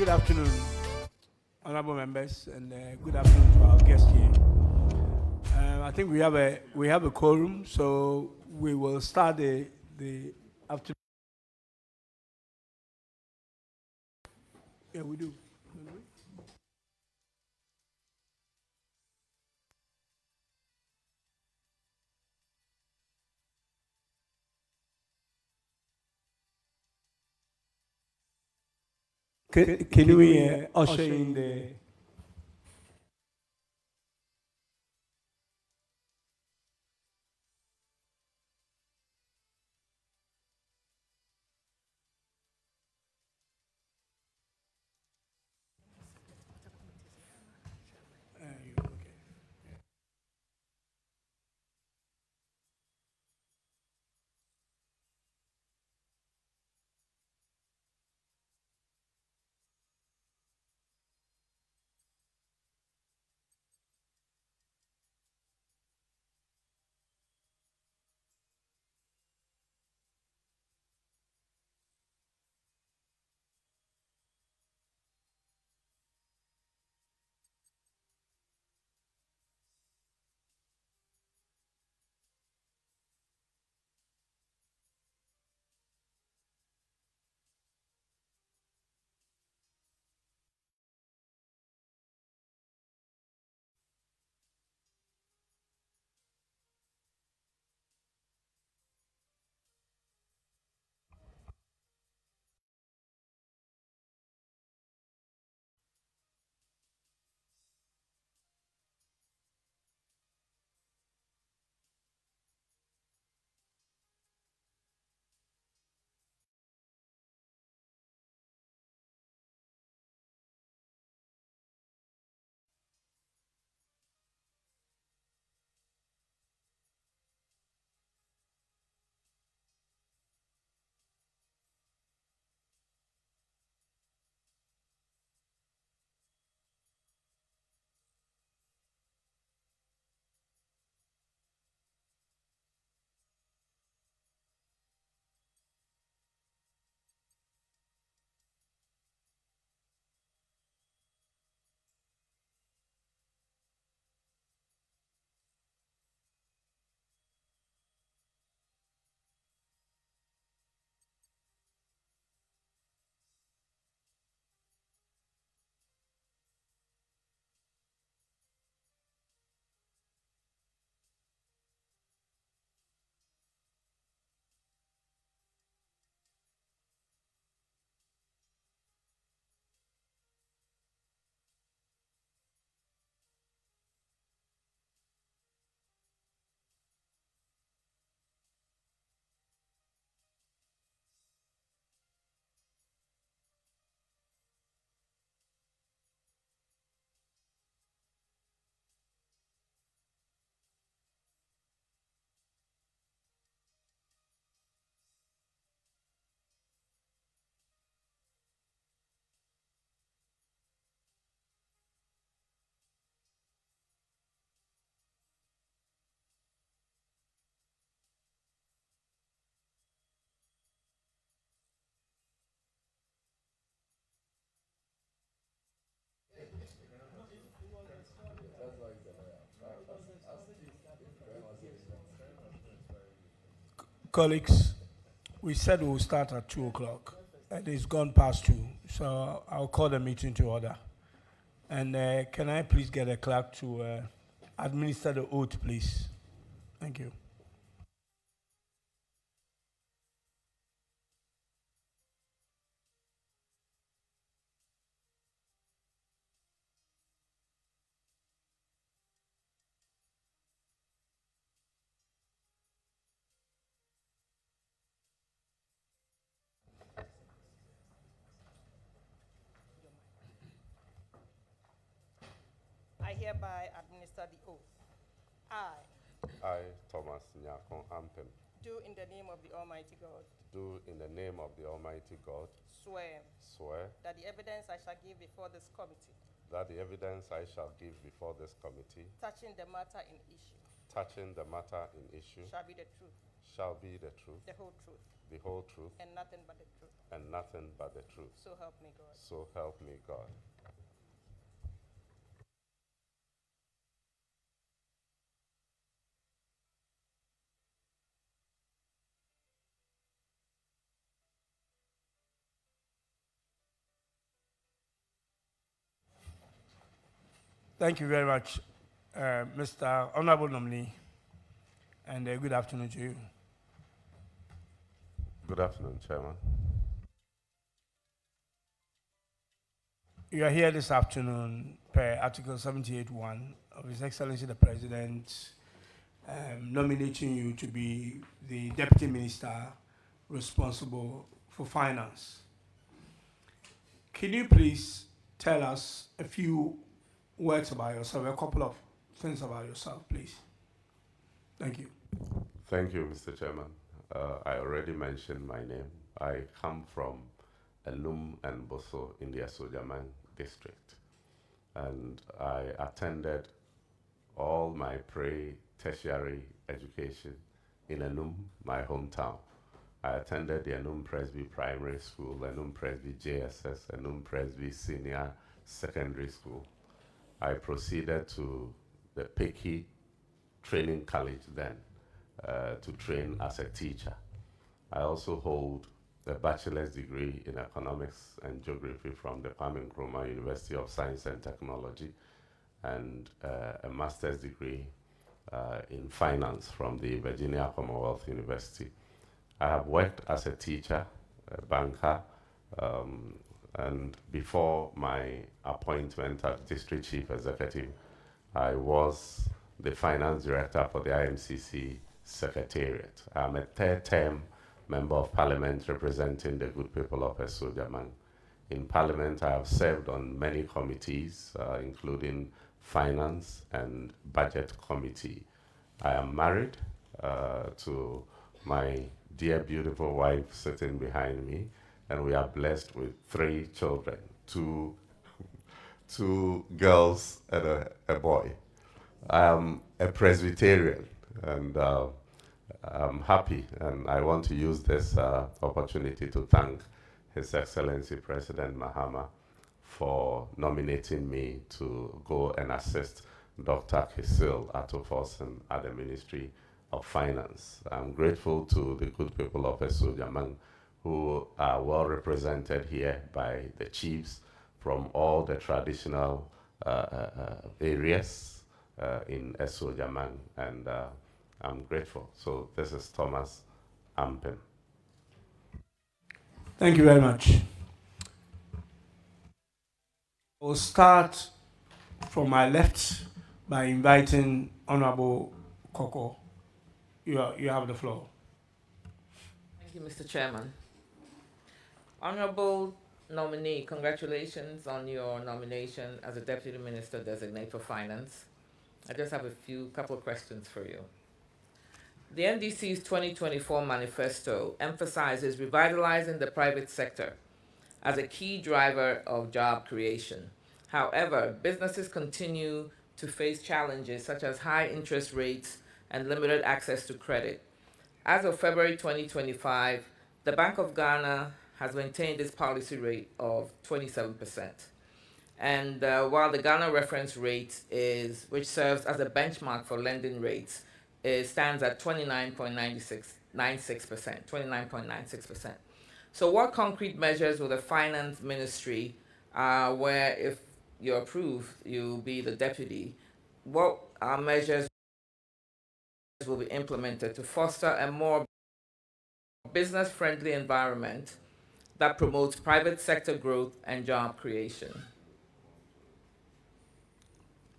Good afternoon, honorable members, and good afternoon to our guest here. I think we have a quorum, so we will start the afternoon. Yeah, we do. Can we usher in the... Colleagues, we said we'll start at 2 o'clock, and it's gone past 2, so I'll call the meeting to order. And can I please get a clerk to administer the oath, please? Thank you. I hereby administer the oath. I, Thomas Nyakon Ampem, Do in the name of the Almighty God do in the name of the Almighty God swear swear that the evidence I shall give before this committee that the evidence I shall give before this committee touching the matter in issue shall be the truth, shall be the truth, the whole truth, the whole truth, and nothing but the truth. and nothing but the truth. So help me God. So help me God. Thank you very much, Mr. Honorable Nominee, and good afternoon to you. Good afternoon, Chairman. You are here this afternoon per Article 78(1) of His Excellency the President nominating you to be the Deputy Minister responsible for finance. Can you please tell us a few words about yourself, a couple of things about yourself, please? Thank you. Thank you, Mr. Chairman. I already mentioned my name. I come from Enum and Boso in the Asojaman district, and I attended all my pre-tertiary education in Enum, my hometown. I attended the Enum Presby Primary School, Enum Presby JSS, Enum Presby Senior Secondary School. I proceeded to the Peki Training College then to train as a teacher. I also hold a bachelor's degree in economics and geography from the Kwame Nkrumah University of Science and Technology, and a master's degree in finance from the Virginia Commonwealth University. I have worked as a teacher, a banker, and before my appointment as District Chief Executive, I was the Finance Director for the IMCC Secretariat. I'm a third-term Member of Parliament representing the good people of Esojaman. In Parliament, I have served on many committees, including Finance and Budget Committee. I am married to my dear, beautiful wife sitting behind me, and we are blessed with 3 children, two girls and a boy. I am a Presbyterian, and I'm happy, and I want to use this opportunity to thank His Excellency President Mahama for nominating me to go and assist Dr. Kisil Atoforsen at the Ministry of Finance. I'm grateful to the good people of Esojaman who are well represented here by the chiefs from all the traditional areas in Esojaman, and I'm grateful. So this is Thomas Ampem. Thank you very much. We'll start from my left by inviting Honorable Koko. You have the floor. Thank you, Mr. Chairman. Honorable nominee, congratulations on your nomination as a Deputy Minister-designate for Finance. I just have a couple of questions for you. The NDC's 2024 manifesto emphasizes revitalizing the private sector as a key driver of job creation. However, businesses continue to face challenges such as high interest rates and limited access to credit. As of February 2025, the Bank of Ghana has maintained its policy rate of 27%. And while the Ghana reference rate which serves as a benchmark for lending rates, it stands at 29.96%. So what concrete measures will the Finance Ministry, where if you're approved, you'll be the deputy, what measures will be implemented to foster a more business-friendly environment that promotes private sector growth and job creation?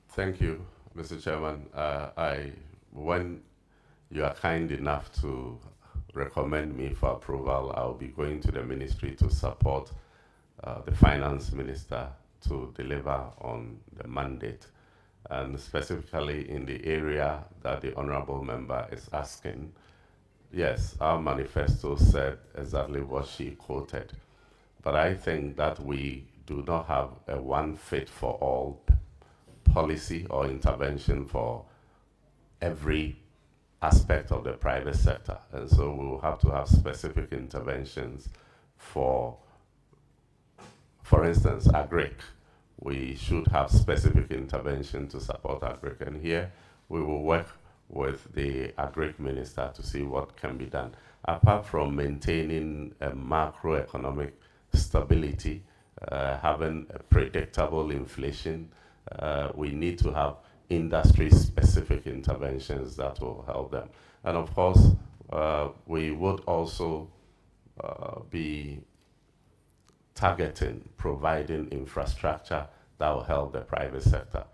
Thank you, Mr. Chairman. When you are kind enough to recommend me for approval, I'll be going to the ministry to support the Finance Minister to deliver on the mandate, and specifically in the area that the Honorable Member is asking. Yes, our manifesto said exactly what she quoted, but I think that we do not have a one-fit-for-all policy or intervention for every aspect of the private sector. And so we will have to have specific interventions for instance, agric. We should have specific intervention to support agric. And here we will work with the agric minister to see what can be done. Apart from maintaining a macroeconomic stability, having a predictable inflation, we need to have industry-specific interventions that will help them. And of course, we would also be targeting providing infrastructure that will help the private sector,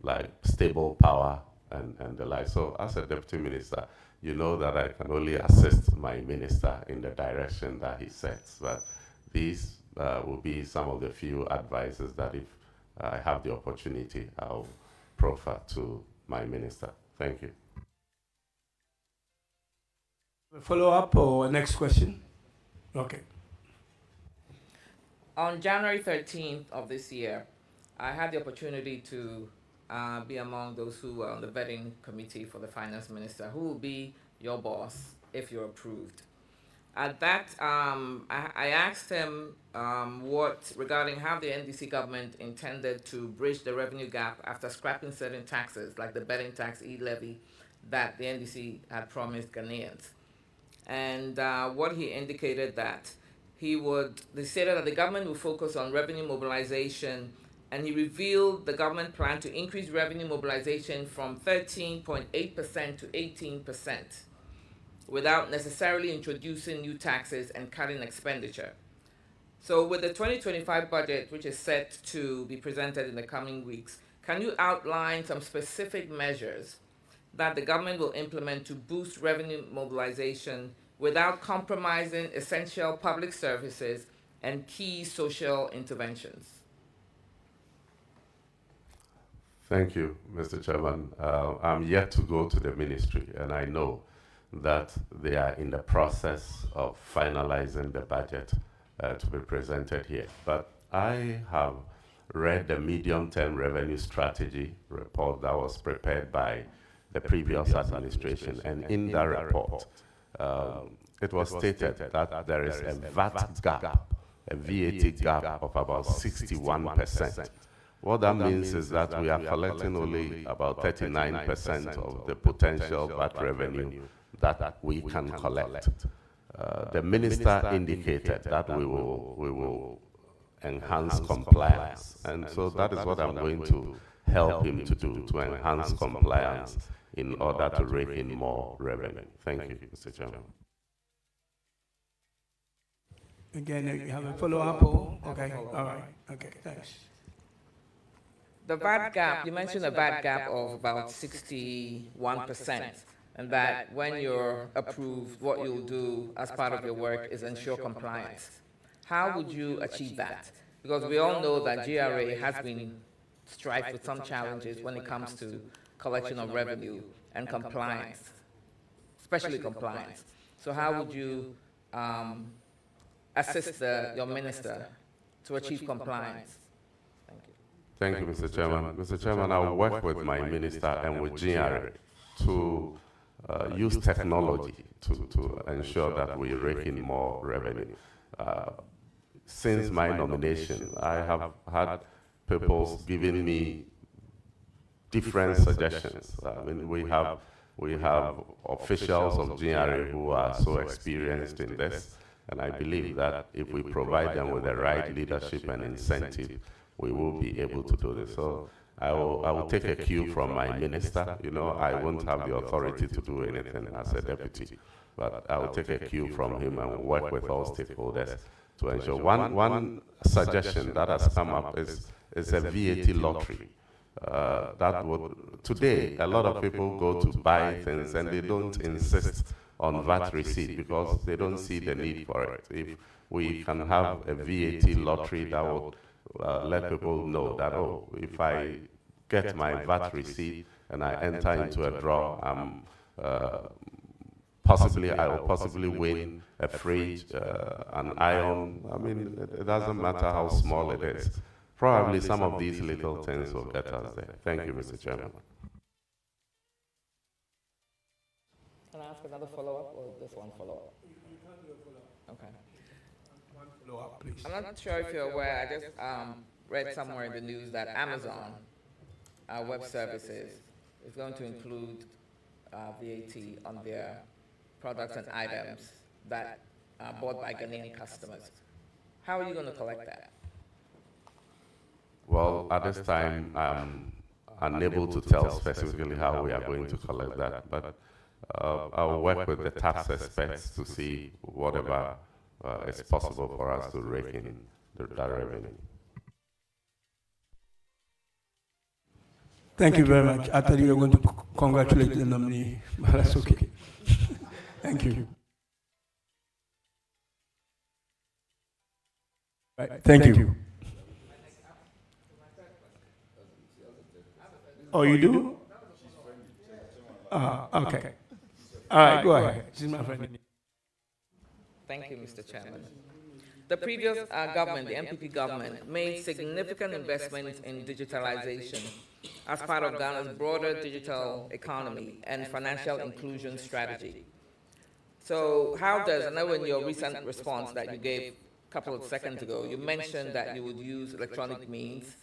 like stable power and the like. So as a deputy minister, you know that I can only assist my minister in the direction that he sets. But these will be some of the few advices that if I have the opportunity, I'll proffer to my minister. Thank you. A follow-up or next question? Okay. On January 13th of this year, I had the opportunity to be among those who were on the vetting committee for the finance minister, who will be your boss if you're approved. At that, I asked him regarding how the NDC government intended to bridge the revenue gap after scrapping certain taxes, like the betting tax e-levy that the NDC had promised Ghanaians. And what he indicated that he stated that the government will focus on revenue mobilization, and he revealed the government plan to increase revenue mobilization from 13.8% to 18%. Without necessarily introducing new taxes and cutting expenditure. So with the 2025 budget, which is set to be presented in the coming weeks, can you outline some specific measures that the government will implement to boost revenue mobilization without compromising essential public services and key social interventions? Thank you, Mr. Chairman. I'm yet to go to the ministry, and I know that they are in the process of finalizing the budget to be presented here. But I have read the medium-term revenue strategy report that was prepared by the previous administration, and in that report, it was stated that there is a VAT gap, a VAT gap of about 61%. What that means is that we are collecting only about 39% of the potential VAT revenue that we can collect. The minister indicated that we will enhance compliance, and so that is what I'm going to help him to do, to enhance compliance in order to rake in more revenue. Thank you, Mr. Chairman. Again, you have a follow-up or? Okay, all right, okay, thanks. The VAT gap, you mentioned a VAT gap of about 61%. And that when you're approved, what you'll do as part of your work is ensure compliance. How would you achieve that? Because we all know that GRA has been strife with some challenges when it comes to collection of revenue and compliance, especially compliance. So how would you assist your minister to achieve compliance? Thank you, Mr. Chairman. Mr. Chairman, I'll work with my minister and with GRA to use technology to ensure that we rake in more revenue. Since my nomination, I have had people giving me different suggestions. I mean, we have officials of GRA who are so experienced in this, and I believe that if we provide them with the right leadership and incentive, we will be able to do this. So I will take a cue from my minister. You know, I won't have the authority to do anything as a deputy, but I will take a cue from him and work with all stakeholders to ensure. One suggestion that has come up is a VAT lottery. Today, a lot of people go to buy things and they don't insist on VAT receipt because they don't see the need for it. If we can have a VAT lottery that would let people know that, oh, if I get my VAT receipt and I enter into a draw, I will possibly win a fridge, an iron. I mean, it doesn't matter how small it is. Probably some of these little things will get us there. Thank you, Mr. Chairman. Can I ask another follow-up or just one follow-up? Okay. One follow-up, please. I'm not sure if you're aware, I just read somewhere in the news that Amazon Web Services is going to include VAT on their products and items that are bought by Ghanaian customers. How are you going to collect that? Well, at this time, I'm unable to tell specifically how we are going to collect that, but I'll work with the tax experts to see whatever is possible for us to rake in that revenue. Thank you very much. I thought you were going to congratulate the nominee, but that's okay. Thank you. Right. Thank you. Oh, you do? Okay. All right, go ahead. She's my friend. Thank you, Mr. Chairman. The previous government, the MPP government, made significant investments in digitalization as part of Ghana's broader digital economy and financial inclusion strategy. So how does, I know in your recent response that you gave a couple of seconds ago, you mentioned that you would use electronic means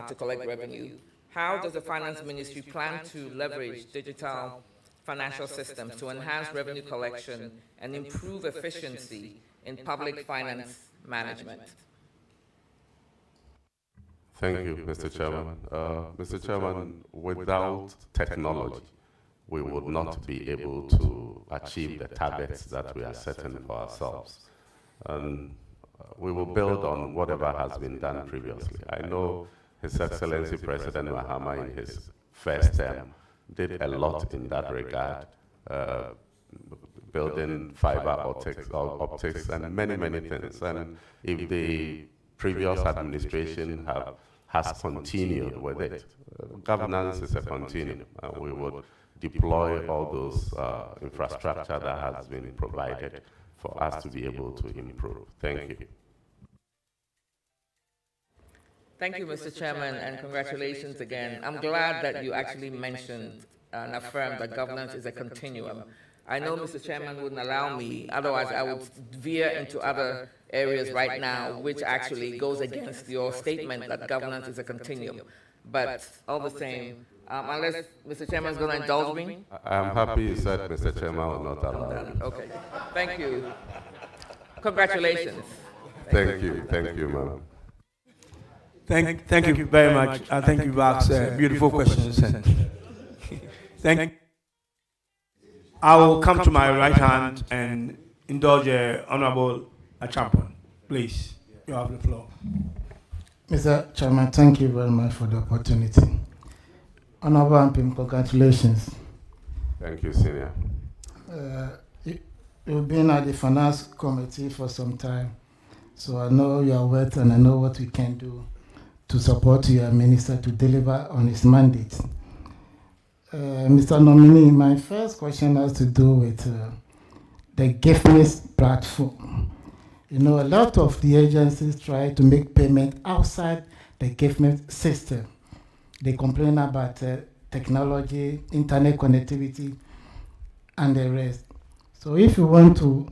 to collect revenue. How does the Finance Ministry plan to leverage digital financial systems to enhance revenue collection and improve efficiency in public finance management? Thank you, Mr. Chairman. Mr. Chairman, without technology, we would not be able to achieve the targets that we are setting for ourselves. And we will build on whatever has been done previously. I know His Excellency President Mahama in his first term did a lot in that regard, building fiber optics and many things. And if the previous administration has continued with it, governance is a continuum, and we would deploy all those infrastructure that has been provided for us to be able to improve. Thank you. Thank you, Mr. Chairman, and congratulations again. I'm glad that you actually mentioned and affirmed that governance is a continuum. I know Mr. Chairman wouldn't allow me, otherwise I would veer into other areas right now, which actually goes against your statement that governance is a continuum. But all the same, unless Mr. Chairman is going to indulge me? I'm happy you said Mr. Chairman will not allow me. Okay, thank you. Congratulations. Thank you, ma'am. Thank you very much. I think you've asked beautiful questions. Thank. I will come to my right hand and indulge Honorable Achampon. Please, you have the floor. Mr. Chairman, thank you very much for the opportunity. Honorable MP, congratulations. Thank you, Senior. You've been at the Finance Committee for some time, so I know your worth and I know what we can do to support your minister to deliver on his mandate. Mr. Nominee, my first question has to do with the Genfi platform. You know, a lot of the agencies try to make payment outside the Genfi system. They complain about technology, internet connectivity, and the rest. So if you want to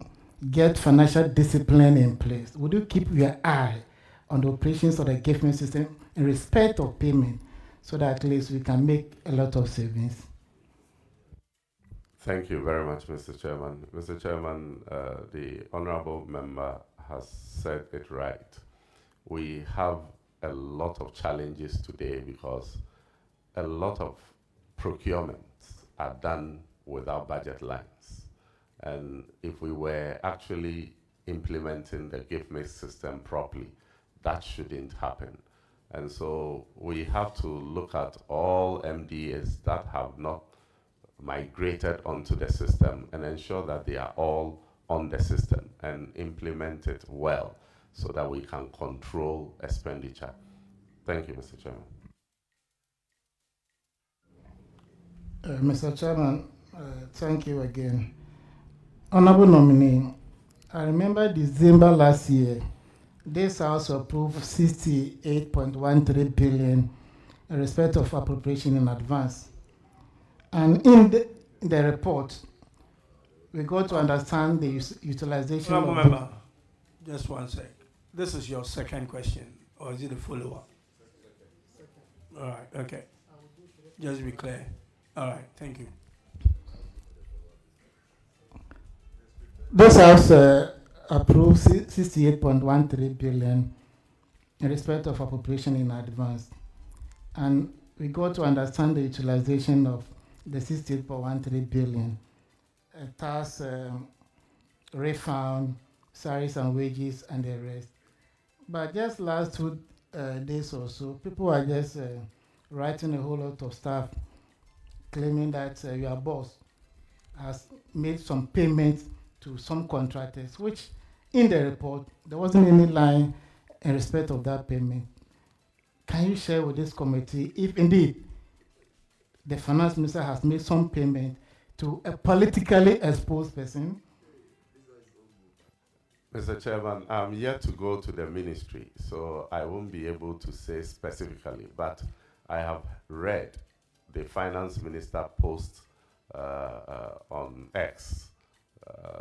get financial discipline in place, would you keep your eye on the operations of the Genfi system in respect of payment, so that at least we can make a lot of savings? Thank you very much, Mr. Chairman. Mr. Chairman, the honorable member has said it right. We have a lot of challenges today because a lot of procurements are done without budget lines. And if we were actually implementing the gift-mix system properly, that shouldn't happen. And so we have to look at all MDAs that have not migrated onto the system and ensure that they are all on the system and implement it well so that we can control expenditure. Thank you, Mr. Chairman. Mr. Chairman, thank you again. Honorable Nominee, I remember December last year, this House approved 68.13 billion in respect of appropriation in advance. And in the report, we got to understand the utilization Honorable of member, just one sec. This is your second question, or is it a follow-up? All right, okay. Just be clear. All right, thank you. This House approved 68.13 billion in respect of appropriation in advance. And we got to understand the utilization of the 68.13 billion. Tax refund, salaries and wages, and the rest. But just last 2 days or so, people are just writing a whole lot of stuff claiming that your boss has made some payments to some contractors, which in the report, there wasn't any line in respect of that payment. Can you share with this committee if indeed the finance minister has made some payment to a politically exposed person? Mr. Chairman, I'm yet to go to the ministry, so I won't be able to say specifically, but I have read the finance minister post on X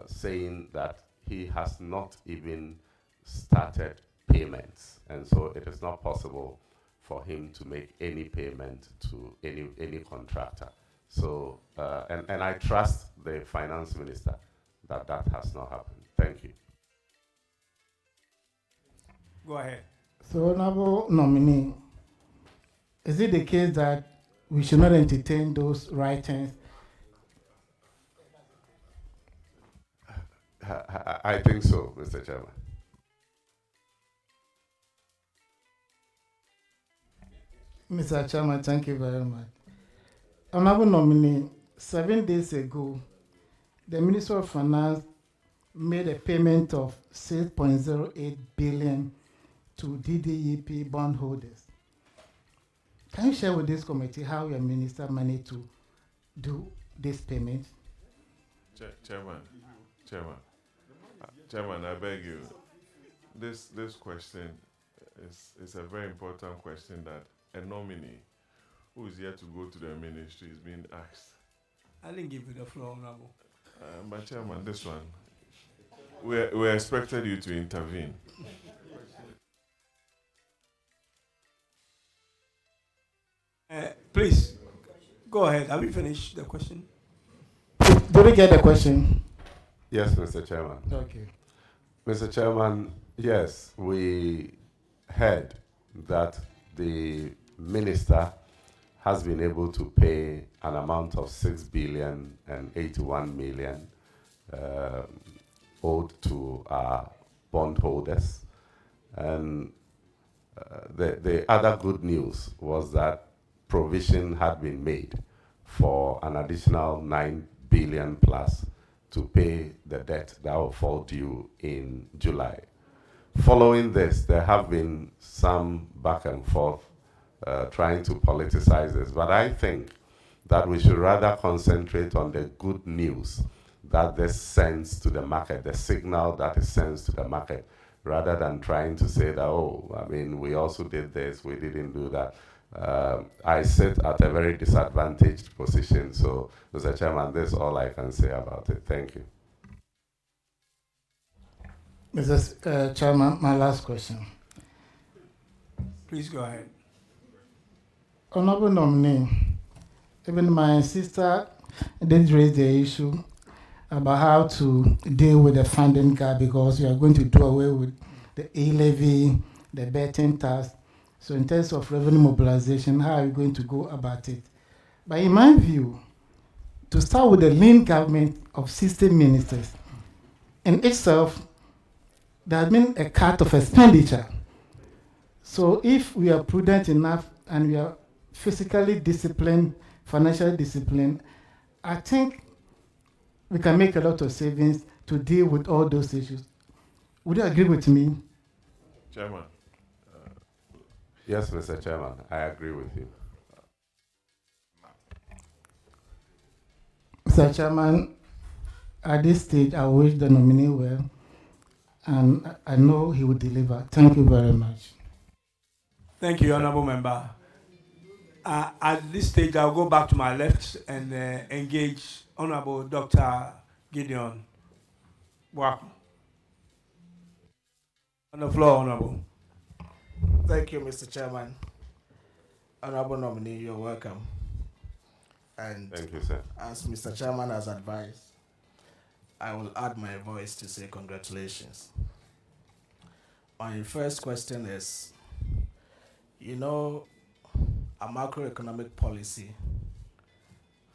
saying that he has not even started payments, and so it is not possible for him to make any payment to any contractor. So, and I trust the finance minister that that has not happened. Thank you. Go ahead. So, honorable nominee, is it the case that we should not entertain those writings? I think so, Mr. Chairman. Mr. Chairman, thank you very much. Honorable nominee, 7 days ago, the Minister of Finance made a payment of 6.08 billion to DDEP bondholders. Can you share with this committee how your minister managed to do this payment? Chairman, I beg you. This question is a very important question that a nominee who is yet to go to the ministry is being asked. I didn't give you the floor, Honorable. But Chairman, this one, we expected you to intervene. Please, go ahead. Have you finished the question? Did we get the question? Yes, Mr. Chairman. Okay. Mr. Chairman, yes, we heard that the minister has been able to pay an amount of 6 billion and 81 million owed to our bondholders. And the other good news was that provision had been made for an additional 9 billion plus to pay the debt that will fall due in July. Following this, there have been some back and forth trying to politicize this, but I think that we should rather concentrate on the good news that this sends to the market, the signal that it sends to the market, rather than trying to say that, oh, I mean, we also did this, we didn't do that. I sit at a very disadvantaged position, so Mr. Chairman, this is all I can say about it. Thank you. Mr. Chairman, my last question. Please go ahead. Honorable nominee, even my sister did raise the issue about how to deal with the funding gap because you are going to do away with the A-levy, the betting tax. So in terms of revenue mobilization, how are you going to go about it? But in my view, to start with the lean government of 60 ministers, in itself, there has been a cut of expenditure. So if we are prudent enough and we are physically disciplined, financially disciplined, I think we can make a lot of savings to deal with all those issues. Would you agree with me? Chairman. Yes, Mr. Chairman, I agree with you. Mr. Chairman, at this stage, I wish the nominee well, and I know he will deliver. Thank you very much. Thank you, Honorable Member. At this stage, I'll go back to my left and engage Honorable Dr. Gideon Waku. On the floor, Honorable. Thank you, Mr. Chairman. Honorable nominee, you're welcome. And Thank you, sir. as Mr. Chairman has advised, I will add my voice to say congratulations. My first question is, you know, a macroeconomic policy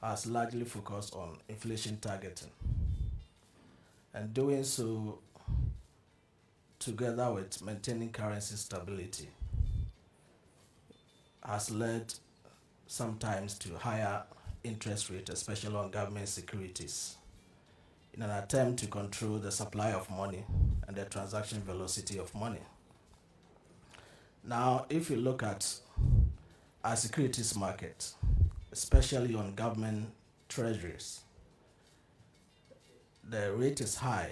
has largely focused on inflation targeting, and doing so together with maintaining currency stability has led sometimes to higher interest rate, especially on government securities, in an attempt to control the supply of money and the transaction velocity of money. Now, if you look at our securities market, especially on government treasuries, the rate is high,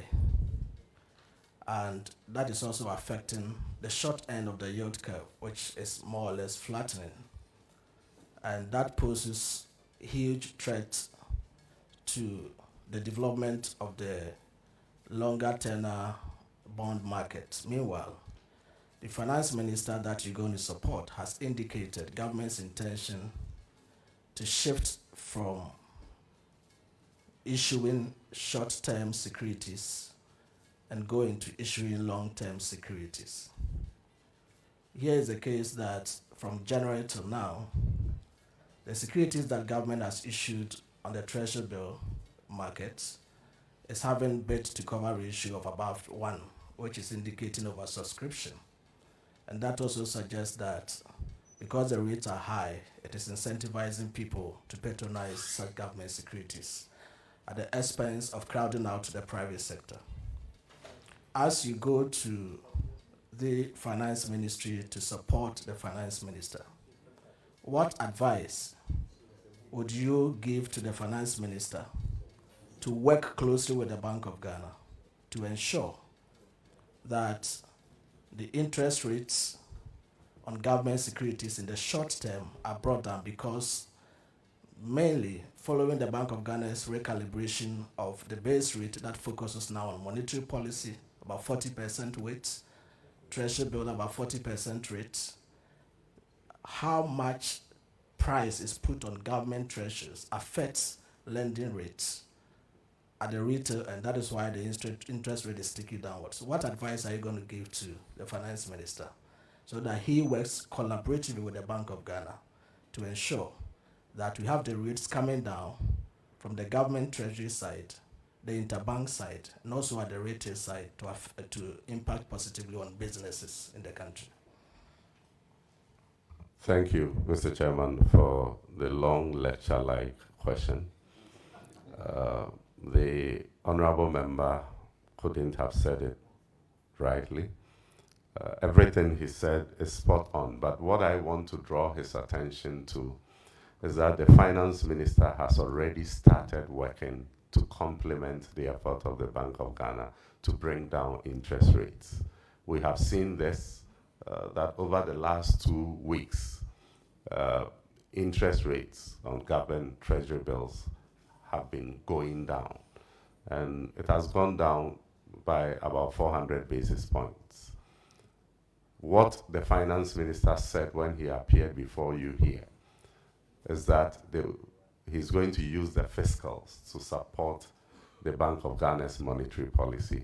and that is also affecting the short end of the yield curve, which is more or less flattening. And that poses huge threat to the development of the longer tenor bond market. Meanwhile, the finance minister that you're going to support has indicated government's intention to shift from issuing short-term securities and go into issuing long-term securities. Here is the case that from January till now, the securities that government has issued on the treasury bill market is having bid to cover ratio of about 1, which is indicating oversubscription. And that also suggests that because the rates are high, it is incentivizing people to patronize such government securities at the expense of crowding out the private sector. As you go to the finance ministry to support the finance minister, what advice would you give to the finance minister to work closely with the Bank of Ghana to ensure that the interest rates on government securities in the short term are brought down? Because mainly following the Bank of Ghana's recalibration of the base rate that focuses now on monetary policy, about 40% weight, treasury bill about 40% rate, how much price is put on government treasuries affects lending rates at the retail, and that is why the interest rate is ticking downwards. So what advice are you going to give to the finance minister so that he works collaboratively with the Bank of Ghana to ensure that we have the rates coming down from the government treasury side, the interbank side, and also at the retail side to impact positively on businesses in the country? Thank you, Mr. Chairman, for the long lecture-like question. The honorable member couldn't have said it rightly. Everything he said is spot on, but what I want to draw his attention to is that the finance minister has already started working to complement the effort of the Bank of Ghana to bring down interest rates. We have seen this, that over the last 2 weeks, interest rates on government treasury bills have been going down. And it has gone down by about 400 basis points. What the finance minister said when he appeared before you here is that he's going to use the fiscals to support the Bank of Ghana's monetary policy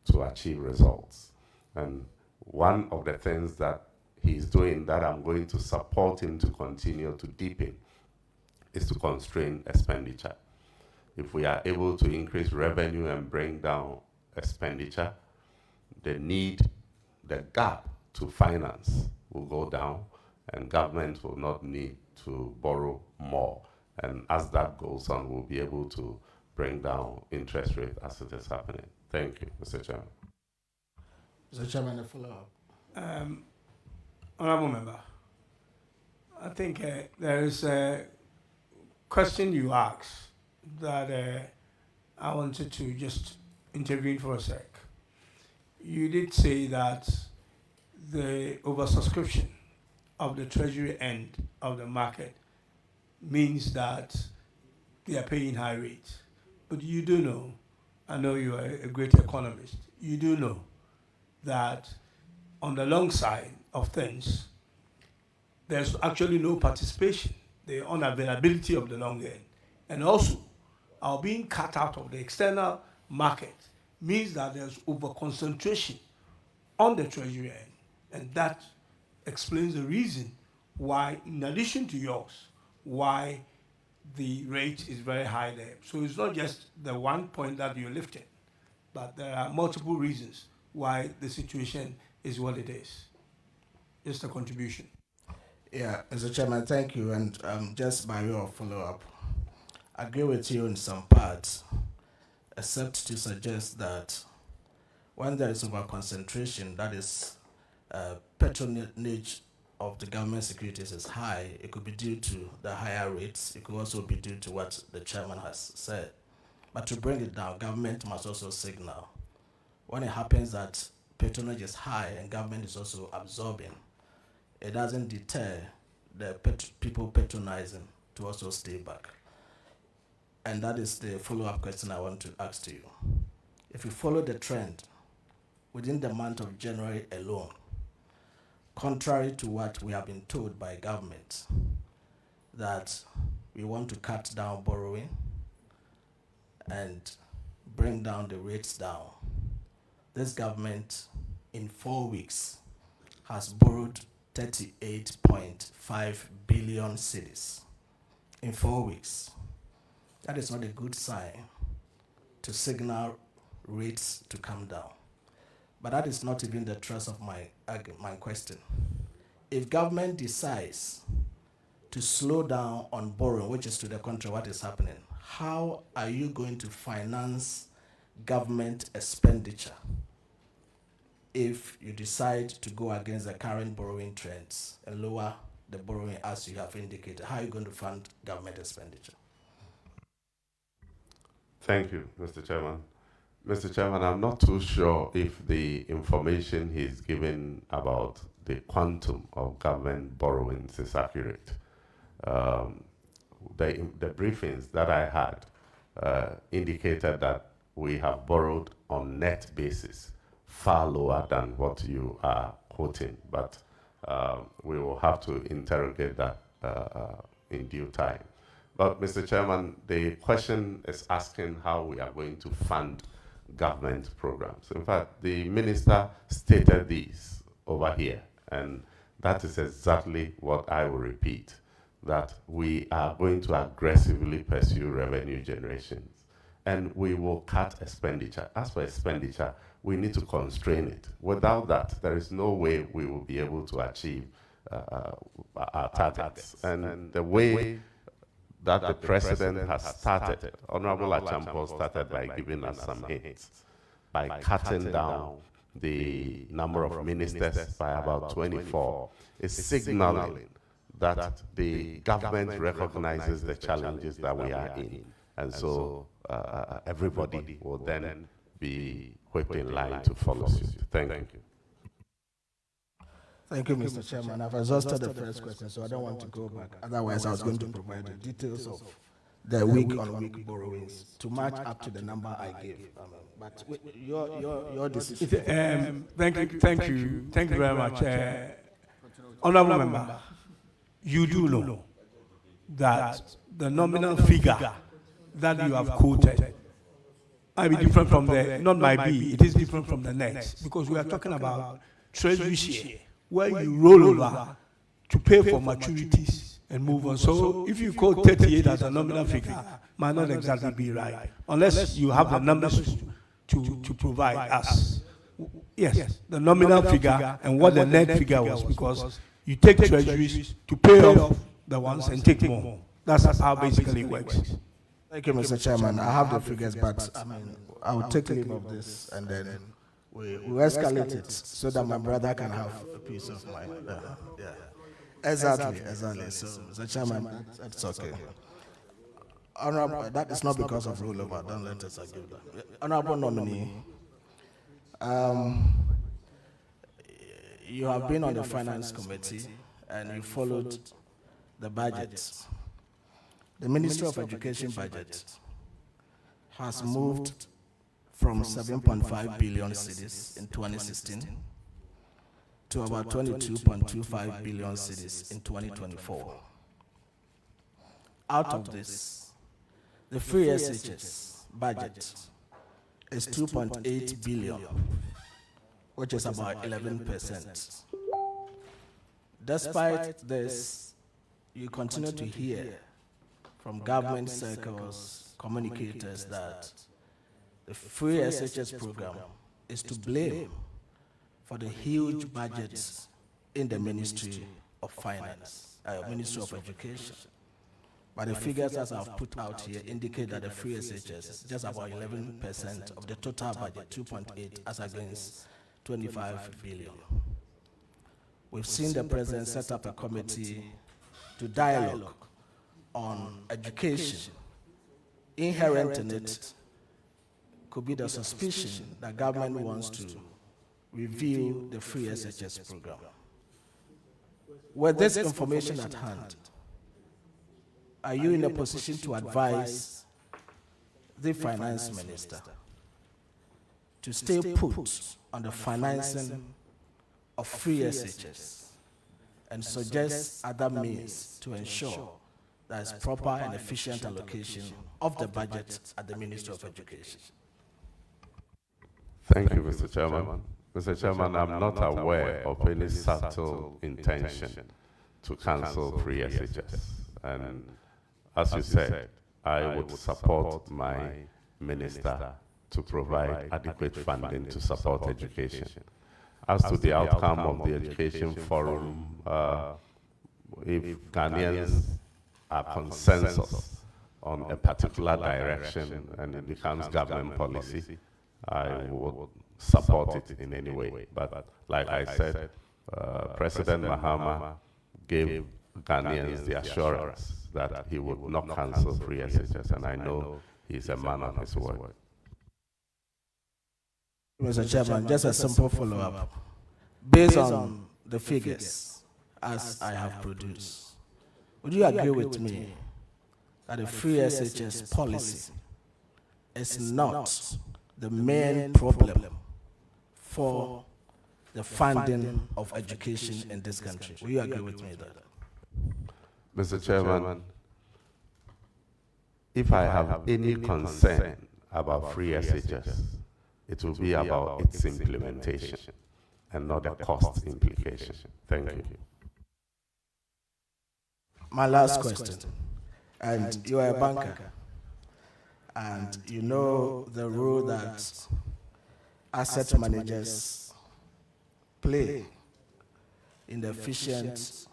to achieve results. And one of the things that he's doing that I'm going to support him to continue to deepen is to constrain expenditure. If we are able to increase revenue and bring down expenditure, the gap to finance will go down, and government will not need to borrow more. And as that goes on, we'll be able to bring down interest rate as it is happening. Thank you, Mr. Chairman. Mr. Chairman, a follow-up. Honorable member, I think there is a question you asked that I wanted to just intervene for a sec. You did say that the oversubscription of the treasury end of the market means that they are paying high rates. But you do know I know you are a great economist. You do know that on the long side of things, there's actually no participation, the unavailability of the long end. And also, our being cut out of the external market means that there's over-concentration on the treasury end. And that explains the reason why, in addition to yours, why the rate is very high there. So it's not just the one point that you lifted, but there are multiple reasons why the situation is what it is. Just a contribution. Yeah, Mr. Chairman, thank you. And just by way of follow-up, I agree with you in some parts, except to suggest that when there is over-concentration, that is patronage of the government securities is high, it could be due to the higher rates. It could also be due to what the chairman has said. But to bring it down, government must also signal. When it happens that patronage is high and government is also absorbing, it doesn't deter the people patronizing to also stay back. And that is the follow-up question I want to ask to you. If you follow the trend, within the month of January alone, contrary to what we have been told by government, that we want to cut down borrowing and bring down the rates down, this government in 4 weeks has borrowed 38.5 billion cedis in 4 weeks. That is not a good sign to signal rates to come down. But that is not even the thrust of my question. If government decides to slow down on borrowing, which is to the contrary what is happening, how are you going to finance government expenditure if you decide to go against the current borrowing trends and lower the borrowing as you have indicated? How are you going to fund government expenditure? Thank you, Mr. Chairman. Mr. Chairman, I'm not too sure if the information he's given about the quantum of government borrowings is accurate. The briefings that I had indicated that we have borrowed on net basis far lower than what you are quoting, but we will have to interrogate that in due time. But Mr. Chairman, the question is asking how we are going to fund government programs. In fact, the minister stated these over here, and that is exactly what I will repeat, that we are going to aggressively pursue revenue generations, and we will cut expenditure. As for expenditure, we need to constrain it. Without that, there is no way we will be able to achieve our targets. And the way that the president has started, Honorable Achampo started by giving us some hints, by cutting down the number of ministers by about 24, is signaling that the government recognizes the challenges that we are in. And so everybody will then be whipped in line to follow suit. Thank you. Thank you, Mr. Chairman. I've exhausted the first question, so I don't want to go back. Otherwise, I was going to provide the details of the week-on-week borrowings to match up to the number I gave. But your decision. Thank you very much. Honorable Member, you do know that the nominal figure that you have quoted might be different from the, not might be, it is different from the next, because we are talking about treasury share, where you roll over to pay for maturities and move on. So if you quote 38 as a nominal figure, might not exactly be right, unless you have the numbers to provide us. Yes, the nominal figure and what the net figure was, because you take treasuries to pay off the ones and take more. That's how basically it works. Thank you, Mr. Chairman. I have the figures, but I will take leave of this and then we'll escalate it so that my brother can have a peace of mind. Yeah. Exactly. So, Mr. Chairman, that's okay. Honorable, that is not because of rollover. Don't let us argue that. Honorable nominee, you have been on the finance committee and you followed the budget. The Ministry of Education budget has moved from 7.5 billion cedis in 2016 to about 22.25 billion cedis in 2024. Out of this, the free SHS budget is 2.8 billion, which is about 11%. Despite this, you continue to hear from government circles, communicators, that the free SHS program is to blame for the huge budgets in the Ministry of Finance, Ministry of Education. But the figures as I've put out here indicate that the free SHS is just about 11% of the total budget, 2.8 as against 25 billion. We've seen the President set up a committee to dialogue on education. Inherent in it could be the suspicion that government wants to review the free SHS program. With this information at hand, are you in a position to advise the Finance Minister to stay put on the financing of free SHS and suggest other means to ensure there is proper and efficient allocation of the budget at the Ministry of Education? Thank you, Mr. Chairman. Mr. Chairman, I'm not aware of any subtle intention to cancel free SHS. And as you said, I would support my minister to provide adequate funding to support education. As to the outcome of the Education Forum, if Ghanaians are consensus on a particular direction and it becomes government policy, I would support it in any way. But like I said, President Mahama gave Ghanaians the assurance that he would not cancel free SHS, and I know he's a man of his word. Mr. Chairman, just a simple follow-up. Based on the figures as I have produced, would you agree with me that the free SHS policy is not the main problem for the funding of education in this country? Will you agree with me that? Mr. Chairman, if I have any concern about free SHS, it will be about its implementation and not the cost implication. Thank you. My last question, and you are a banker, and you know the role that asset managers play in the efficient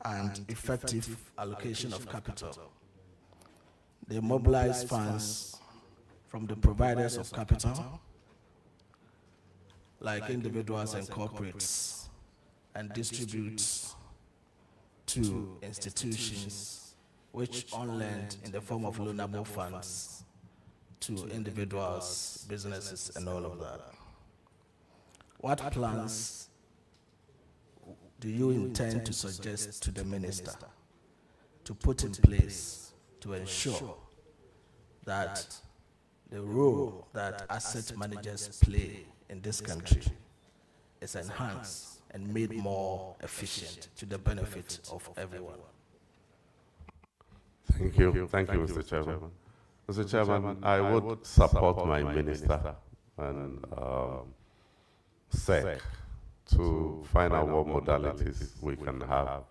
and effective allocation of capital. They mobilize funds from the providers of capital, like individuals and corporates, and distribute to institutions which on lend in the form of loanable funds to individuals, businesses, and all of that. What plans do you intend to suggest to the minister to put in place to ensure that the role that asset managers play in this country is enhanced and made more efficient to the benefit of everyone? Thank you, Mr. Chairman. Mr. Chairman, I would support my minister and SEC to find out what modalities we can have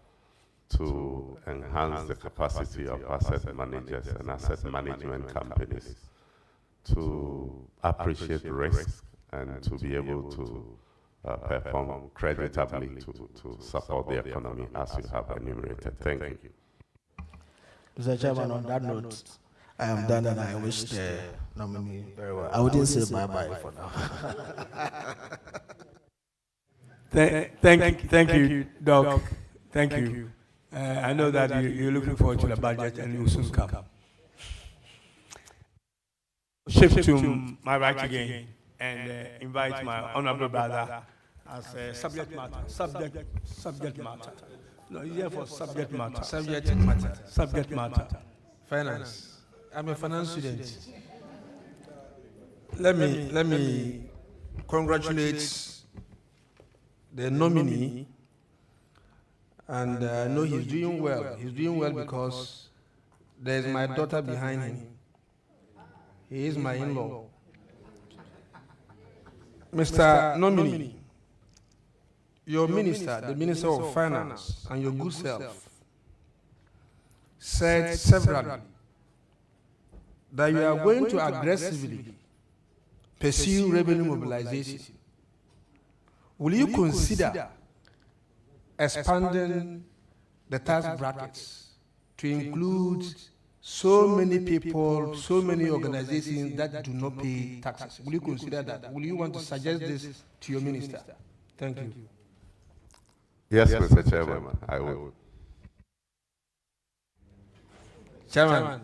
to enhance the capacity of asset managers and asset management companies to appreciate risk and to be able to perform creditably to support the economy as you have enumerated. Thank you. Mr. Chairman, on that note, I am done and I wish the nominee very well. I wouldn't say bye-bye for now. Thank you, Doc. Thank you. I know that you're looking forward to the budget and it will soon come. Shift to my right again and invite my honorable brother as a subject matter. No, he's here for subject matter. Subject matter. Finance. I'm a finance student. let me congratulate the nominee, and I know he's doing well. He's doing well because there's my daughter behind him. He is my in-law. Mr. Nominee, your minister, the Minister of Finance, and your good self said severally that you are going to aggressively pursue revenue mobilization. Will you consider expanding the tax brackets to include so many people, so many organizations that do not pay taxes? Will you consider that? Will you want to suggest this to your minister? Thank you. Yes, Mr. Chairman, I will. Chairman,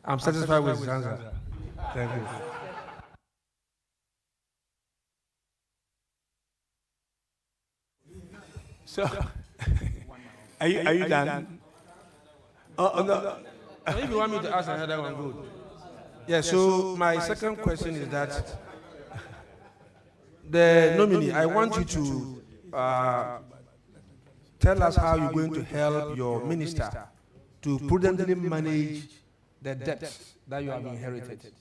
I'm satisfied with his answer. Thank you. So, are you done? Oh, no. If you want me to ask another one, good. Yeah, so my second question is that the nominee, I want you to tell us how you're going to help your minister to prudently manage the debts that you have inherited.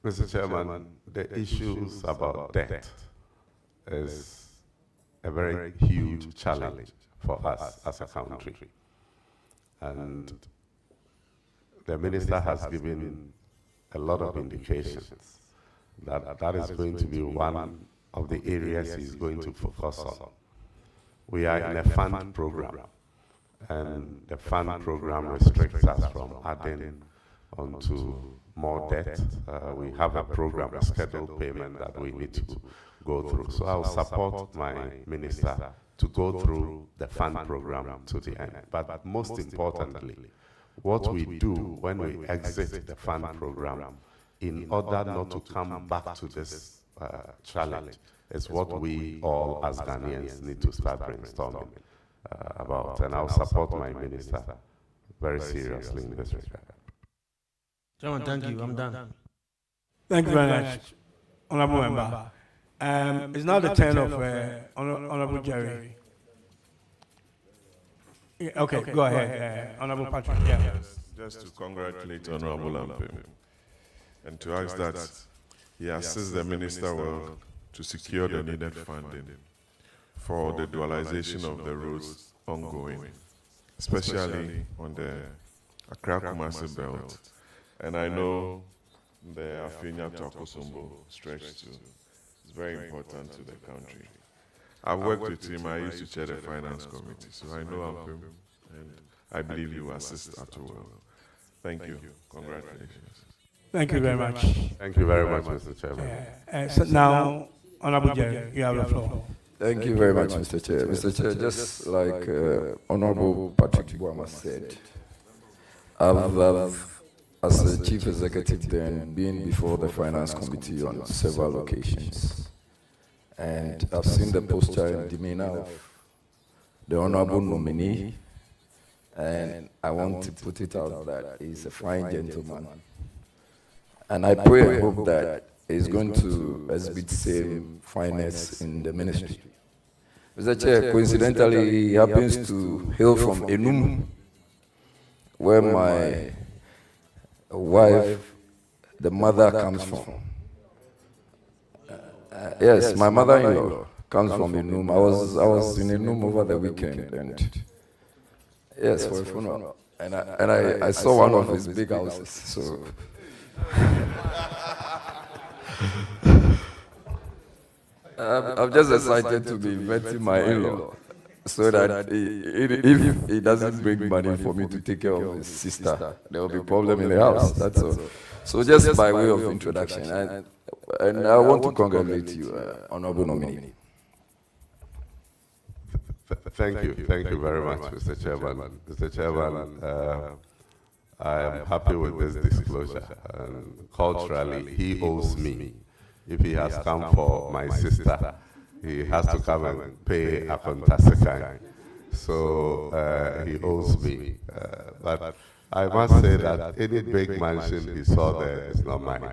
Mr. Chairman, the issues about debt is a very huge challenge for us as a country. And the minister has given a lot of indications that that is going to be one of the areas he's going to focus on. We are in a fund program, and the fund program restricts us from adding onto more debt. We have a program, a scheduled payment that we need to go through. So I'll support my minister to go through the fund program to the end. But most importantly, what we do when we exit the fund program in order not to come back to this challenge is what we all as Ghanaians need to start brainstorming about. And I'll support my minister very seriously in this regard. Chairman, thank you. I'm done. Thank you very much, Honorable Member. It's now the turn of Honorable Jerry. Yeah, okay, go ahead, Honorable Patrick. Yeah. Just to congratulate Honorable Lampim and to ask that he assists the minister well to secure the needed funding for the dualization of the roads ongoing, especially on the Accra-Kumasi belt. And I know the Afinia to Akosombo stretch too. It's very important to the country. I've worked with him. I used to chair the finance committee, so I know of him, and I believe he will assist at well. Thank you. Congratulations. Thank you very much. Thank you very much, Mr. Chairman. So now, Honorable Jerry, you have the floor. Thank you very much, Mr. Chair. Mr. Chair, just like Honorable Patrick Buama said, I've as the Chief Executive then been before the Finance Committee on several occasions. And I've seen the posture and demeanor of the Honorable nominee, and I want to put it out that he's a fine gentleman. And I pray and hope that he's going to exhibit the same fineness in the ministry. Mr. Chair, coincidentally, he happens to hail from Enum, where my wife, the mother, comes from. Yes, my mother-in-law comes from Enum. I was in Enum over the weekend, and yes, for a funeral. And I saw one of his big houses. So I'm just excited to be meeting my in-law, so that if he doesn't bring money for me to take care of his sister, there will be a problem in the house. That's all. So just by way of introduction, and I want to congratulate you, Honorable Nominee. Thank you very much, Mr. Chairman. Mr. Chairman, I am happy with this disclosure. And culturally, he owes me. If he has come for my sister, he has to come and pay a Akontasekan. So he owes me. But I must say that any big mansion he saw there is not mine.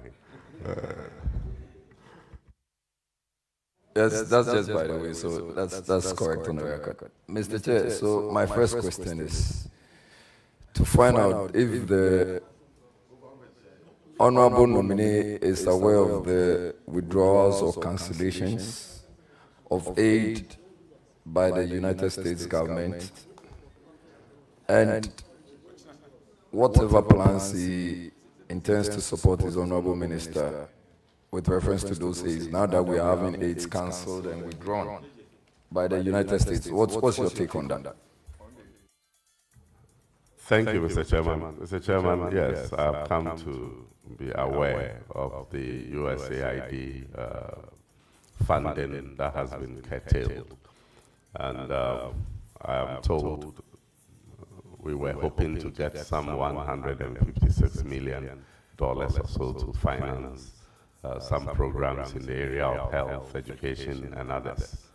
Yes, that's just by the way, so that's correct on the record. Mr. Chair, so my first question is to find out if the honorable nominee is aware of the withdrawals or cancellations of aid by the United States government, and whatever plans he intends to support his honorable minister with reference to those aids, now that we are having aids cancelled and withdrawn by the United States. What's your take on that? Thank you, Mr. Chairman. Mr. Chairman, yes, I've come to be aware of the USAID funding that has been curtailed. And I am told we were hoping to get some $156 million or so to finance some programs in the area of health, education, and others.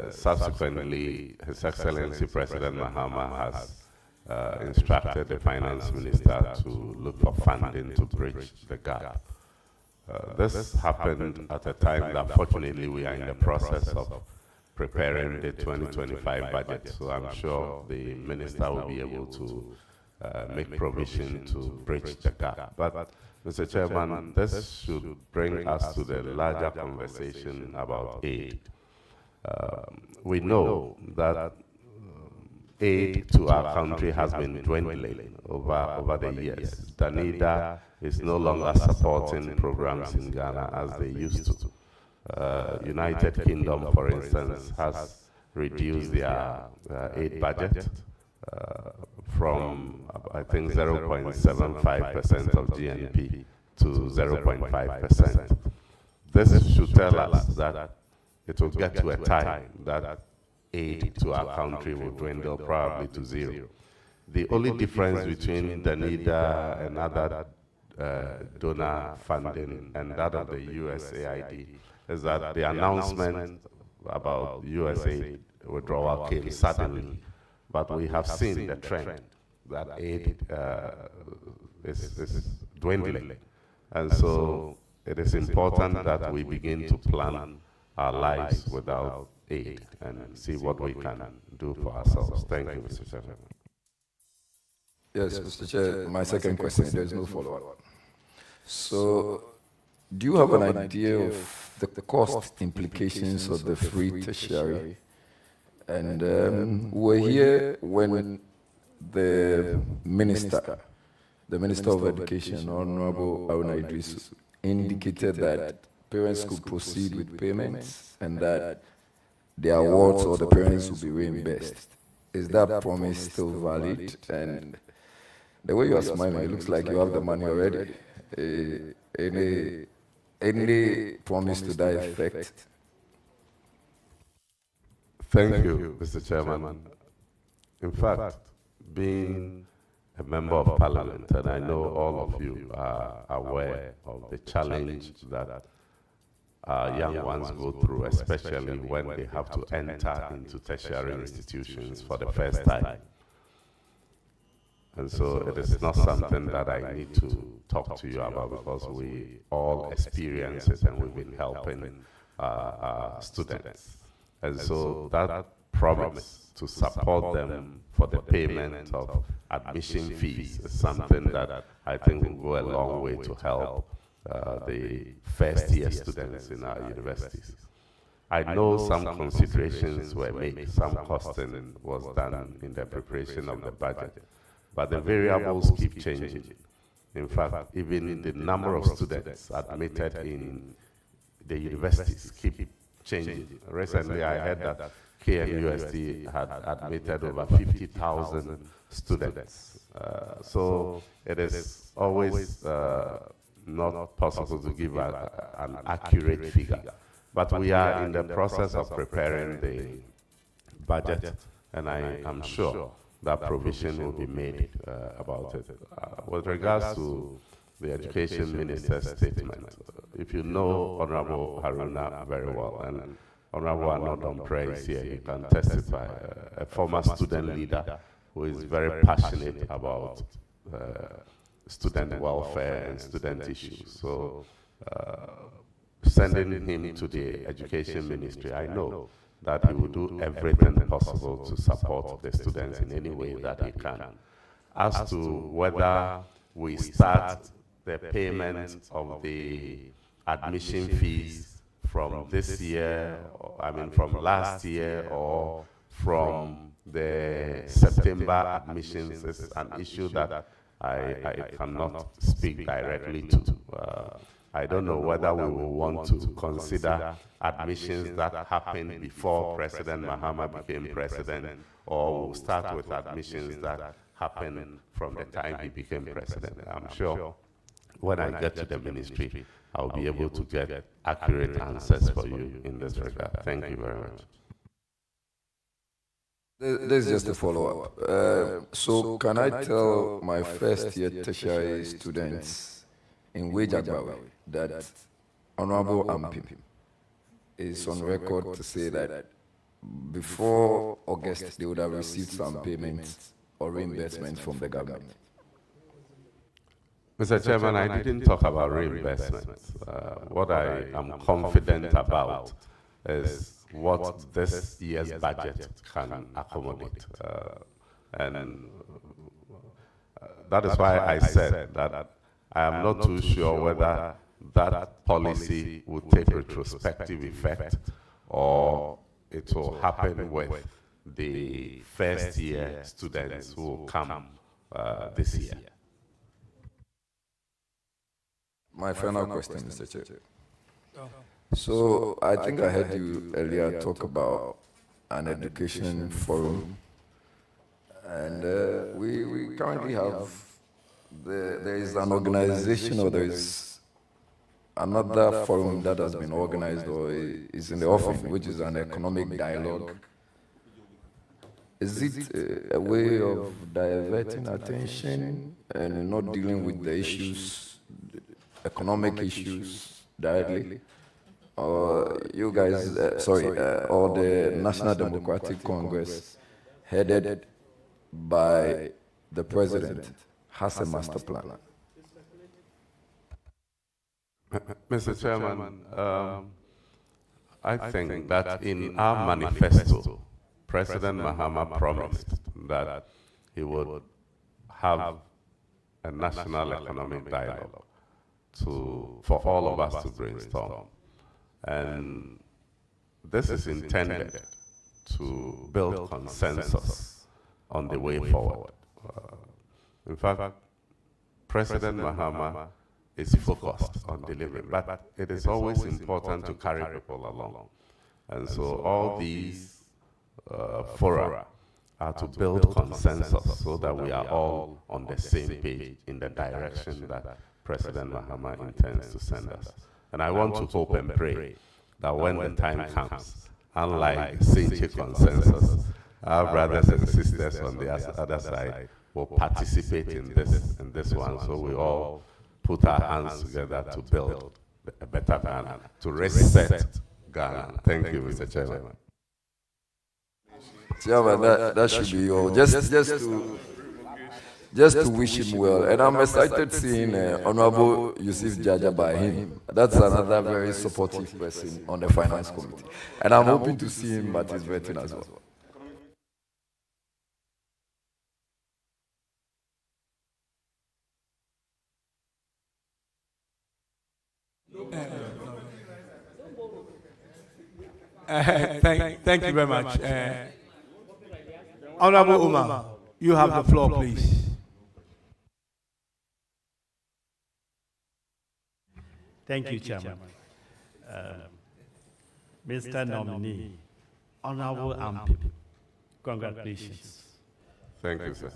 Subsequently, His Excellency President Mahama has instructed the Finance Minister to look for funding to bridge the gap. This happened at a time that fortunately we are in the process of preparing the 2025 budget, so I'm sure the Minister will be able to make provision to bridge the gap. But Mr. Chairman, this should bring us to the larger conversation about aid. We know that aid to our country has been dwindling over the years. Danida is no longer supporting programs in Ghana as they used to. United Kingdom, for instance, has reduced their aid budget from, I think, 0.75% of GNP to 0.5%. This should tell us that it will get to a time that aid to our country will dwindle probably to zero. The only difference between Danida and other donor funding and that of the USAID is that the announcement about USAID withdrawal came suddenly, but we have seen the trend that aid is dwindling. And so it is important that we begin to plan our lives without aid and see what we can do for ourselves. Thank you, Mr. Chairman. Yes, Mr. Chair, my second question, there's no follow-up. So, do you have an idea of the cost implications of the free tertiary? And we're here when the Minister of Education, Honorable Aruna Idris, indicated that parents could proceed with payments and that the awards or the parents will be reimbursed. Is that promise still valid? And the way you are smiling, it looks like you have the money already. Any promise to that effect? Thank you, Mr. Chairman. In fact, being a member of Parliament, and I know all of you are aware of the challenge that our young ones go through, especially when they have to enter into tertiary institutions for the first time. And so it is not something that I need to talk to you about because we all experience it and we've been helping students. And so that promise to support them for the payment of admission fees is something that I think will go a long way to help the first-year students in our universities. I know some considerations were made, some costing was done in the preparation of the budget, but the variables keep changing. In fact, even the number of students admitted in the universities keep changing. Recently, I heard that KNUST had admitted over 50,000 students. So it is always not possible to give an accurate figure. But we are in the process of preparing the budget, and I am sure that provision will be made about it. With regards to the Education Minister's statement, if you know Honorable Haruna very well, and Honorable Anodom Praise here, he can testify, a former student leader who is very passionate about student welfare and student issues. So sending him to the Education Ministry, I know that he will do everything possible to support the students in any way that he can. As to whether we start the payment of the admission fees from this year, from last year, or from the September admissions, is an issue that I cannot speak directly to. I don't know whether we will want to consider admissions that happened before President Mahama became president, or we'll start with admissions that happened from the time he became president. I'm sure when I get to the ministry, I'll be able to get accurate answers for you in this regard. Thank you very much. There's just a follow-up. So can I tell my first-year tertiary students in Agbotui that Honorable Ampim is on record to say that before August they would have received some payments or reimbursement from the government? Mr. Chairman, I didn't talk about reimbursement. What I am confident about is what this year's budget can accommodate. And that is why I said that I am not too sure whether that policy will take retrospective effect or it will happen with the first-year students who will come this year. My final question, Mr. Chair. So I think I heard you earlier talk about an education forum, and we currently have, there is an organization, or there is another forum that has been organized or is in the offing, which is an economic dialogue. Is it a way of diverting attention and not dealing with the issues, economic issues directly? Or you guys, or the National Democratic Congress, headed by the president, has a master plan? Mr. Chairman, I think that in our manifesto, President Mahama promised that he would have a national economic dialogue for all of us to brainstorm. And this is intended to build consensus on the way forward. In fact, President Mahama is focused on delivering, but it is always important to carry people along. And so all these fora are to build consensus so that we are all on the same page in the direction that President Mahama intends to send us. And I want to hope and pray that when the time comes, unlike Senche consensus, our brothers and sisters on the other side will participate in this one, so we all put our hands together to build a better Ghana, to reset Ghana. Thank you, Mr. Chairman. Chairman, that should be all. Just to wish him well. And I'm excited seeing Honorable Yussif Jajah by him. That's another very supportive person on the Finance Committee. And I'm hoping to see him at his vetting as well. Thank you very much. Honorable Umar, you have the floor, please. Thank you, Chairman. Mr. Nominee, Honorable Ampim, congratulations. Thank you, sir.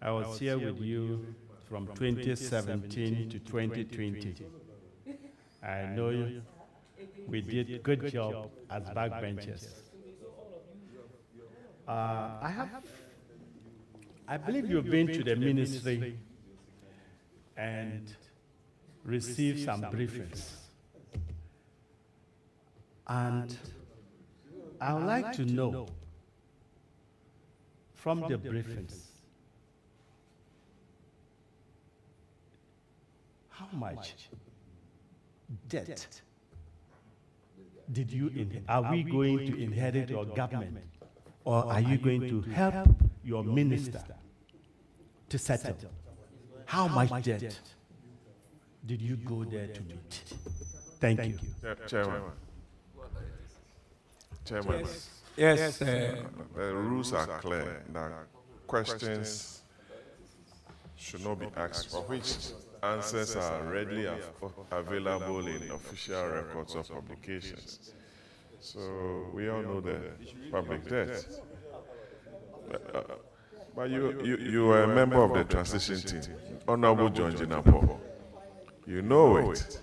I was here with you from 2017 to 2020. I know we did a good job as backbenchers. I believe you've been to the ministry and received some briefings. And I would like to know from the briefings, how much debt did you inherit? Are we going to inherit your government, or are you going to help your minister to settle? How much debt did you go there to meet? Thank you. Chairman. Chairman. Yes. The rules are clear. Now, questions should not be asked for which answers are readily available in official records of publications. So we all know the public debt. But you are a member of the transition team, Honorable John Jinapo. You know it.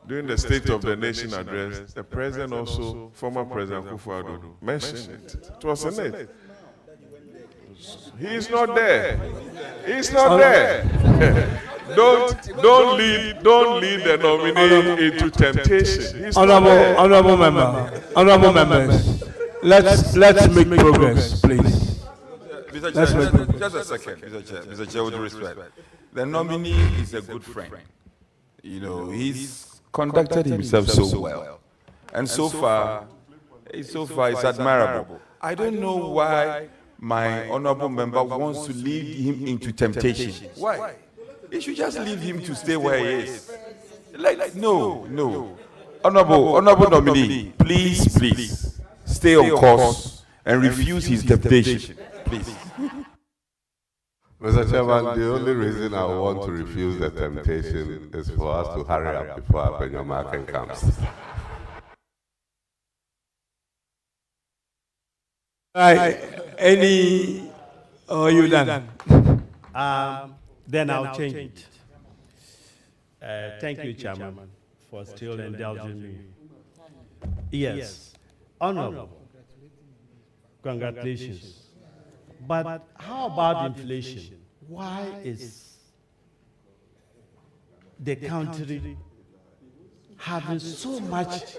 During the State of the Nation address, the president also, former President Akufo-Addo, mentioned it. It was in it. He is not there. He's not there. Don't lead the nominee into temptation. He's Honorable members, let's make progress, please. Mr. Chair, just a second, Mr. Chair, with respect. The nominee is a good friend. You know, he's conducted himself so well. And so far, it's admirable. I don't know why my honorable member wants to lead him into temptation. Why? He should just leave him to stay where he is. No. Honorable nominee, please, stay on course and refuse his temptation. Please. Mr. Chairman, the only reason I want to refuse the temptation is for us to hurry up before Apenyomaken comes. Any, or you done? Then I'll change it. Thank you, Chairman, for still indulging me. Yes, honorable. Congratulations. But how about inflation? Why is the country having so much?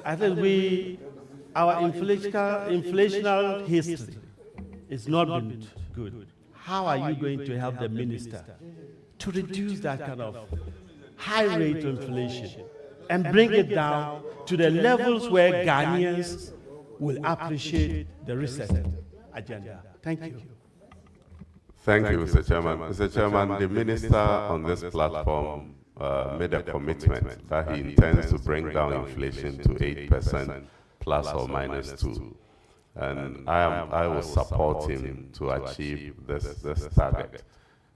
I think our inflational history is not been good. How are you going to help the minister to reduce that kind of high rate of inflation and bring it down to the levels where Ghanaians will appreciate the reset agenda? Thank you. Thank you, Mr. Chairman. Mr. Chairman, the minister on this platform made a commitment that he intends to bring down inflation to 8% plus or minus 2. And I will support him to achieve this target.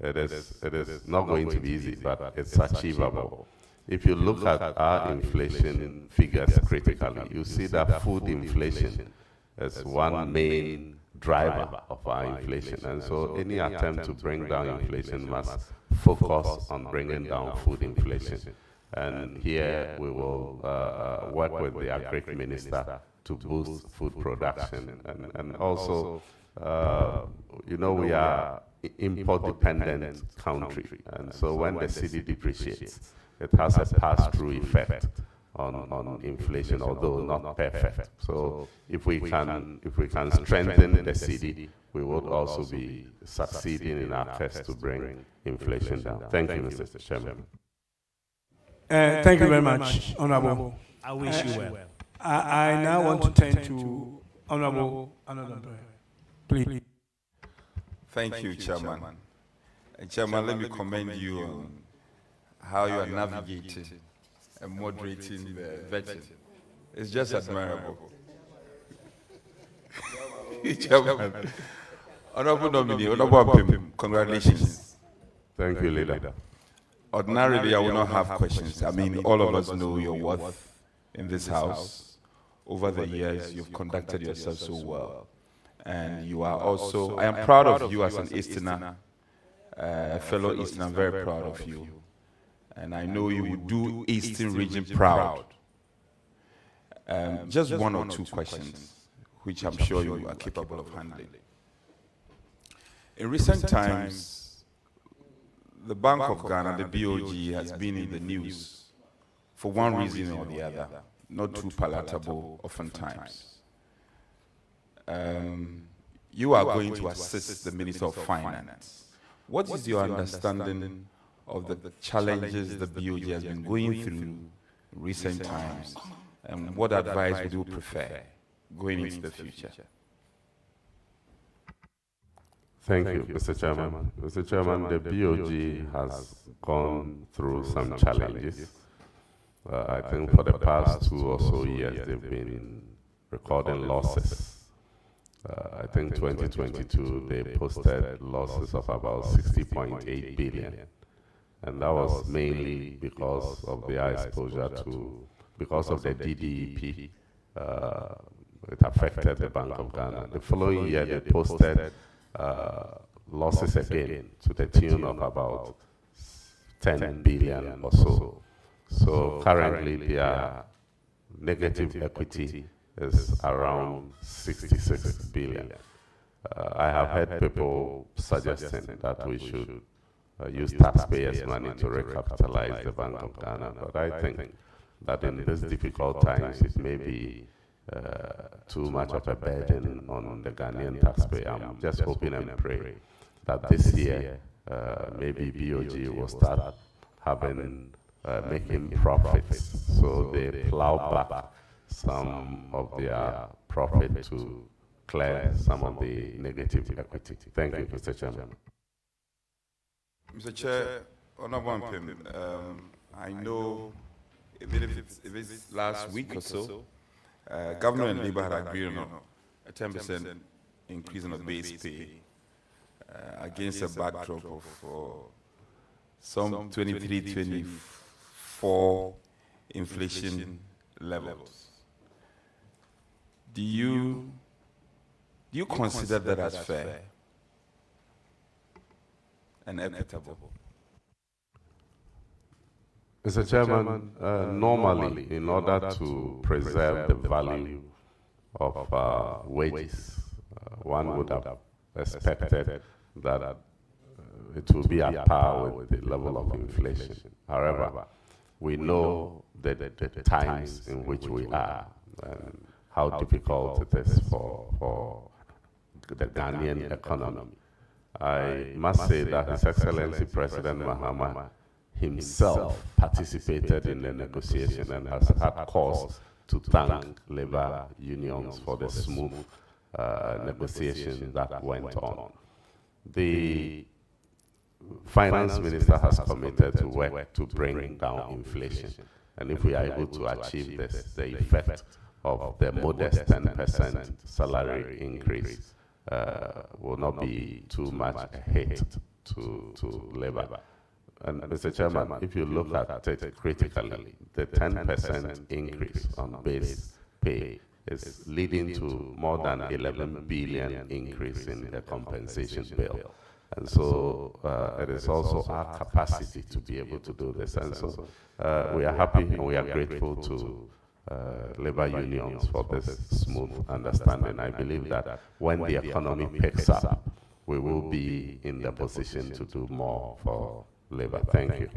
It is not going to be easy, but it's achievable. If you look at our inflation figures critically, you see that food inflation is one main driver of our inflation. And so any attempt to bring down inflation must focus on bringing down food inflation. And here we will work with the Agric Minister to boost food production. And also, you know, we are import-dependent country. And so when the cedi depreciates, it has a pass-through effect on inflation, although not perfect. So if we can strengthen the cedi, we would also be succeeding in our quest to bring inflation down. Thank you, Mr. Chairman. Thank you very much, Honorable. I wish you well. I now want to turn to Honorable Another. Please. Thank you, Chairman. Chairman, let me commend you on how you are navigating and moderating the vetting. It's just admirable. Chairman, Honorable nominee, Honorable Pim, congratulations. Thank you, leader. Ordinarily, I will not have questions. I mean, all of us know your worth in this house. Over the years, you've conducted yourself so well. And you are also, I am proud of you as an Easterner, a fellow Easterner, I'm very proud of you. And I know you will do Eastern region proud. Just one or two questions, which I'm sure you are capable of handling. In recent times, the Bank of Ghana, the BOG, has been in the news for one reason or the other, not too palatable oftentimes. you are going to assist the Minister of Finance. What is your understanding of the challenges the BOG has been going through in recent times, and what advice would you prefer going into the future? Thank you, Mr. Chairman. Mr. Chairman, the BOG has gone through some challenges. I think for the past 2 or so years, they've been recording losses. I think 2022, they posted losses of about 60.8 billion. And that was mainly because of their exposure to, because of the DDEP, it affected the Bank of Ghana. The following year, they posted losses again to the tune of about 10 billion or so. So currently, their negative equity is around 66 billion. I have heard people suggesting that we should use taxpayers' money to recapitalize the Bank of Ghana, but I think that in these difficult times, it may be too much of a burden on the Ghanaian taxpayer. I'm just hoping and pray that this year, maybe BOG will start having, making profits, so they plow back some of their profit to clear some of the negative equity. Thank you, Mr. Chairman. Mr. Chair, Honorable Mpim, I know if it's last week or so, Government and Labour had agreed on a 10% increase in the base pay against a backdrop of some 23, 24 inflation levels. Do you consider that as fair and equitable? Mr. Chairman, normally, in order to preserve the value of wages, one would have expected that it will be at par with the level of inflation. However, we know that the times in which we are and how difficult it is for the Ghanaian economy. I must say that His Excellency President Mahama himself participated in the negotiation and has had cause to thank labor unions for the smooth negotiation that went on. The Finance Minister has committed to work to bring down inflation, and if we are able to achieve this, the effect of the modest 10% salary increase will not be too much a hit to labor. And Mr. Chairman, if you look at it critically, the 10% increase on base pay is leading to more than 11 billion increase in the compensation bill. And so it is also our capacity to be able to do this. And so we are happy and we are grateful to labor unions for this smooth understanding. I believe that when the economy picks up, we will be in the position to do more for labor. Thank you.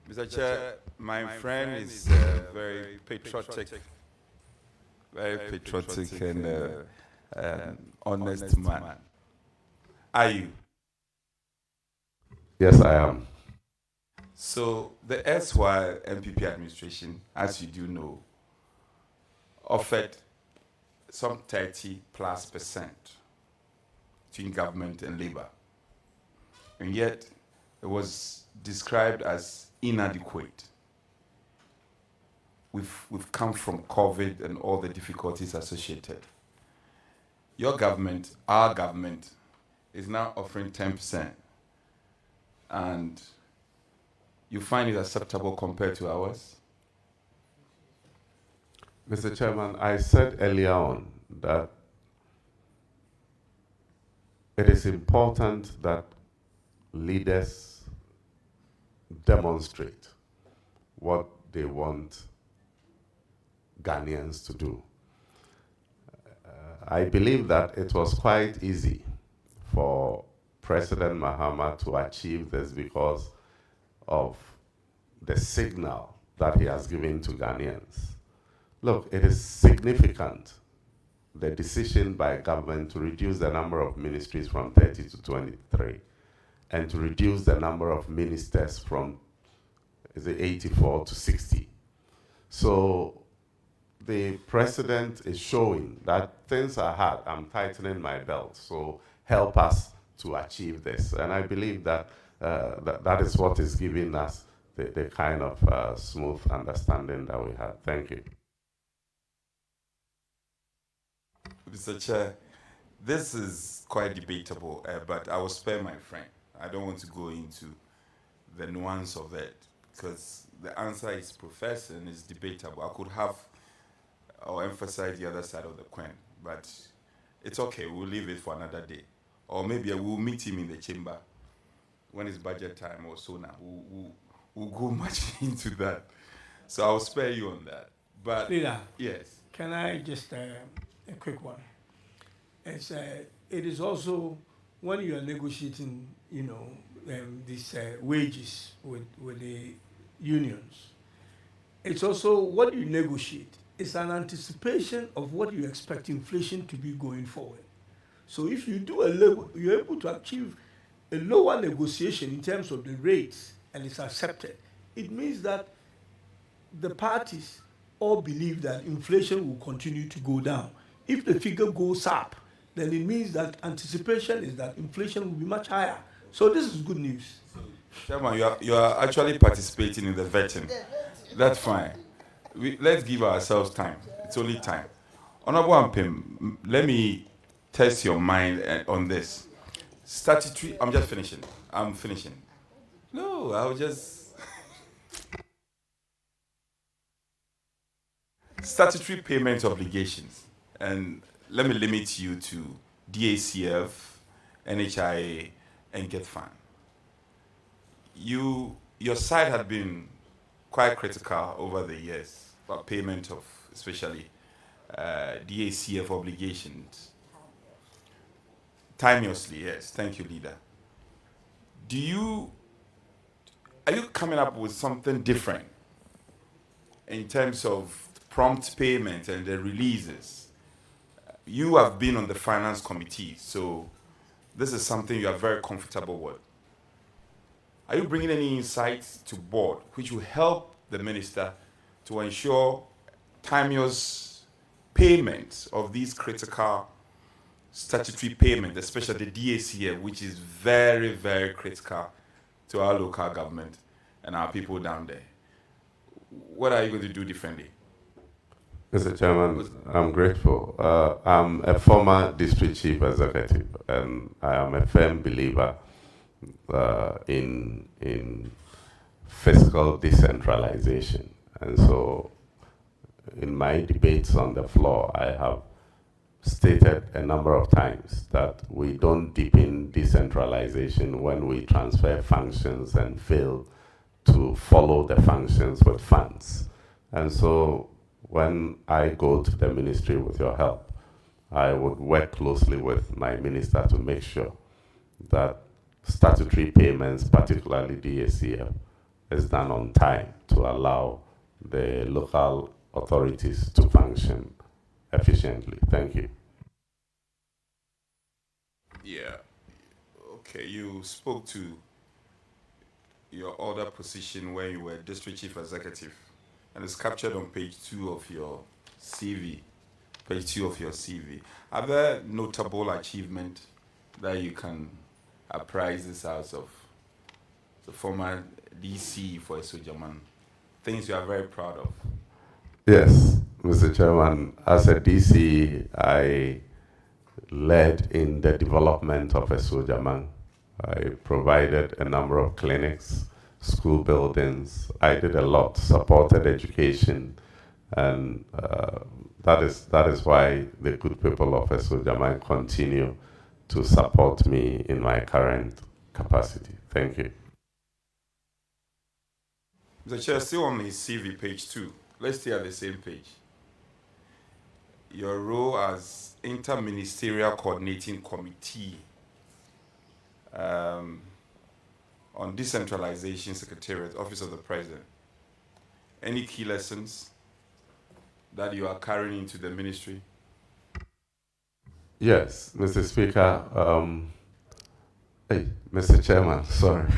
Mr. Chair, my friend is very patriotic and honest man. Are you? Yes, I am. So the erstwhile MPP administration, as you do know, offered some 30+% between government and labor. And yet, it was described as inadequate. We've come from COVID and all the difficulties associated. Your government, our government, is now offering 10%. And you find it acceptable compared to ours? Mr. Chairman, I said earlier on that it is important that leaders demonstrate what they want Ghanaians to do. I believe that it was quite easy for President Mahama to achieve this because of the signal that he has given to Ghanaians. Look, it is significant the decision by government to reduce the number of ministries from 30 to 23 and to reduce the number of ministers from 84 to 60. So the president is showing that things are hard. I'm tightening my belt. So help us to achieve this. And I believe that that is what is giving us the kind of smooth understanding that we have. Thank you. Mr. Chair, this is quite debatable, but I will spare my friend. I don't want to go into the nuance of it because the answer is professed and is debatable. I could have or emphasize the other side of the coin, but it's okay. We'll leave it for another day. Or maybe I will meet him in the chamber when it's budget time or so now. We'll go much into that. So I'll spare you on that. But Rita, yes. can I just, a quick one? It is also, when you are negotiating, these wages with the unions, it's also what you negotiate. It's an anticipation of what you expect inflation to be going forward. So if you do you're able to achieve a lower negotiation in terms of the rates and it's accepted, it means that the parties all believe that inflation will continue to go down. If the figure goes up, then it means that anticipation is that inflation will be much higher. So this is good news. Chairman, you are actually participating in the vetting. That's fine. Let's give ourselves time. It's only time. Honorable Ampim, let me test your mind on this. Statutory, I'm just finishing. I'm finishing. No, I'll just... Statutory payment obligations. And let me limit you to DACF, NHIA, and Get Fund. Your side had been quite critical over the years about payment of especially DACF obligations. Timeously, yes. Thank you, leader. Are you coming up with something different in terms of prompt payment and the releases? You have been on the finance committee, so this is something you are very comfortable with. Are you bringing any insights to board which will help the minister to ensure timeous payment of these critical statutory payments, especially the DACF, which is very, very critical to our local government and our people down there? What are you going to do differently? Mr. Chairman, I'm grateful. I'm a former district chief executive, and I am a firm believer in fiscal decentralization. And so in my debates on the floor, I have stated a number of times that we don't deepen decentralization when we transfer functions and fail to follow the functions with funds. And so when I go to the ministry with your help, I would work closely with my minister to make sure that statutory payments, particularly DACF, is done on time to allow the local authorities to function efficiently. Thank you. Yeah. Okay, you spoke to your other position where you were district chief executive, and it's captured on page 2 of your CV. Page 2 of your CV. Are there notable achievements that you can apprise this house of? The former DC for Esojaman, things you are very proud of. Yes, Mr. Chairman, as a DC, I led in the development of Esojaman. I provided a number of clinics, school buildings. I did a lot, supported education, and that is why the good people of Esojaman continue to support me in my current capacity. Thank you. Mr. Chair, still on his CV, page 2. Let's stay at the same page. Your role as Interministerial Coordinating Committee on Decentralization Secretariat, Office of the President. Any key lessons that you are carrying into the ministry? Yes, Mr. Speaker. Hey, Mr. Chairman, sorry.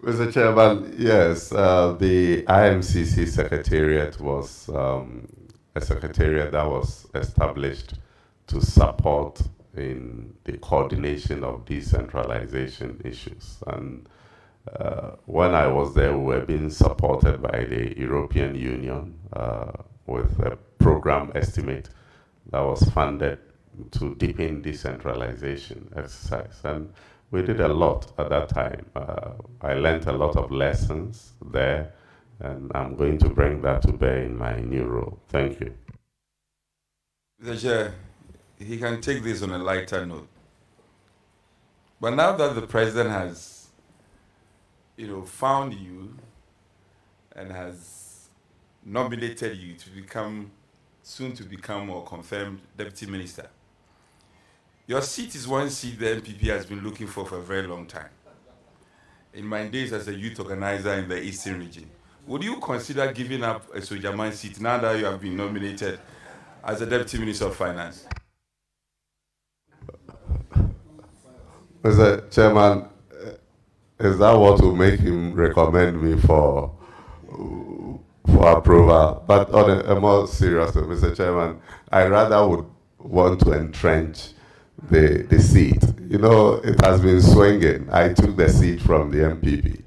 Mr. Chairman, yes, the IMCC Secretariat was a secretariat that was established to support in the coordination of decentralization issues. And when I was there, we were being supported by the European Union with a program estimate that was funded to deepen decentralization exercise. And we did a lot at that time. I learned a lot of lessons there, and I'm going to bring that to bear in my new role. Thank you. Mr. Chair, he can take this on a lighter note. But now that the president has, found you and has nominated you to become, soon to become or confirmed deputy minister, your seat is one seat the MPP has been looking for a very long time. In my days as a youth organizer in the Eastern region, would you consider giving up a Sojaman seat now that you have been nominated as a Deputy Minister of Finance? Mr. Chairman, is that what will make him recommend me for approval? But on a more serious note, Mr. Chairman, I rather would want to entrench the seat. It has been swinging. I took the seat from the MPP,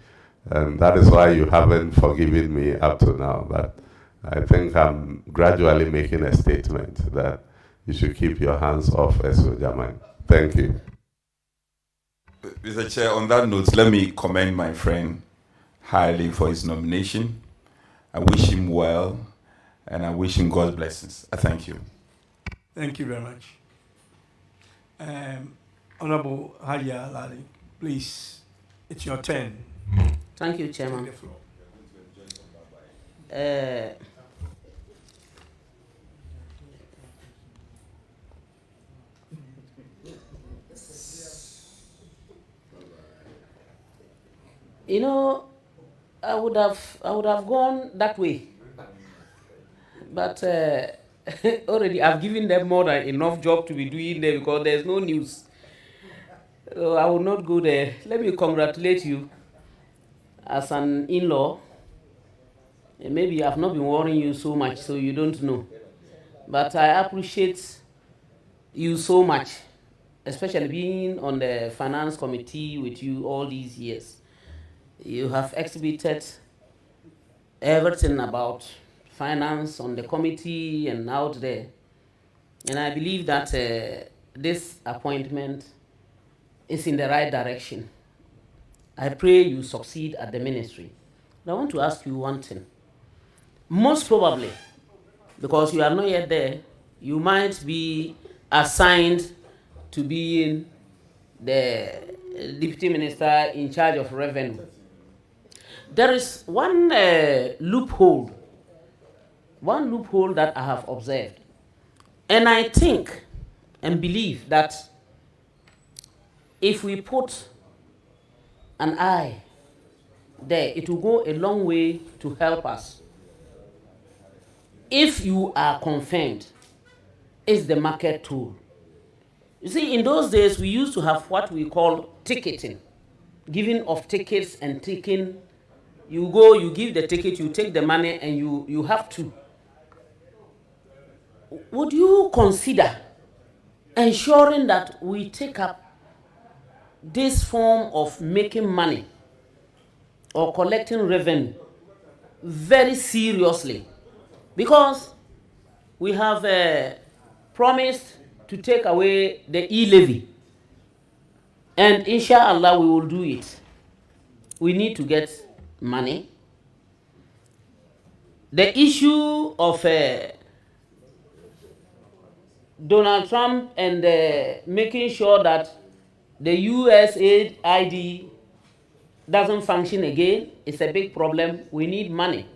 and that is why you haven't forgiven me up to now. But I think I'm gradually making a statement that you should keep your hands off Esojaman. Thank you. Mr. Chair, on that note, let me commend my friend highly for his nomination. I wish him well, and I wish him God's blessings. I thank you. Thank you very much. Honorable Hadia Ladi, please, it's your turn. Thank you, Chairman. Take the floor. I would have gone that way, but already I've given them more than enough job to be doing there because there's no news. So I will not go there. Let me congratulate you as an in-law. Maybe I've not been worrying you so much, so you don't know. But I appreciate you so much, especially being on the finance committee with you all these years. You have exhibited everything about finance on the committee and out there. And I believe that this appointment is in the right direction. I pray you succeed at the ministry. But I want to ask you one thing. Most probably, because you are not yet there, you might be assigned to being the deputy minister in charge of revenue. There is one loophole that I have observed. And I think and believe that if we put an eye there, it will go a long way to help us. If you are confirmed, it's the market tool. You see, in those days, we used to have what we call ticketing, giving of tickets and taking. You go, you give the ticket, you take the money, and you have to. Would you consider ensuring that we take up this form of making money or collecting revenue very seriously? Because we have promised to take away the e-levy, and inshallah we will do it. We need to get money. The issue of Donald Trump and making sure that the USAID doesn't function again is a big problem. We need money.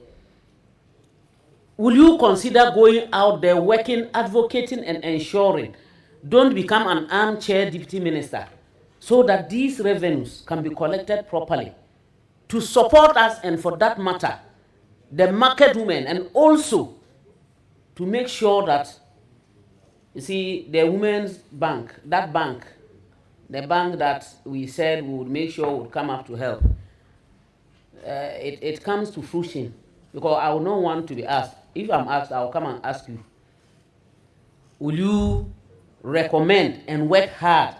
Will you consider going out there, working, advocating, and ensuring don't become an armchair deputy minister so that these revenues can be collected properly to support us, and for that matter, the market women, and also to make sure that You see, the Women's Bank, that bank, the bank that we said we would make sure would come up to help, it comes to fruition because I will not want to be asked. If I'm asked, I will come and ask you. Will you recommend and work hard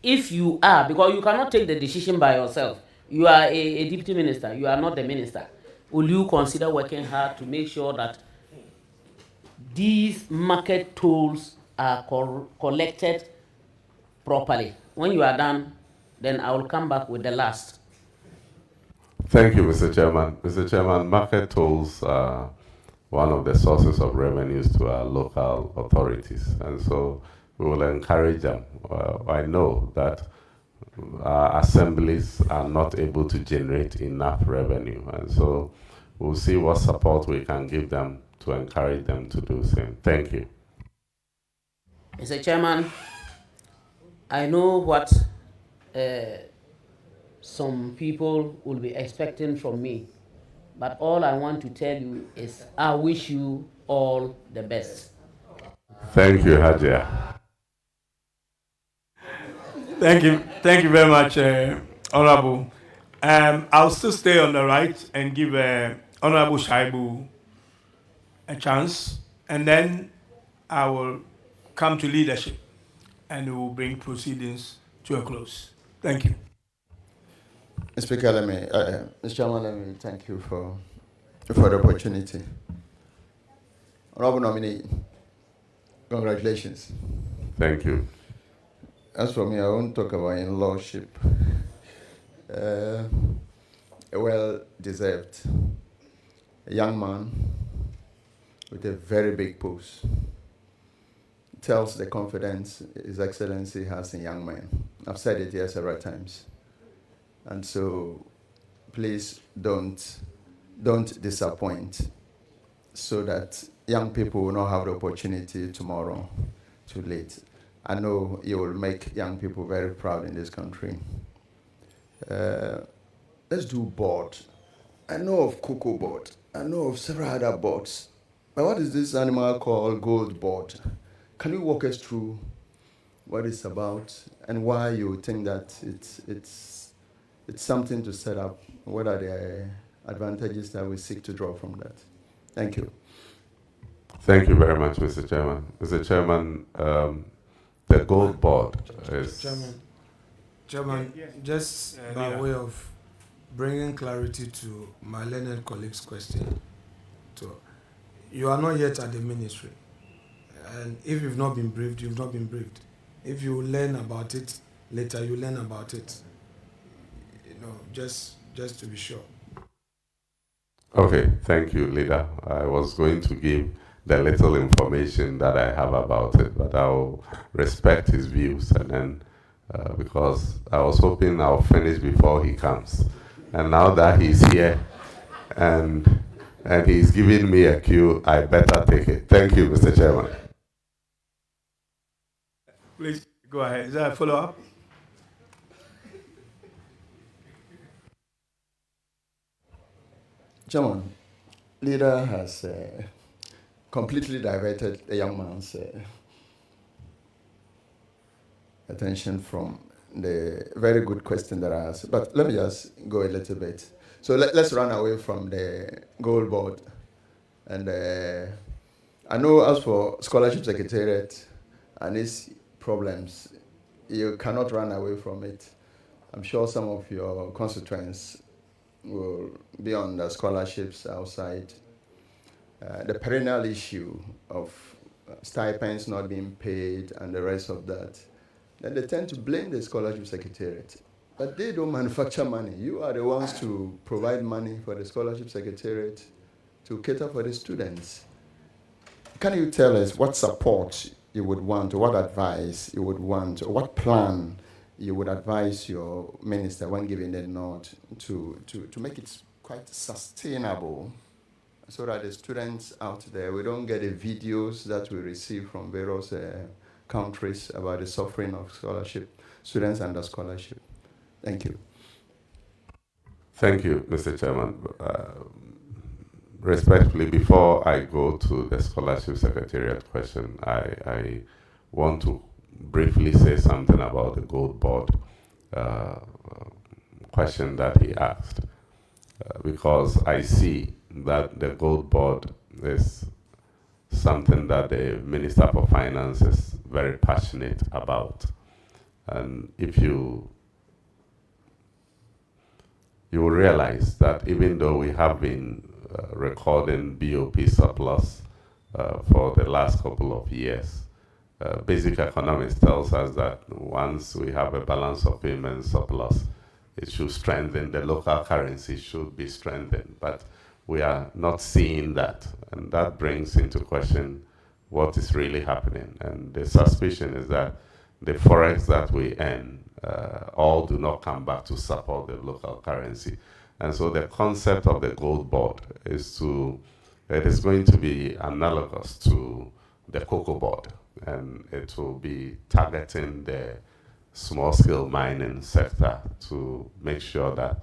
if you are, because you cannot take the decision by yourself. You are a deputy minister, you are not the minister. Will you consider working hard to make sure that these market tolls are collected properly? When you are done, then I will come back with the last. Thank you, Mr. Chairman. Mr. Chairman, market tolls are one of the sources of revenues to our local authorities, and so we will encourage them. I know that our assemblies are not able to generate enough revenue, and so we'll see what support we can give them to encourage them to do so. Thank you. Mr. Chairman, I know what some people will be expecting from me, but all I want to tell you is I wish you all the best. Thank you, Jajah. Thank you very much, Honorable. I'll still stay on the right and give Honorable Shaibu a chance, and then I will come to leadership, and we will bring proceedings to a close. Thank you. Mr. Speaker, Mr. Chairman, let me thank you for the opportunity. Honorable nominee, congratulations. Thank you. As for me, I won't talk about in-lawship. Well deserved. A young man with a very big post. Tells the confidence His Excellency has in young men. I've said it here several times. And so please don't disappoint so that young people will not have the opportunity tomorrow too late. I know you will make young people very proud in this country. Let's do board. I know of cocoa board. I know of several other boards. But what is this animal called gold board? Can you walk us through what it's about and why you think that it's something to set up? What are the advantages that we seek to draw from that? Thank you. Thank you very much, Mr. Chairman. Mr. Chairman, the gold board is... Chairman, just by way of bringing clarity to my learned colleague's question, you are not yet at the ministry. And if you've not been briefed, you've not been briefed. If you learn about it later, you learn about it. You know, just to be sure. Okay, thank you, leader. I was going to give the little information that I have about it, but I'll respect his views, and then because I was hoping I'll finish before he comes. And now that he's here and he's giving me a cue, I better take it. Thank you, Mr. Chairman. Please go ahead. Is that a follow-up? Chairman, leader has completely diverted the young man's attention from the very good question that I asked. But let me just go a little bit. So let's run away from the gold board. And I know as for Scholarship Secretariat and its problems, you cannot run away from it. I'm sure some of your constituents will be on the scholarships outside. The perennial issue of stipends not being paid and the rest of that, then they tend to blame the Scholarship Secretariat. But they don't manufacture money. You are the ones to provide money for the Scholarship Secretariat to cater for the students. Can you tell us what support you would want, or what advice you would want, or what plan you would advise your minister when giving the nod to make it quite sustainable, so that the students out there, we don't get the videos that we receive from various countries about the suffering of scholarship, students under scholarship. Thank you. Thank you, Mr. Chairman. Respectfully, before I go to the Scholarship Secretariat question, I want to briefly say something about the gold board question that he asked, because I see that the gold board is something that the Minister for Finance is very passionate about. And if you will realize that even though we have been recording BOP surplus for the last couple of years, basic economics tells us that once we have a balance of payments surplus, it should strengthen, the local currency should be strengthened. But we are not seeing that, and that brings into question what is really happening. And the suspicion is that the forex that we earn all do not come back to support the local currency. And so the concept of the gold board is it is going to be analogous to the cocoa board, and it will be targeting the small-scale mining sector to make sure that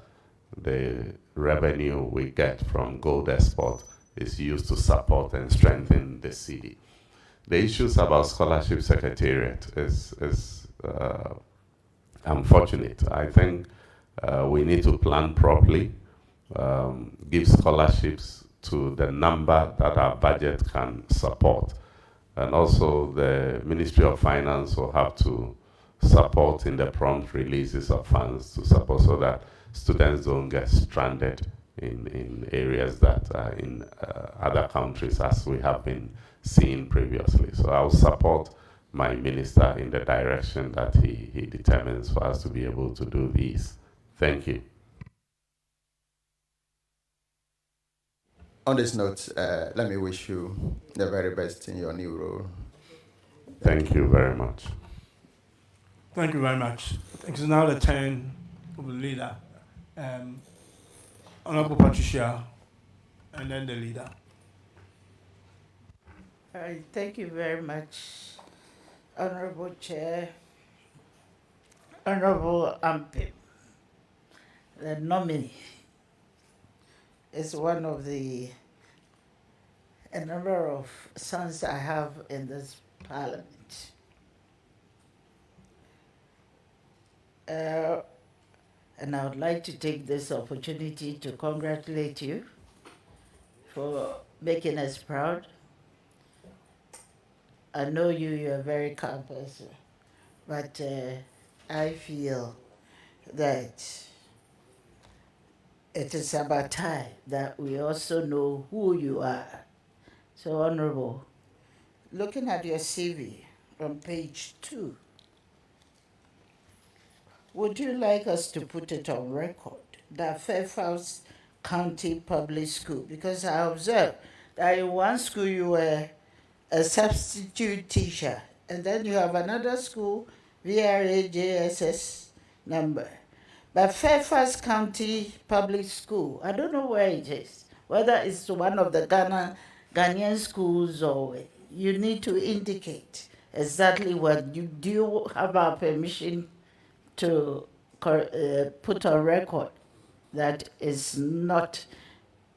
the revenue we get from gold export is used to support and strengthen the city. The issues about scholarship secretariat is unfortunate. I think we need to plan properly, give scholarships to the number that our budget can support. And also the Ministry of Finance will have to support in the prompt releases of funds to support so that students don't get stranded in areas that are in other countries, as we have been seeing previously. So I will support my minister in the direction that he determines for us to be able to do these. Thank you. On this note, let me wish you the very best in your new role. Thank you very much. Thank you very much. It's now the turn of the leader, Honorable Patricia, and then the leader. Thank you very much, Honorable Chair, Honorable Ampim. The nominee is one of a number of sons I have in this parliament. And I would like to take this opportunity to congratulate you for making us proud. I know you're a very calm person, but I feel that it is about time that we also know who you are. So, Honorable, looking at your CV on page 2, would you like us to put it on record that Fairfax County Public School, because I observed that in one school you were a substitute teacher, and then you have another school, VRA JSS number. But Fairfax County Public School, I don't know where it is, whether it's one of the Ghanaian schools, or you need to indicate exactly what you do. You have our permission to put on record that is not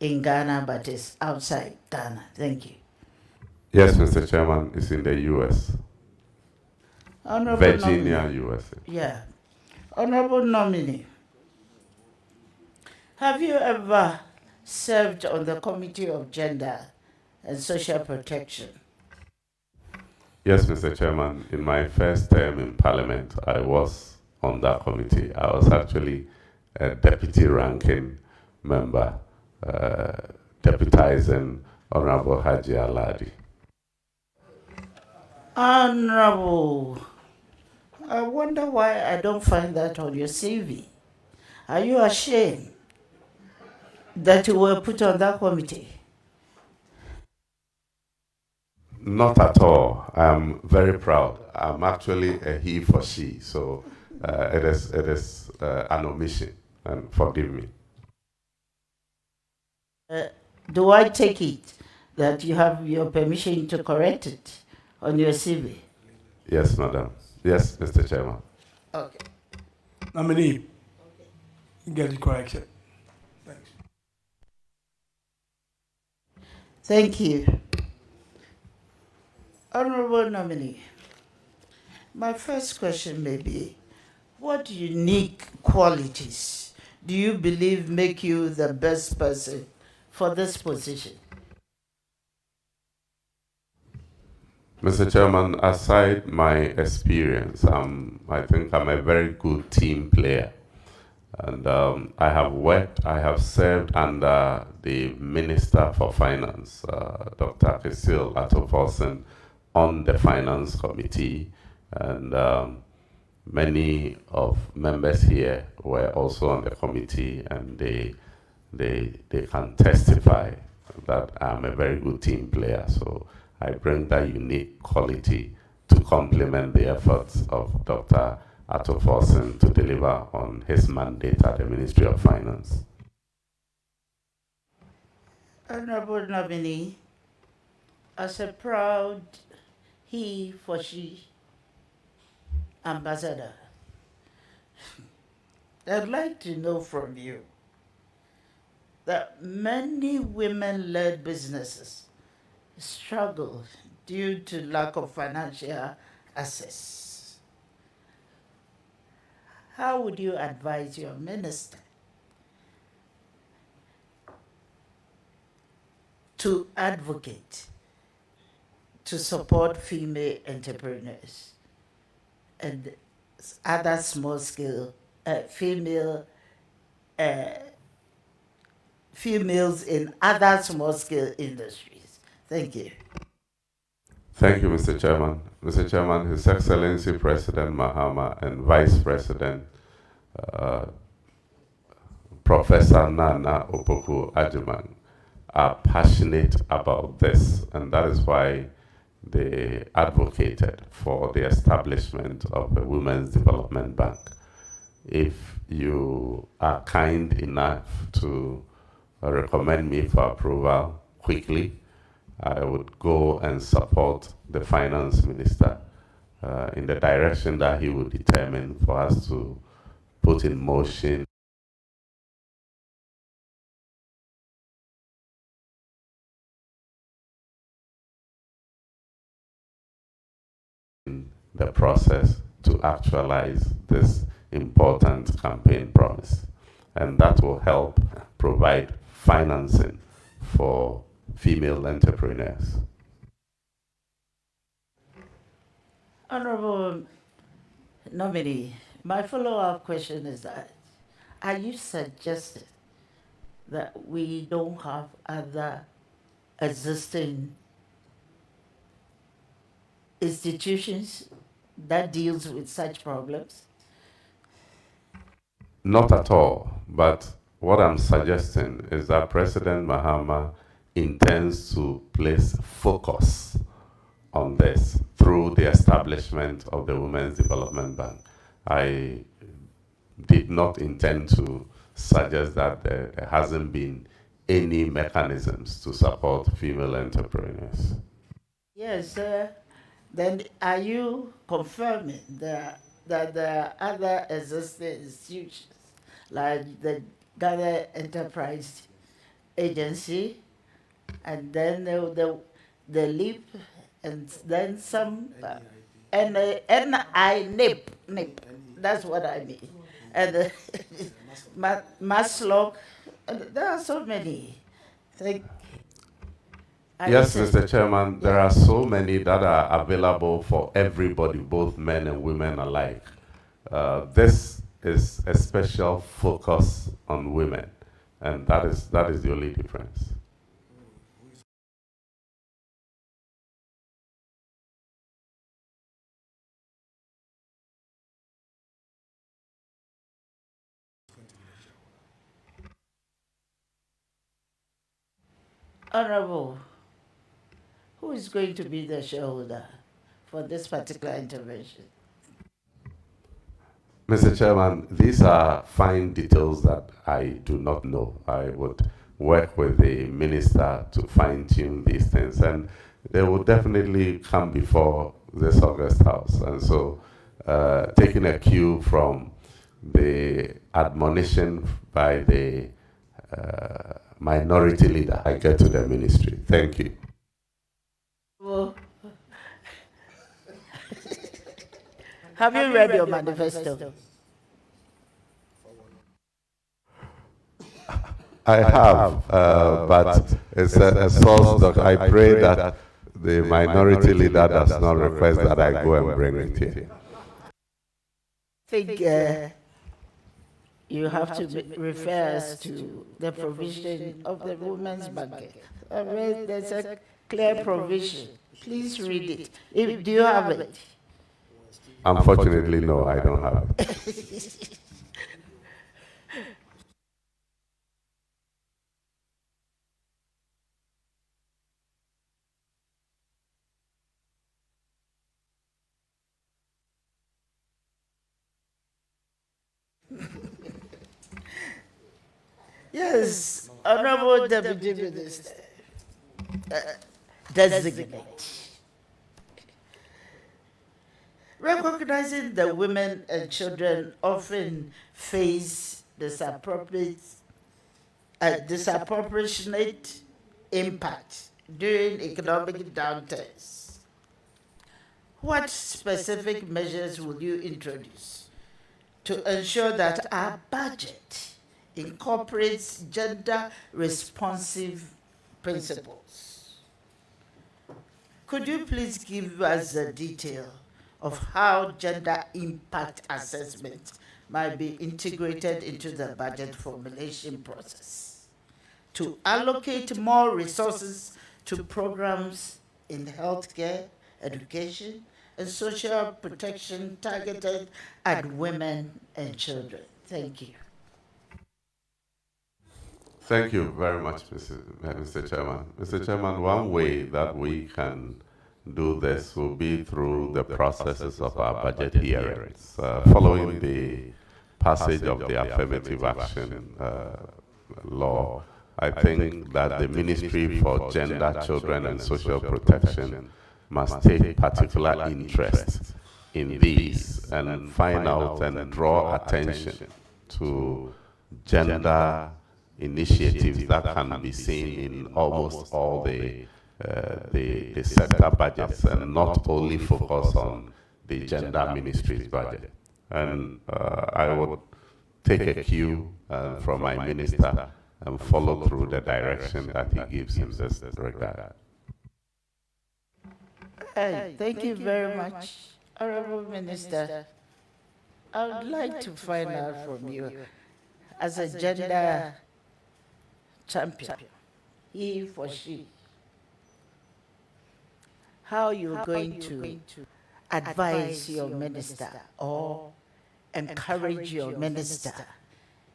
in Ghana but is outside Ghana. Thank you. Yes, Mr. Chairman, it's in the U.S. Honorable Virginia, nominee. USA. Yeah. Honorable nominee, have you ever served on the Committee of Gender and Social Protection? Yes, Mr. Chairman. In my first term in Parliament, I was on that committee. I was actually a deputy ranking member, deputizing Honorable Haji Aladi. Honorable, I wonder why I don't find that on your CV. Are you ashamed that you were put on that committee? Not at all. I'm very proud. I'm actually a he for she, so it is an omission, and forgive me. Do I take it that you have your permission to correct it on your CV? Yes, madam. Yes, Mr. Chairman. Okay. Nominee, get it corrected. Thanks. Thank you. Honorable nominee, My first question may be, what unique qualities do you believe make you the best person for this position? Mr. Chairman, aside my experience, I think I'm a very good team player. And I have served under the Minister for Finance, Dr. Tetteh-Agbotui, on the Finance Committee. And many of members here were also on the committee, and they can testify that I'm a very good team player. So I bring that unique quality to complement the efforts of Dr. Agbotui to deliver on his mandate at the Ministry of Finance. Honorable nominee, as a proud he for she ambassador, I'd like to know from you that many women-led businesses struggle due to lack of financial access. How would you advise your minister to advocate to support female entrepreneurs and other small-scale females in other small-scale industries? Thank you. Thank you, Mr. Chairman. Mr. Chairman, His Excellency President Mahama and Vice President Professor Nana Opoku Ajiman are passionate about this, and that is why they advocated for the establishment of a Women's Development Bank. If you are kind enough to recommend me for approval quickly, I would go and support the Finance Minister in the direction that he would determine for us to put in motion the process to actualize this important campaign promise. And that will help provide financing for female entrepreneurs. Honorable nominee, my follow-up question is that, are you suggesting that we don't have other existing institutions that deals with such problems? Not at all, but what I'm suggesting is that President Mahama intends to place focus on this through the establishment of the Women's Development Bank. I did not intend to suggest that there hasn't been any mechanisms to support female entrepreneurs. Yes, sir. Then are you confirming that there are other existing institutions like the Ghana Enterprise Agency, and then the LEAP, and then some NIP, that's what I mean, and Maslock, there are so many. Yes, Mr. Chairman, there are so many that are available for everybody, both men and women alike. This is a special focus on women, and that is the only difference. Honorable, who is going to be the shareholder for this particular intervention? Mr. Chairman, these are fine details that I do not know. I would work with the minister to fine-tune these things, and they will definitely come before this August House. And so, taking a cue from the admonition by the minority leader, I get to the ministry. Thank you. Well, Have you read your manifesto? I have, but it's a source doc. I pray that the minority leader does not request that I go and bring it here. I think you have to refer us to the provision of the women's budget. There's a clear provision. Please read it. Do you have it? Unfortunately, no, I don't have it. Yes, Honorable Deputy Minister, designate. Recognizing that women and children often face disproportionate impact during economic downturns, what specific measures will you introduce to ensure that our budget incorporates gender-responsive principles? Could you please give us the detail of how gender impact assessment might be integrated into the budget formulation process to allocate more resources to programs in healthcare, education, and social protection targeted at women and children? Thank you. Thank you very much, Mr. Chairman. Mr. Chairman, one way that we can do this will be through the processes of our budget hearings. Following the passage of the affirmative action law, I think that the Ministry for Gender, Children and Social Protection must take particular interest in these and find out and draw attention to gender initiatives that can be seen in almost all the sector budgets and not only focus on the gender ministry's budget. And I would take a cue from my minister and follow through the direction that he gives in this regard. Thank you very much, Honorable Minister. I would like to find out from you, as a gender champion, he for she, how you're going to advise your minister or encourage your minister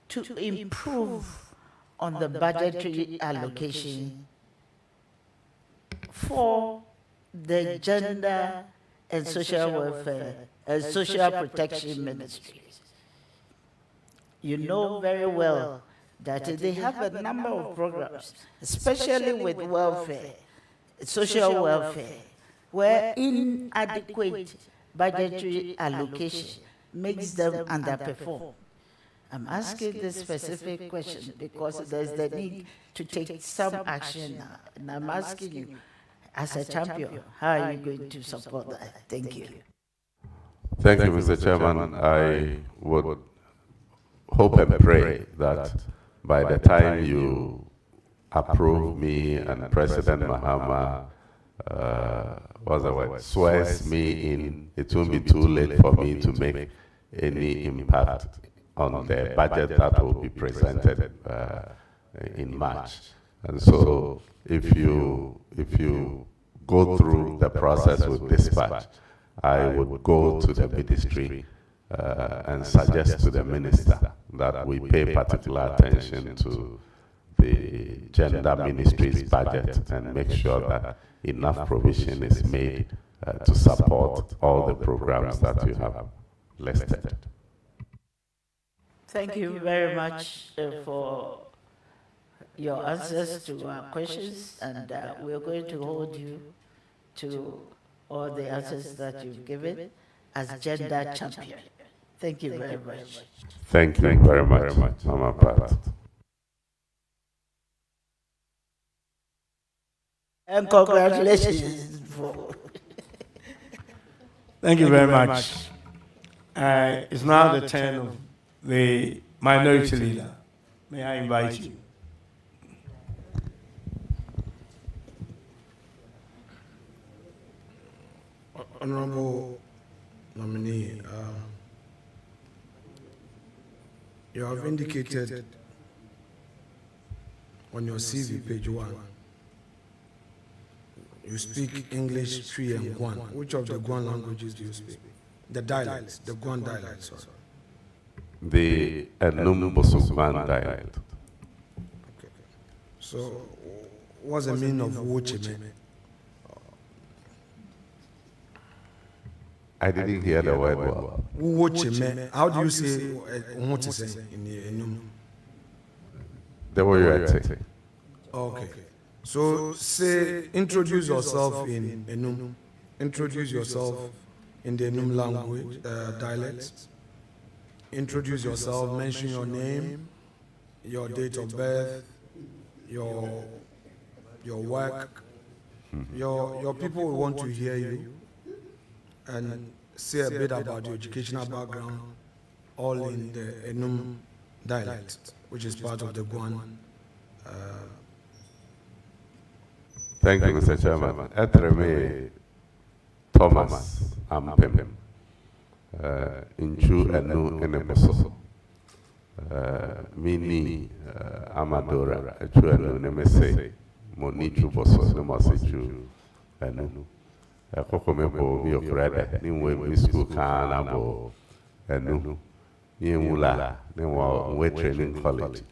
to improve on the budgetary allocation for the gender and social welfare and social protection ministries. You know very well that they have a number of programs, especially with welfare, social welfare, where inadequate budgetary allocation makes them underperform. I'm asking this specific question because there's the need to take some action now. And I'm asking you, as a champion, how are you going to support that? Thank you. Thank you, Mr. Chairman. I would hope and pray that by the time you approve me and President Mahama swears me in, it won't be too late for me to make any impact on the budget that will be presented in March. And so if you go through the process with dispatch, I would go to the ministry and suggest to the minister that we pay particular attention to the gender ministry's budget and make sure that enough provision is made to support all the programs that you have listed. Thank you very much for your answers to our questions, and we're going to hold you to all the answers that you've given as gender champion. Thank you very much. Thank you very much, Mama Pat. And congratulations. Thank you very much. It's now the turn of the minority leader. May I invite you? Honorable nominee, you have indicated on your CV, page 1, you speak English, Twi, and Guan. Which of the Guan languages do you speak? The dialects, the Guan dialects, sorry. The Enum-Boso Guan dialect. Okay. So, what's the meaning of Wochime? I didn't hear the word well. Wochime. How do you say what to say in the Enum? The way you are saying. Okay. So say, introduce yourself in Enum. Introduce yourself in the Enum language, dialect. Introduce yourself, mention your name, your date of birth, your work. Your people will want to hear you, and say a bit about your educational background, all in the Enum dialect, which is part of the Guan. Thank you, Mr. Chairman. Etreme Thomas Ampem, Inchu Enu Eneboso, Mini Amadora, Echu Enu Nemese, Monichu Boso, Nemasichu Enu. Kokomebo, mi okrede, niwe misku kanabo, Enu, Yemula, Nemwa, training college.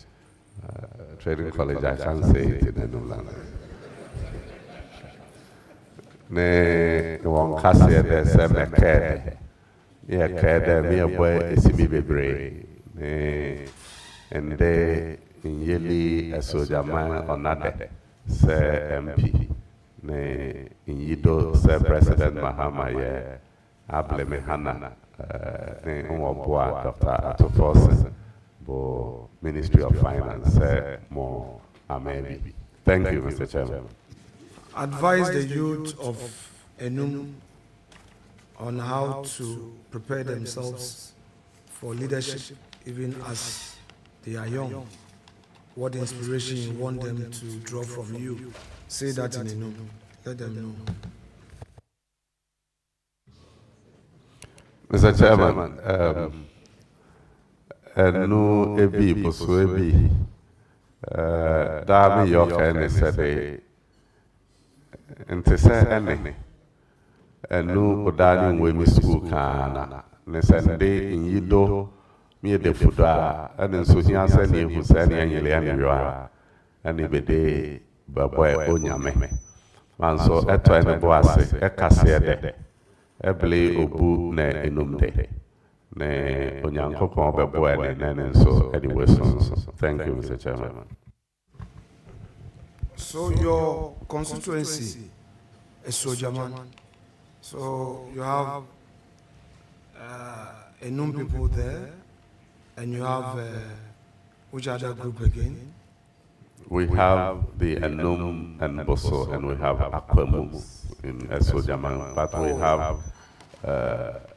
Training college, I can't say it in Enu language. Ne won kase de se me kede ye kede me boy esimi bebre ne ende yeli esojaman onade se MP ne yido se President Mahama ye ableme hana ne onwoboa Dr. Atofos bo Ministry of Finance mo amebi. Thank you, Mr. Chairman. Advise the youth of Enum on how to prepare themselves for leadership, even as they are young. What inspiration you want them to draw from you? Say that in Enum. Let them know. Mr. Chairman, Enu Ebi Boso Ebi, Dami York Ernest said, Ntese ene enu odani we mi school kana ne sende inyido mi de fuda ene so hia se ne hu se ne anyele anyo a ene bede babo e onyame manso eto ene bo ase e kase de ebele obu na enum de ne onyankopon bebo ene ne so anyway so. Thank you, Mr. Chairman. So your constituency is Sojaman. So you have Enum people there, and you have which other group again? We have the Enum and Boso, and we have Akwemu in Sojaman, but we have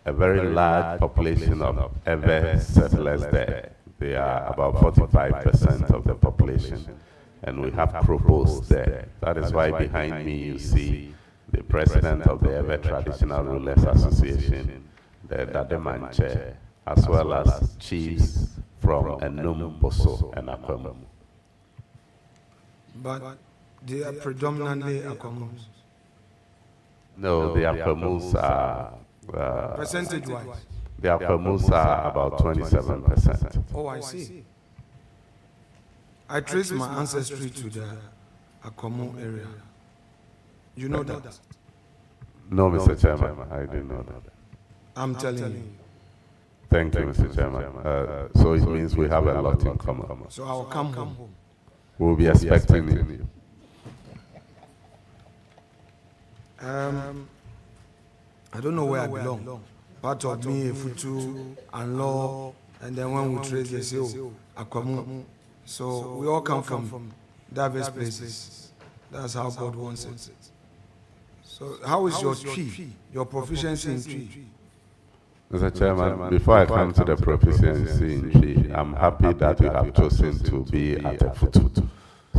a very large population of Ewe settlers there. They are about 45% of the population. And we have proposed there. That is why behind me you see the president of the Ewe Traditional Rulers Association, the Dademan Chair, as well as chiefs from Enum, Boso, and Akwemu. But they are predominantly Akwamus. No, the Akwamus are... percentage-wise? The Akwamus are about 27%. Oh, I see. I trace my ancestry to the Akwamu area. You know that? No, Mr. Chairman, I didn't know that. I'm telling you. Thank you, Mr. Chairman. So it means we have a lot in common. So I'll come home. We'll be expecting you. I don't know where I belong. Part of me, Futu, and law, and then when we trace, they say, oh, Akwamu. So we all come from diverse places. That's how God wants it. So how is your Twi, your proficiency in Twi? Mr. Chairman, before I come to the proficiency in tree, I'm happy that you have chosen to be at Tetteh-Agbotui.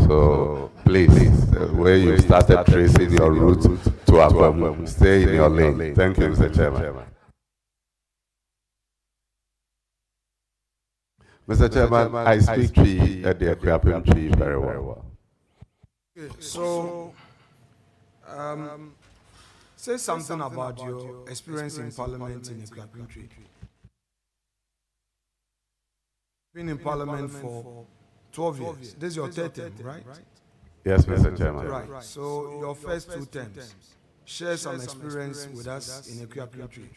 So please, where you started tracing your route to Agbotui, stay in your lane. Thank you, Mr. Chairman. Mr. Chairman, I speak tree at the Akuapem tree very well. Okay, so, say something about your experience in Parliament in Akuapem tree. Been in Parliament for 12 years. This is your third term, right? Yes, Mr. Chairman. Right. So your first 2 terms, share some experience with us in Akuapem tree.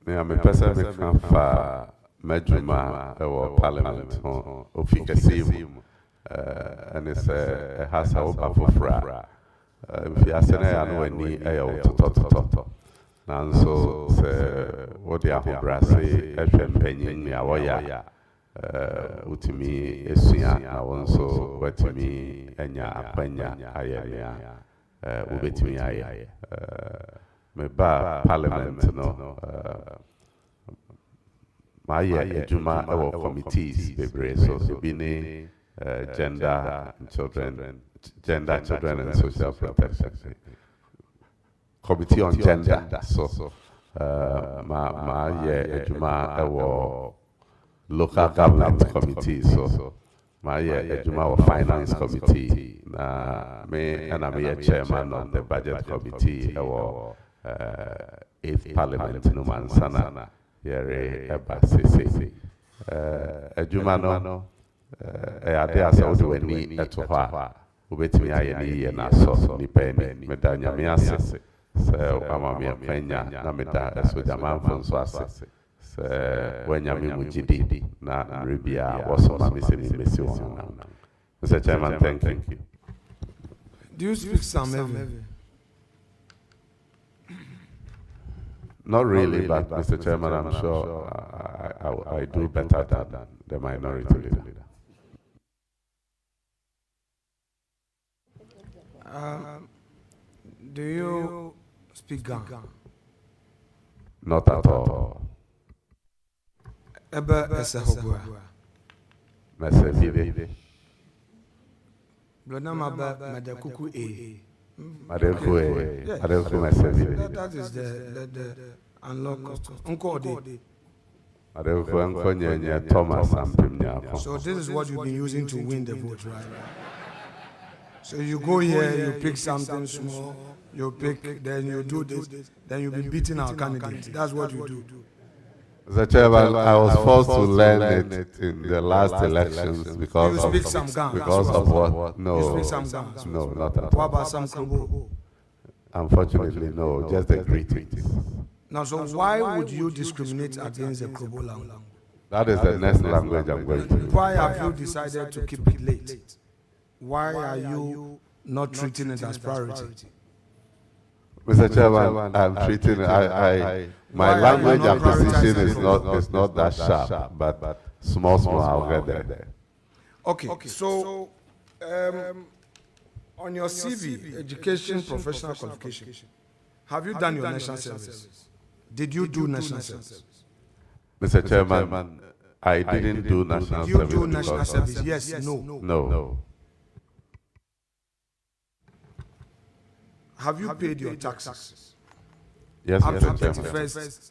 Me, I'm a person who come from Medjuma or Parliament or Ofikasim, and it's a house of Bafofra. If you ask me, I know any to and so what they are brassi, champagne, me awaya, utimi, esia, I want so what to me, enya, apanya, ayamia, ubetimi aye. Me ba Parliament, no. My Juma our committees, baby, so bini gender and children and social protection. Committee on gender, so my Juma our local government committee, so my Juma our finance committee. Me and I'm a chairman of the budget committee, our 8th Parliament, no man sana. Yere eba sese. Ejuma no, ade asa odi weni eto hwa. Ubetimi aye ni ye na so ni peni. Meda nyame ase. Se ama me penya na meda esoja manfo so ase. Se wenyame mujidi na rebia wasoma me se mesi won. Mr. Chairman, thank you. Do you speak some heavy? Not really, but Mr. Chairman, I'm sure I do better than the minority leader. Do you speak Ga? Not at all. Ebe esehogwa. Mese vive. Blonama ba madakuku e. That is the unlock custom. So this is what you've been using to win the vote, right? So you go here, you pick something small, you pick, then you do this, then you'll be beating our candidates. That's what you do. Mr. Chairman, I was forced to learn it in the last elections because of what? No, not at all. What about some Krobo? Unfortunately, no, just the greetings. Now, so why would you discriminate against the Krobo language? That is the next language I'm going to use. Why have you decided to keep it late? Why are you not treating it as priority? Mr. Chairman, I'm treating my language acquisition is not that sharp, but small I'll get there. Okay, so on your CV, education, professional qualification, have you done your national service? Did you do national service? Mr. Chairman, I didn't do national service. You do national service? Yes, no. No. Have you paid your taxes? Yes, after Mr. 31st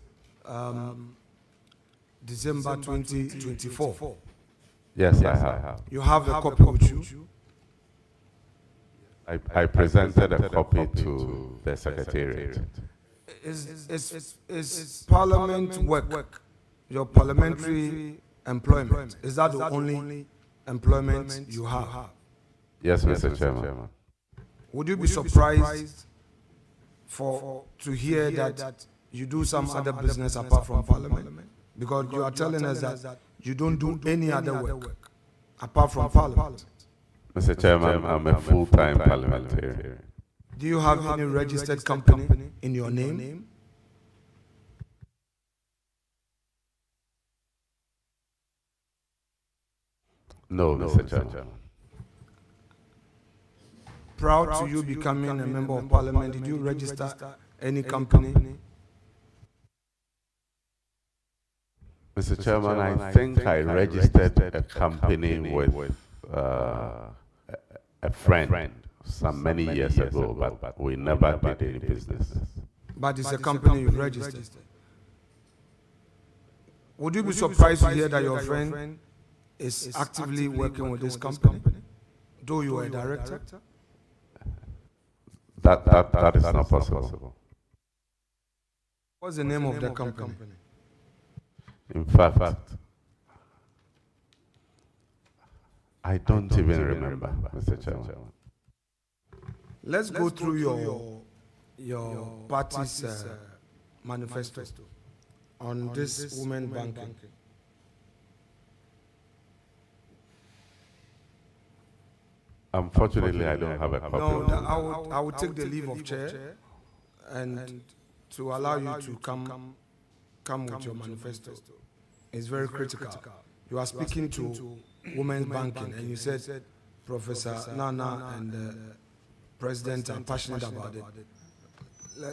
December 2024? Yes, I have. You have a copy with you? I presented a copy to the Secretariat. Is Parliament work your parliamentary employment? Is that the only employment you have? Yes, Mr. Chairman. Would you be surprised to hear that you do some other business apart from Parliament? Because you are telling us that you don't do any other work apart from Parliament. Mr. Chairman, I'm a full-time parliamentarian. Do you have any registered company in your name? No, Mr. Chairman. Proud to you becoming a member of Parliament, did you register any company? Mr. Chairman, I think I registered a company with a friend some many years ago, but we never did any business. But it's a company you registered. Would you be surprised to hear that your friend is actively working with this company, though you are a director? That is not possible. What's the name of the company? In fact, I don't even remember, Mr. Chairman. Let's go through your party's manifesto on this women banking. Unfortunately, I don't have a copy. No, I would take the leave of chair and to allow you to come with your manifesto. It's very critical. You are speaking to women's banking, and you said Professor Nana and the President are passionate about it.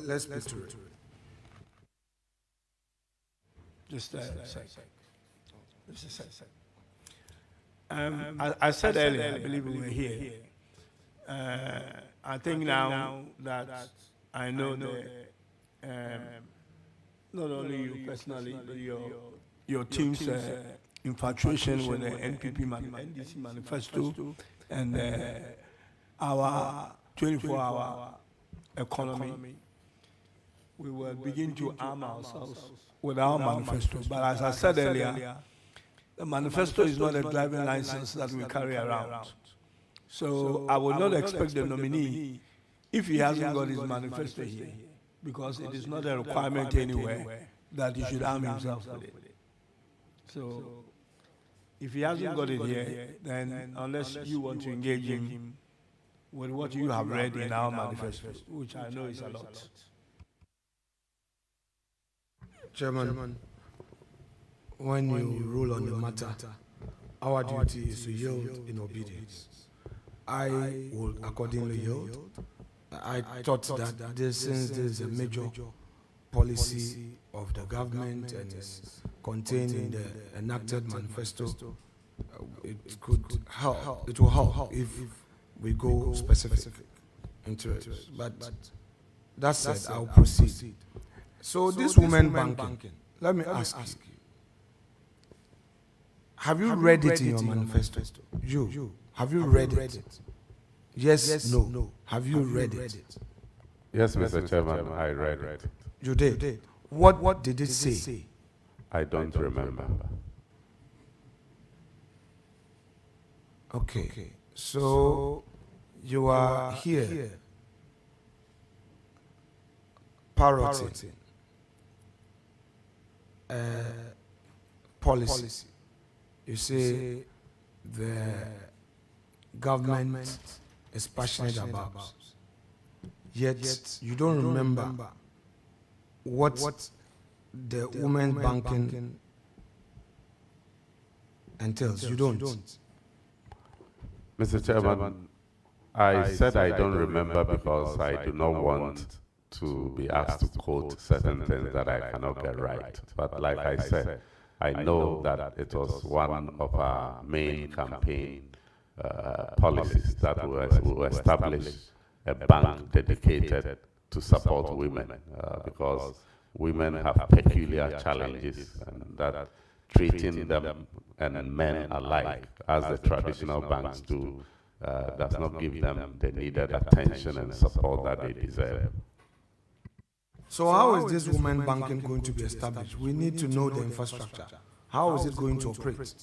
Let's speak to it. Just a sec. Just a sec. I said earlier, I believe we were here. I think now that I know not only you personally, but your team's infatuation with the NDC manifesto and our 24-hour economy, we will begin to arm ourselves with our manifesto. But as I said earlier, the manifesto is not a driving license that we carry around. So I would not expect the nominee, if he hasn't got his manifesto here, because it is not a requirement anywhere, that he should arm himself with it. So if he hasn't got it here, then unless you want to engage him with what you have read in our manifesto, which I know is a lot. Chairman, when you rule on the matter, our duty is to yield in obedience. I will accordingly yield. I thought that since this is a major policy of the government and is contained in the enacted manifesto, it could help. It will help if we go specific into it. But that said, I'll proceed. So this women banking, let me ask you. Have you read it in your manifesto? You. Have you read it? Yes, no. Have you read it? Yes, Mr. Chairman, I read it. You did? What did it say? I don't remember. Okay. So you are here parroting policy. You say the government is passionate about, yet you don't remember what the women banking entails. You don't. Mr. Chairman, I said I don't remember because I do not want to be asked to quote certain things that I cannot get right. But like I said, I know that it was one of our main campaign policies that will establish a bank dedicated to support women because women have peculiar challenges and that treating them and men alike as the traditional banks do does not give them the needed attention and support that they deserve. So how is this women banking going to be established? We need to know the infrastructure. How is it going to operate?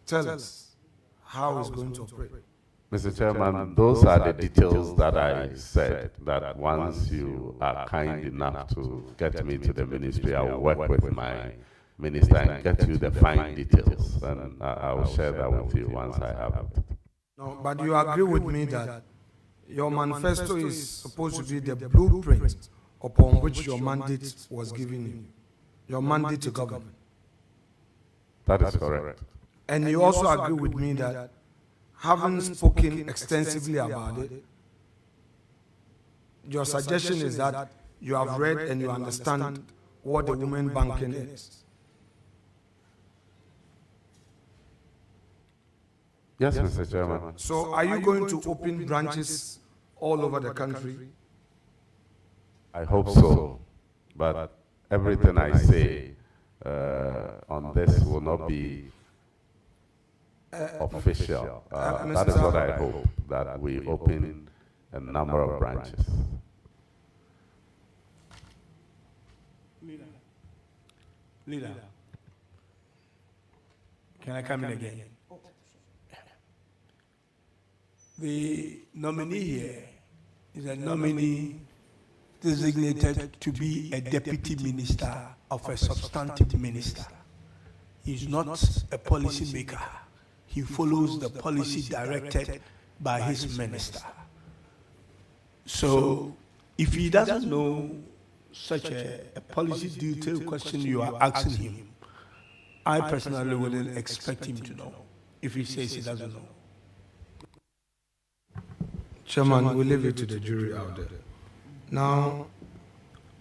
Tell us how it's going to operate. Mr. Chairman, those are the details that I said, that once you are kind enough to get me to the ministry, I will work with my minister and get you the fine details, and I will share that with you once I have it. No, but you agree with me that your manifesto is supposed to be the blueprint upon which your mandate was given you, your mandate to govern. That is correct. And you also agree with me that having spoken extensively about it, your suggestion is that you have read and you understand what the women banking is. Yes, Mr. Chairman. So are you going to open branches all over the country? I hope so, but everything I say on this will not be official. That is what I hope, that we open a number of branches. Leader, can I come in again? The nominee here is a nominee designated to be a deputy minister of a substantive minister. He's not a policy maker. He follows the policy directed by his minister. So if he doesn't know such a policy detailed question you are asking him, I personally wouldn't expect him to know if he says he doesn't know. Chairman, we leave it to the jury out there. Now,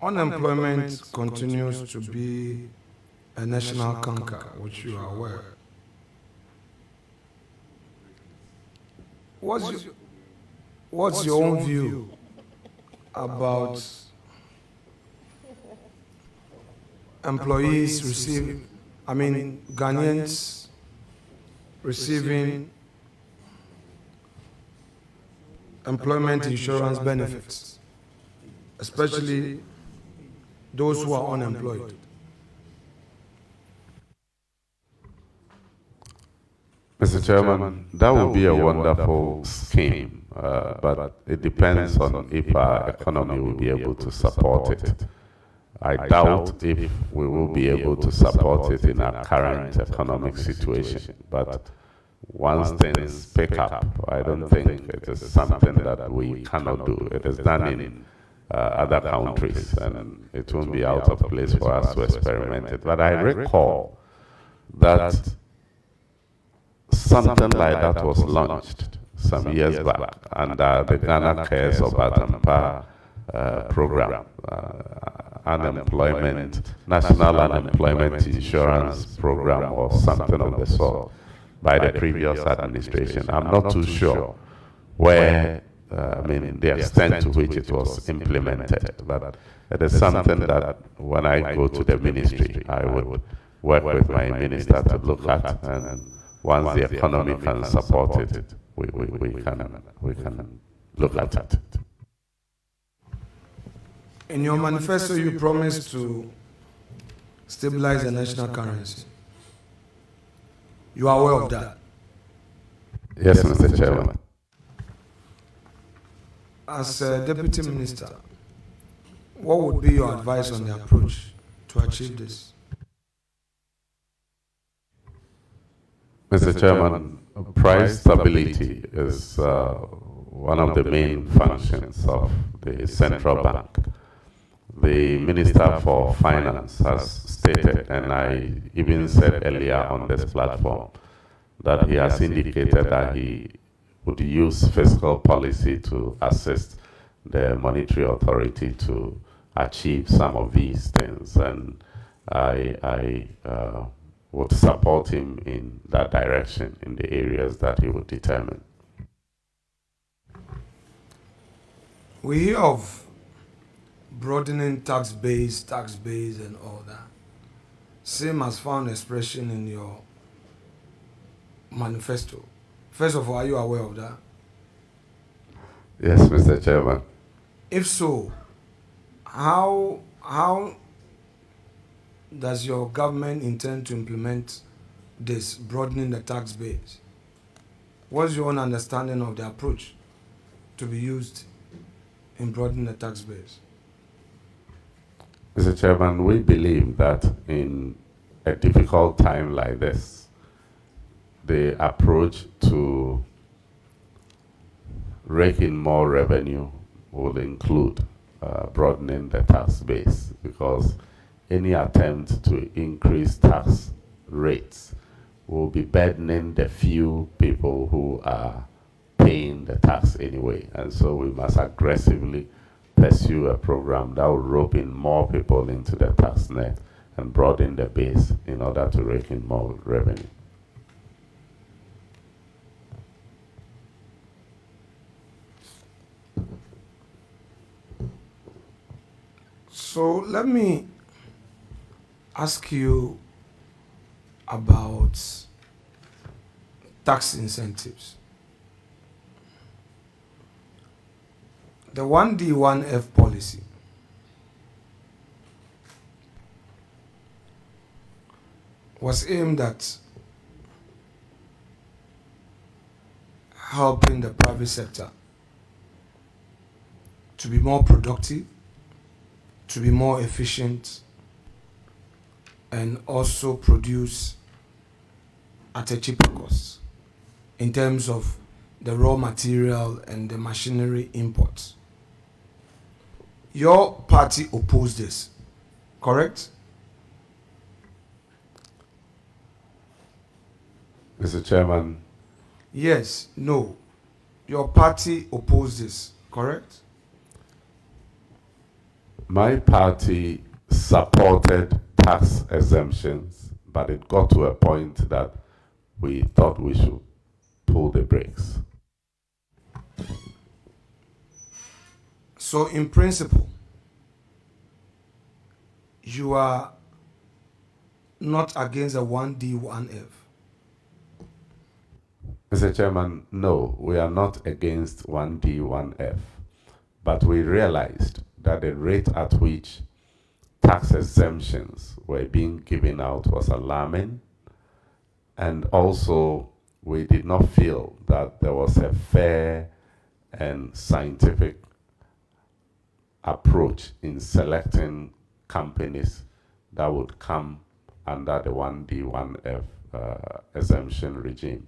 unemployment continues to be a national canker, which you are aware. What's your own view about employees Ghanaians receiving employment insurance benefits, especially those who are unemployed? Mr. Chairman, that would be a wonderful scheme, but it depends on if our economy will be able to support it. I doubt if we will be able to support it in our current economic situation, but once things pick up, I don't think it is something that we cannot do. It is done in other countries, and it won't be out of place for us to experiment it. But I recall that something like that was launched some years back under the Ghana Cares of Atampa program, National Unemployment Insurance Program or something of the sort by the previous administration. I'm not too sure where, the extent to which it was implemented, but it is something that when I go to the ministry, I would work with my minister to look at, and once the economy can support it, we can look at it. In your manifesto, you promised to stabilize the national currency. You are aware of that? Yes, Mr. Chairman. As a deputy minister, what would be your advice on the approach to achieve this? Mr. Chairman, price stability is one of the main functions of the central bank. The Minister for Finance has stated, and I even said earlier on this platform, that he has indicated that he would use fiscal policy to assist the monetary authority to achieve some of these things, and I would support him in that direction in the areas that he would determine. We hear of broadening tax base and all that. Same as found expression in your manifesto. First of all, are you aware of that? Yes, Mr. Chairman. If so, how does your government intend to implement this, broadening the tax base? What's your own understanding of the approach to be used in broadening the tax base? Mr. Chairman, we believe that in a difficult time like this, the approach to rake in more revenue will include broadening the tax base, because any attempt to increase tax rates will be burdening the few people who are paying the tax anyway. And so we must aggressively pursue a program that will rope in more people into the tax net and broaden the base in order to rake in more revenue. So let me ask you about tax incentives. The 1D, 1F policy was aimed at helping the private sector to be more productive, to be more efficient, and also produce at a cheaper cost in terms of the raw material and the machinery imports. Your party opposed this, correct? Mr. Chairman. Yes, no. Your party opposed this, correct? My party supported tax exemptions, but it got to a point that we thought we should pull the brakes. So in principle, you are not against a 1D, 1F? Mr. Chairman, no, we are not against 1D, 1F, but we realized that the rate at which tax exemptions were being given out was alarming, and also we did not feel that there was a fair and scientific approach in selecting companies that would come under the 1D, 1F exemption regime.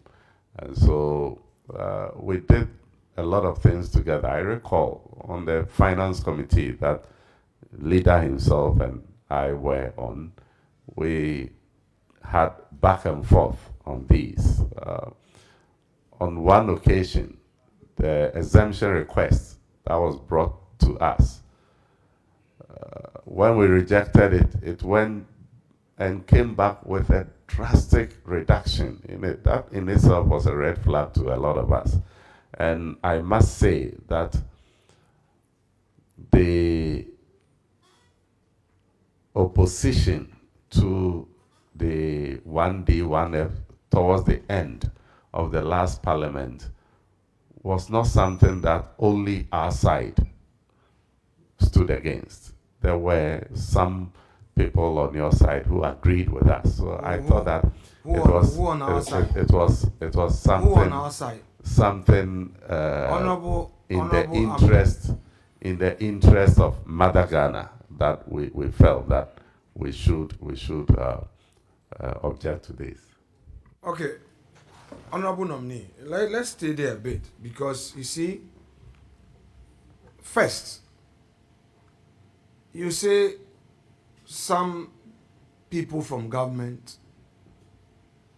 And so we did a lot of things together. I recall on the finance committee that leader himself and I were on, we had back and forth on these. On one occasion, the exemption request that was brought to us, when we rejected it, it went and came back with a drastic reduction in it. That in itself was a red flag to a lot of us. And I must say that the opposition to the 1D, 1F towards the end of the last parliament was not something that only our side stood against. There were some people on your side who agreed with us. So I thought that it was something. Who on our side? Something in the interest of Mother Ghana that we felt that we should object to this. Okay, honorable nominee, let's stay there a bit, because you see, first, you say some people from government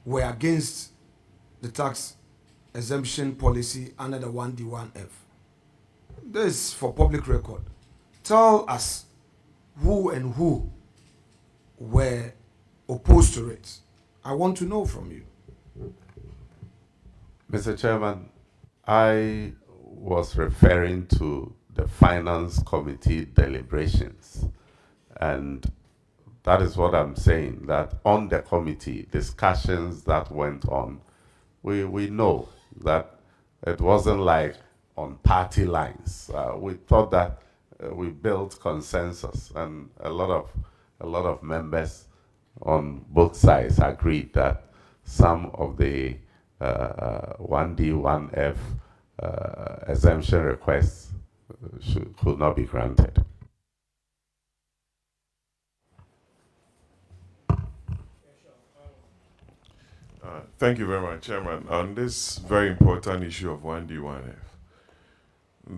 were against the tax exemption policy under the 1D, 1F. This is for public record. Tell us who and who were opposed to it. I want to know from you. Mr. Chairman, I was referring to the Finance Committee deliberations, and that is what I'm saying, that on the committee, discussions that went on, we know that it wasn't like on party lines. We thought that we built consensus, and a lot of members on both sides agreed that some of the 1D, 1F exemption requests could not be granted. Thank you very much, Chairman. On this very important issue of 1D, 1F,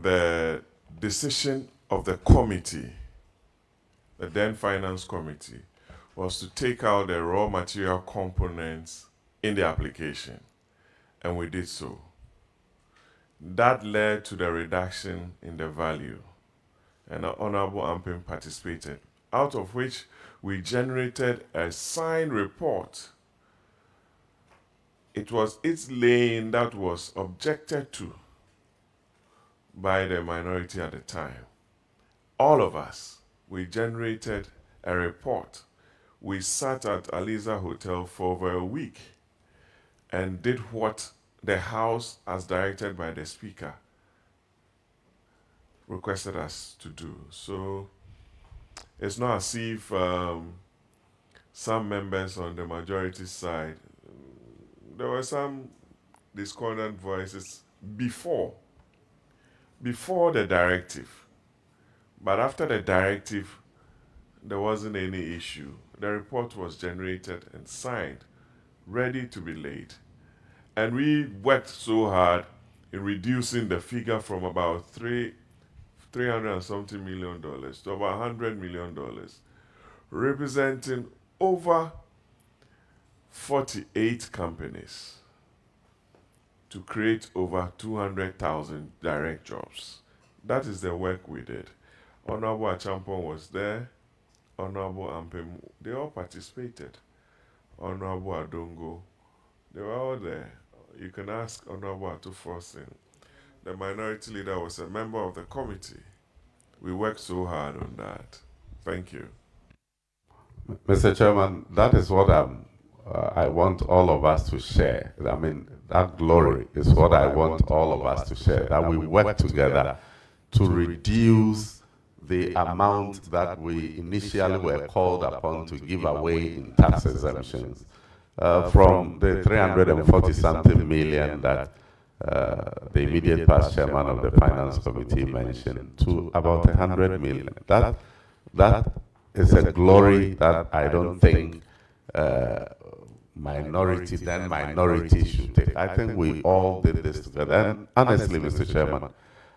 the decision of the committee, the then Finance Committee, was to take out the raw material components in the application, and we did so. That led to the reduction in the value, and the Honorable Ampim participated, out of which we generated a signed report. It was its laying that was objected to by the minority at the time. All of us we generated a report. We sat at Aliza Hotel for over a week and did what the House, as directed by the Speaker, requested us to do. So it's not as if some members on the majority side, there were some discordant voices before the directive. But after the directive, there wasn't any issue. The report was generated and signed, ready to be laid. And we worked so hard in reducing the figure from about $300 and something million to about $100 million, representing over 48 companies to create over 200,000 direct jobs. That is the work we did. Honorable Achampon was there, Honorable Ampem, they all participated. Honorable Adongo, they were all there. You can ask Honorable Atufosin. The minority leader was a member of the committee. We worked so hard on that. Thank you. Mr. Chairman, that is what I want all of us to share. I mean, that glory is what I want all of us to share, that we work together to reduce the amount that we initially were called upon to give away in tax exemptions from the 340-something million that the immediate past chairman of the Finance Committee mentioned to about 100 million. That is a glory that I don't think minority should take. I think we all did this together. And honestly, Mr. Chairman,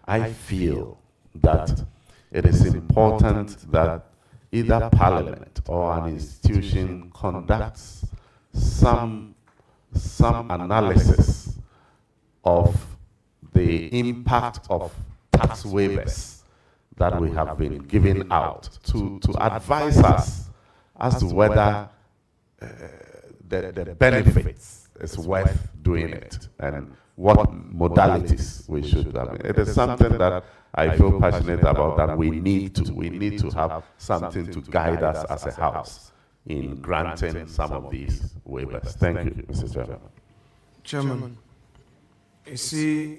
I feel that it is important that either Parliament or an institution conducts some analysis of the impact of tax waivers that we have been giving out to advise us as to whether the benefits is worth doing it and what modalities we should have. It is something that I feel passionate about, that we need to have something to guide us as a House in granting some of these waivers. Thank you, Mr. Chairman. Chairman, you see,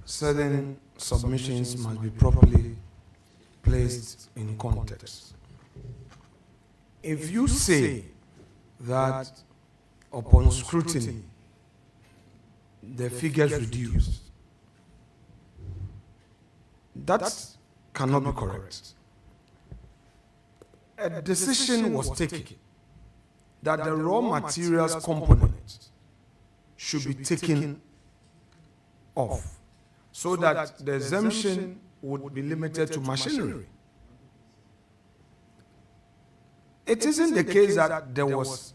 certain submissions must be properly placed in context. If you say that upon scrutiny, the figures reduced, that cannot be correct. A decision was taken that the raw materials component should be taken off so that the exemption would be limited to machinery. It isn't the case that there was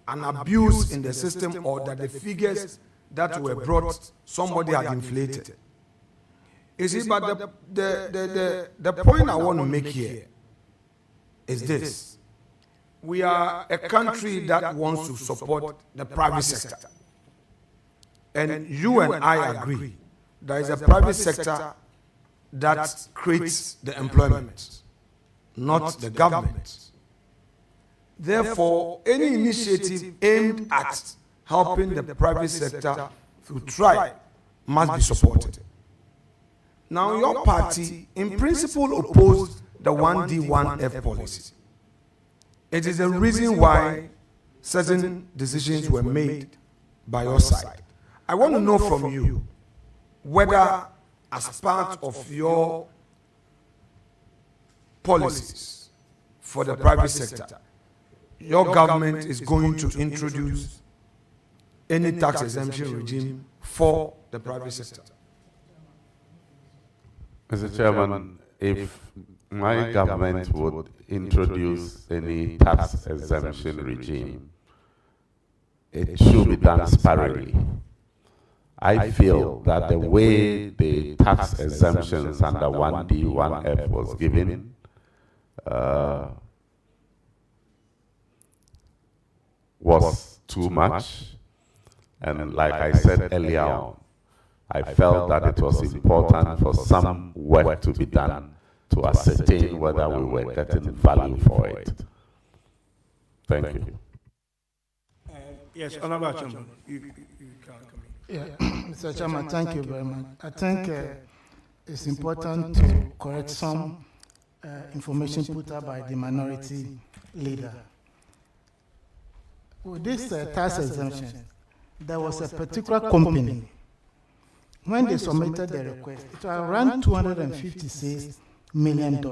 an abuse in the system or that the figures that were brought, somebody had inflated. You see, but the point I want to make here is this. We are a country that wants to support the private sector. And you and I agree there is a private sector that creates the employment, not the government. Therefore, any initiative aimed at helping the private sector to thrive must be supported. Now, your party, in principle, opposed the 1D, 1F policy. It is a reason why certain decisions were made by your side. I want to know from you whether, as part of your policies for the private sector, your government is going to introduce any tax exemption regime for the private sector. Mr. Chairman, if my government would introduce any tax exemption regime, it should be done sparingly. I feel that the way the tax exemptions under 1D, 1F was given was too much. And like I said earlier on, I felt that it was important for some work to be done to ascertain whether we were getting value for it. Thank you. Yes, Honorable Chairman, you can come in. Yeah, Mr. Chairman, thank you very much. I think it's important to correct some information put out by the minority leader. With this tax exemption, there was a particular company. When they submitted the request, it was around $256 million.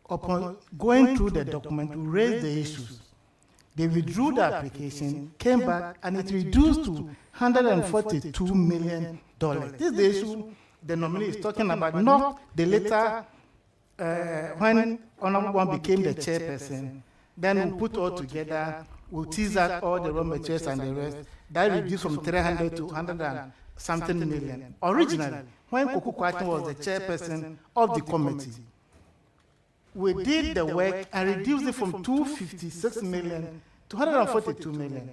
Upon going through the document to raise the issues, they withdrew the application, came back, and it reduced to $142 million. This is the issue the nominee is talking about, not the later, when Honorable One became the chairperson, then we put all together, we'll tease out all the raw materials and the rest. That reduced from 300 to 100 and something million. Originally, when Kuku Kwatin was the chairperson of the committee, we did the work and reduced it from 256 million to 142 million.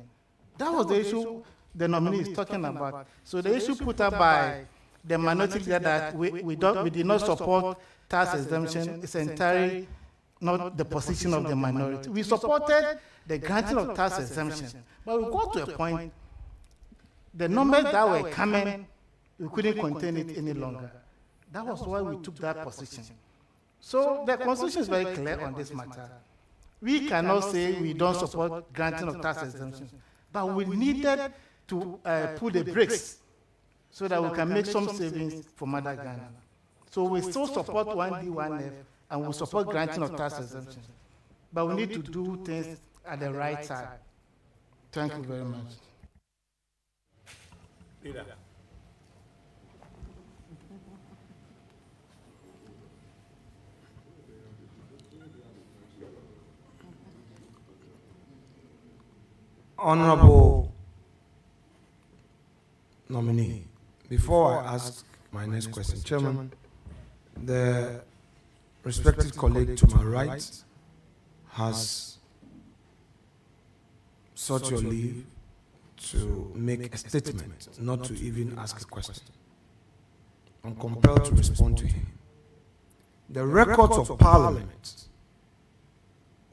That was the issue the nominee is talking about. So the issue put up by the minority leader that we did not support tax exemption is entirely not the position of the minority. We supported the granting of tax exemption, but we got to a point, the numbers that were coming, we couldn't contain it any longer. That was why we took that position. So the Constitution is very clear on this matter. We cannot say we don't support granting of tax exemptions, but we needed to put the brakes so that we can make some savings for Mother Ghana. So we still support 1D, 1F, and we support granting of tax exemptions. But we need to do things at the right time. Thank you very much. Rita. Honorable nominee, before I ask my next question, Chairman, the respected colleague to my right has sought your leave to make a statement, not to even ask a question. I'm compelled to respond to him. The records of Parliament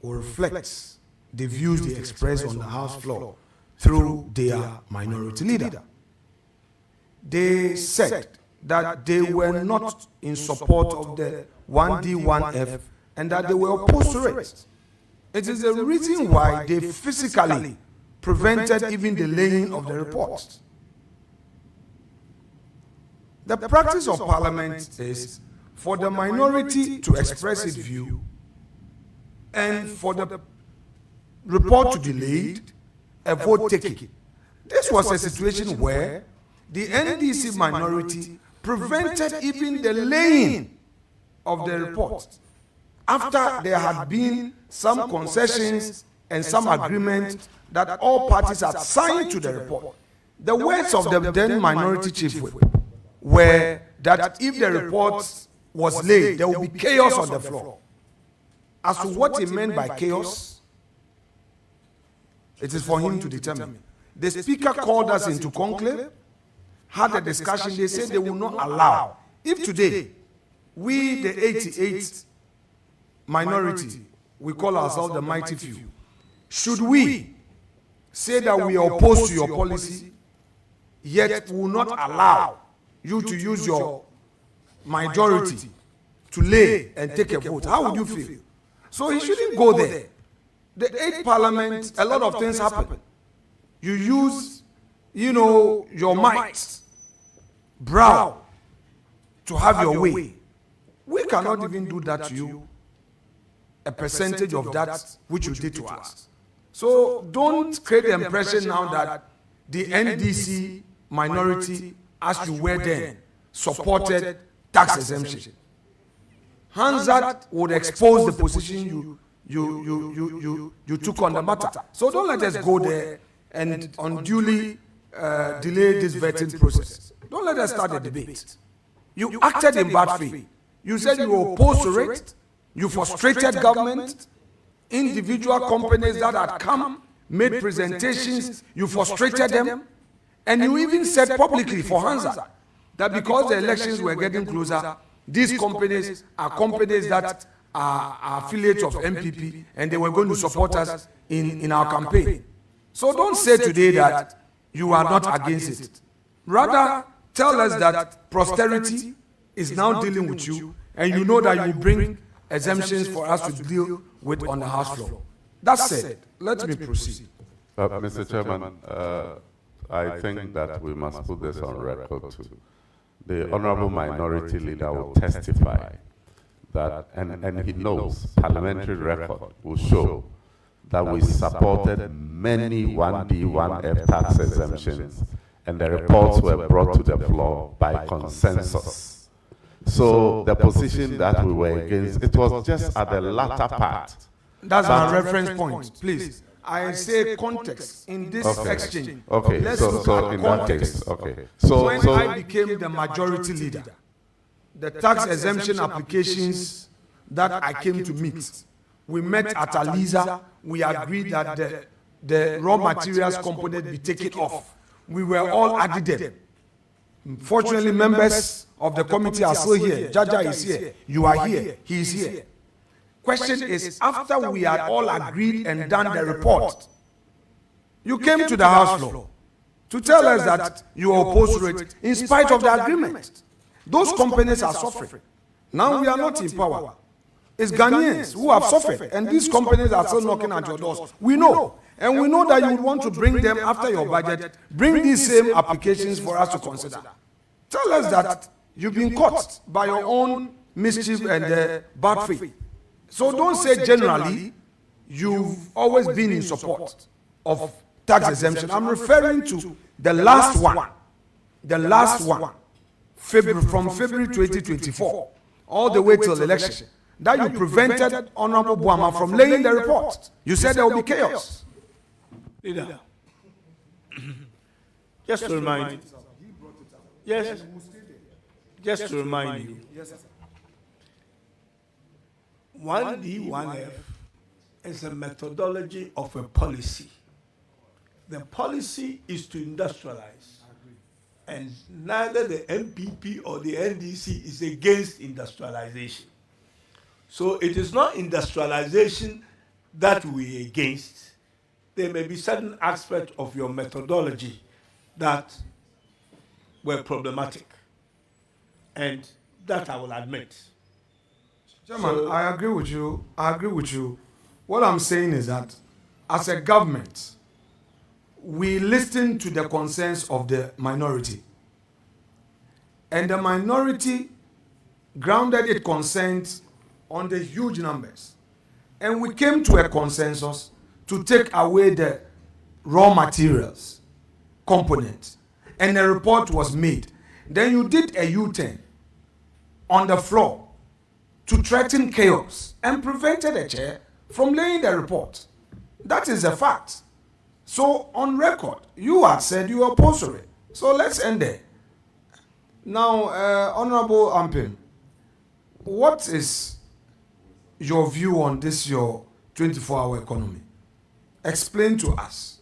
will reflect the views they express on the House floor through their minority leader. They said that they were not in support of the 1D, 1F and that they were opposed to it. It is the reason why they physically prevented even the laying of the report. The practice of Parliament is for the minority to express its view and for the report to be delayed, a vote taken. This was a situation where the NDC minority prevented even the laying of the report after there had been some concessions and some agreement that all parties had signed to the report. The words of the then minority chief were that if the report was laid, there would be chaos on the floor. As to what he meant by chaos, it is for him to determine. The speaker called us into conclave, had a discussion. They said they will not allow. If today, we, the 88 minority, we call ourselves the mighty few, should we say that we are opposed to your policy, yet will not allow you to use your majority to lay and take a vote? How would you feel? So he shouldn't go there. The 8th Parliament, a lot of things happen. You use, your might, brow, to have your way. We cannot even do that to you, a percentage of that which you did to us. So don't create the impression now that the NDC minority, as you were then, supported tax exemption. Hanzat would expose the position you took on the matter. So don't let us go there and unduly delay this vetting process. Don't let us start a debate. You acted in bad faith. You said you were opposed to it. You frustrated government. Individual companies that had come, made presentations, you frustrated them. And you even said publicly for Hansa that because the elections were getting closer, these companies are companies that are affiliates of MPP and they were going to support us in our campaign. So don't say today that you are not against it. Rather, tell us that posterity is now dealing with you and you know that you bring exemptions for us to deal with on the House floor. That said, let me proceed. Mr. Chairman, I think that we must put this on record too. The Honorable Minority Leader will testify that, and he knows, parliamentary record will show that we supported many 1D, 1F tax exemptions, and the reports were brought to the floor by consensus. So the position that we were against, it was just at the latter part. That's my reference point, please. I say context in this exchange. Okay, Let's so look at in context. that case, okay. So when I became the majority leader, the tax exemption applications that I came to meet, we met at Aliza, we agreed that the raw materials component be taken off. We were all added. Fortunately, members of the committee are still here. Jajah is here. You are here. He is here. Question is, after we had all agreed and done the report, you came to the House floor to tell us that you are opposed to it in spite of the agreement. Those companies are suffering. Now we are not in power. It's Ghanaians who have suffered, and these companies are still knocking at your doors. We know. And we know that you would want to bring them after your budget, bring these same applications for us to consider. Tell us that you've been caught by your own mischief and bad faith. So don't say generally you've always been in support of tax exemption. I'm referring to the last one. The last one. From February 2024 all the way till election. That you prevented Honorable Boama from laying the report. You said there will be chaos. Leader, just to remind you, just to remind you, 1D, 1F is a methodology of a policy. The policy is to industrialize. And neither the MPP or the NDC is against industrialization. So it is not industrialization that we are against. There may be certain aspects of your methodology that were problematic. And that I will admit. Chairman, I agree with you. I agree with you. What I'm saying is that as a government, we listen to the concerns of the minority. And the minority grounded its concerns on the huge numbers. And we came to a consensus to take away the raw materials component. And a report was made. Then you did a U-turn on the floor to threaten chaos and prevented the chair from laying the report. That is a fact. So on record, you had said you were opposed to it. So let's end there. Now, Honorable Ampim, what is your view on this, your 24-hour economy? Explain to us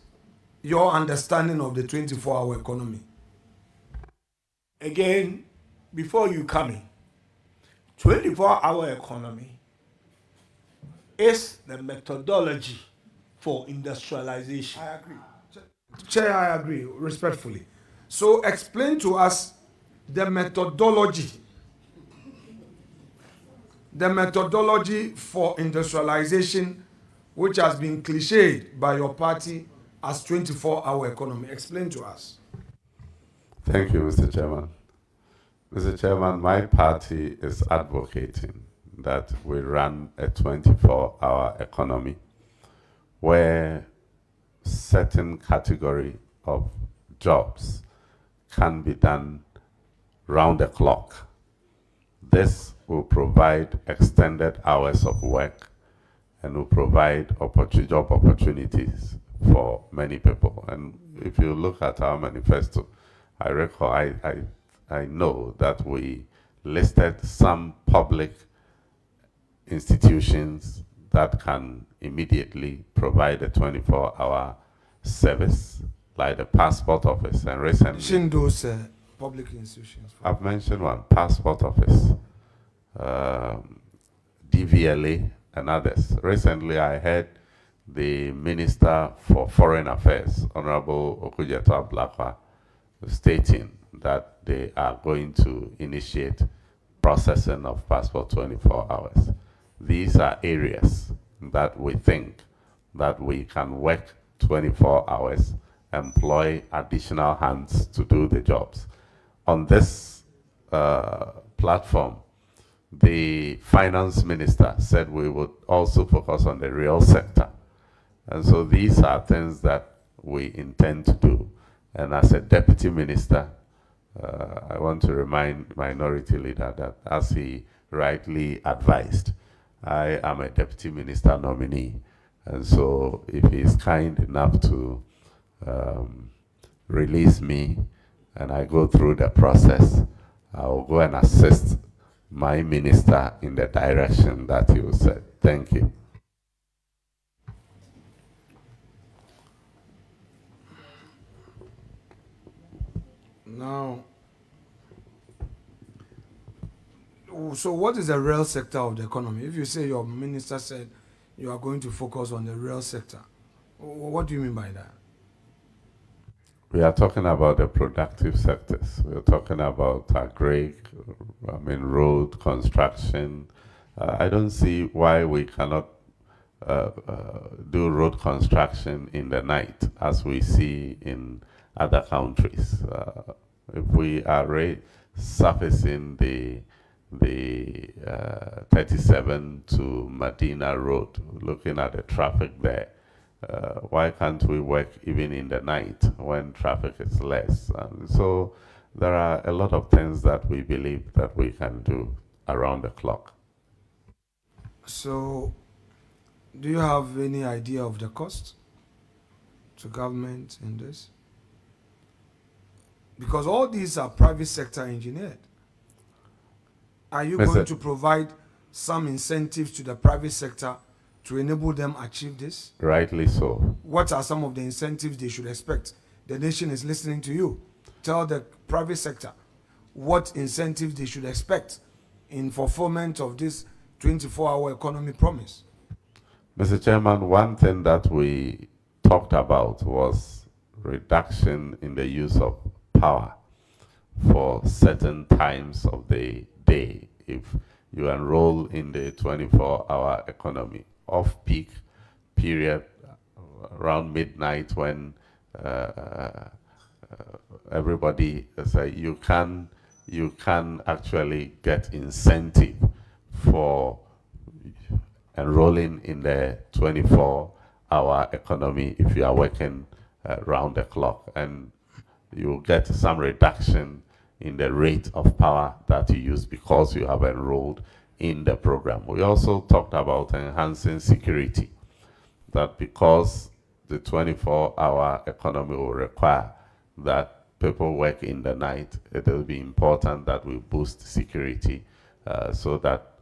your understanding of the 24-hour economy. Again, before you come in, 24-hour economy is the methodology for industrialization. I agree. Chair, I agree, respectfully. So explain to us the methodology for industrialization, which has been cliched by your party as 24-hour economy. Explain to us. Thank you, Mr. Chairman. Mr. Chairman, my party is advocating that we run a 24-hour economy where certain category of jobs can be done round the clock. This will provide extended hours of work and will provide job opportunities for many people. And if you look at our manifesto, I recall, I know that we listed some public institutions that can immediately provide a 24-hour service, like the passport office. And recently, Mention those public institutions. I've mentioned one, passport office. DVLA, and others. Recently, I heard the Minister for Foreign Affairs, Honorable Tetteh-Agbotui, stating that they are going to initiate processing of passport 24 hours. These are areas that we think that we can work 24 hours, employ additional hands to do the jobs. On this platform, the finance minister said we would also focus on the real sector. And so these are things that we intend to do. And as a deputy minister, I want to remind Minority Leader that, as he rightly advised, I am a deputy minister nominee. And so if he is kind enough to release me and I go through the process, I will go and assist my minister in the direction that you said. Thank you. Now, so what is the real sector of the economy? If you say your minister said you are going to focus on the real sector, what do you mean by that? We are talking about the productive sectors. We are talking about road construction. I don't see why we cannot do road construction in the night, as we see in other countries. If we are surfacing the 37 to Medina Road, looking at the traffic there, why can't we work even in the night when traffic is less? So there are a lot of things that we believe that we can do around the clock. So, do you have any idea of the cost to government in this? Because all these are private sector engineered. Are you going to provide some incentives to the private sector to enable them achieve this? Rightly so. What are some of the incentives they should expect? The nation is listening to you. Tell the private sector what incentives they should expect in fulfillment of this 24-hour economy promise. Mr. Chairman, one thing that we talked about was reduction in the use of power for certain times of the day. If you enroll in the 24-hour economy, off-peak period around midnight when everybody say you can actually get incentive for enrolling in the 24-hour economy if you are working round the clock, and you get some reduction in the rate of power that you use because you have enrolled in the program. We also talked about enhancing security, that because the 24-hour economy will require that people work in the night, it will be important that we boost security so that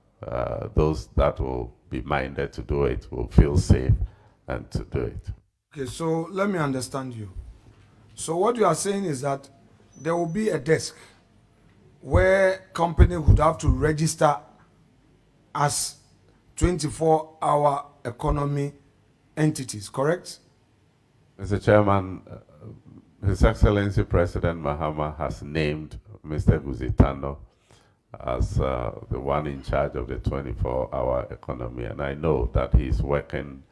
those that will be minded to do it will feel safe and to do it. Okay, so let me understand you. So what you are saying is that there will be a desk where companies would have to register as 24-hour economy entities, correct? Mr. Chairman, His Excellency President Mahama has named Mr. Guzitano as the one in charge of the 24-hour economy, and I know that he's working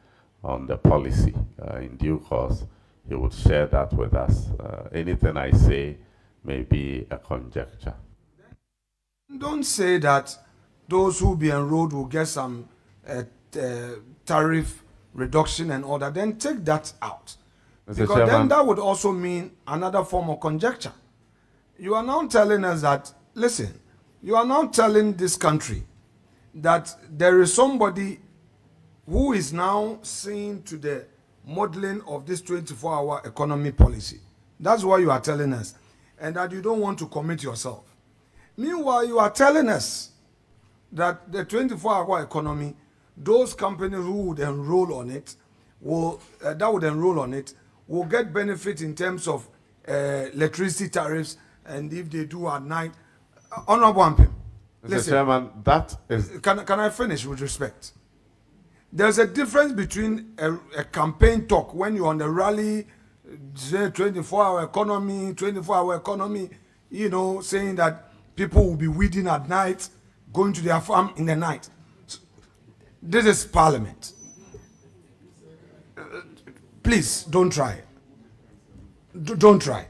on the policy. In due course, he would share that with us. Anything I say may be a conjecture. Don't say that those who be enrolled will get some tariff reduction and all that. Then take that out. Mr. Because Chairman, then that would also mean another form of conjecture. You are now telling us that, listen, you are now telling this country that there is somebody who is now seeing to the modeling of this 24-hour economy policy. That's what you are telling us. And that you don't want to commit yourself. Meanwhile, you are telling us that the 24-hour economy, those companies who would enroll on it, will get benefit in terms of electricity tariffs, and if they do at night. Honorable Ampim. Mr. Chairman, that is... Can I finish with respect? There's a difference between a campaign talk when you're on the rally, say 24-hour economy, you know, saying that people will be weeding at night, going to their farm in the night. This is Parliament. Please, don't try. Don't try.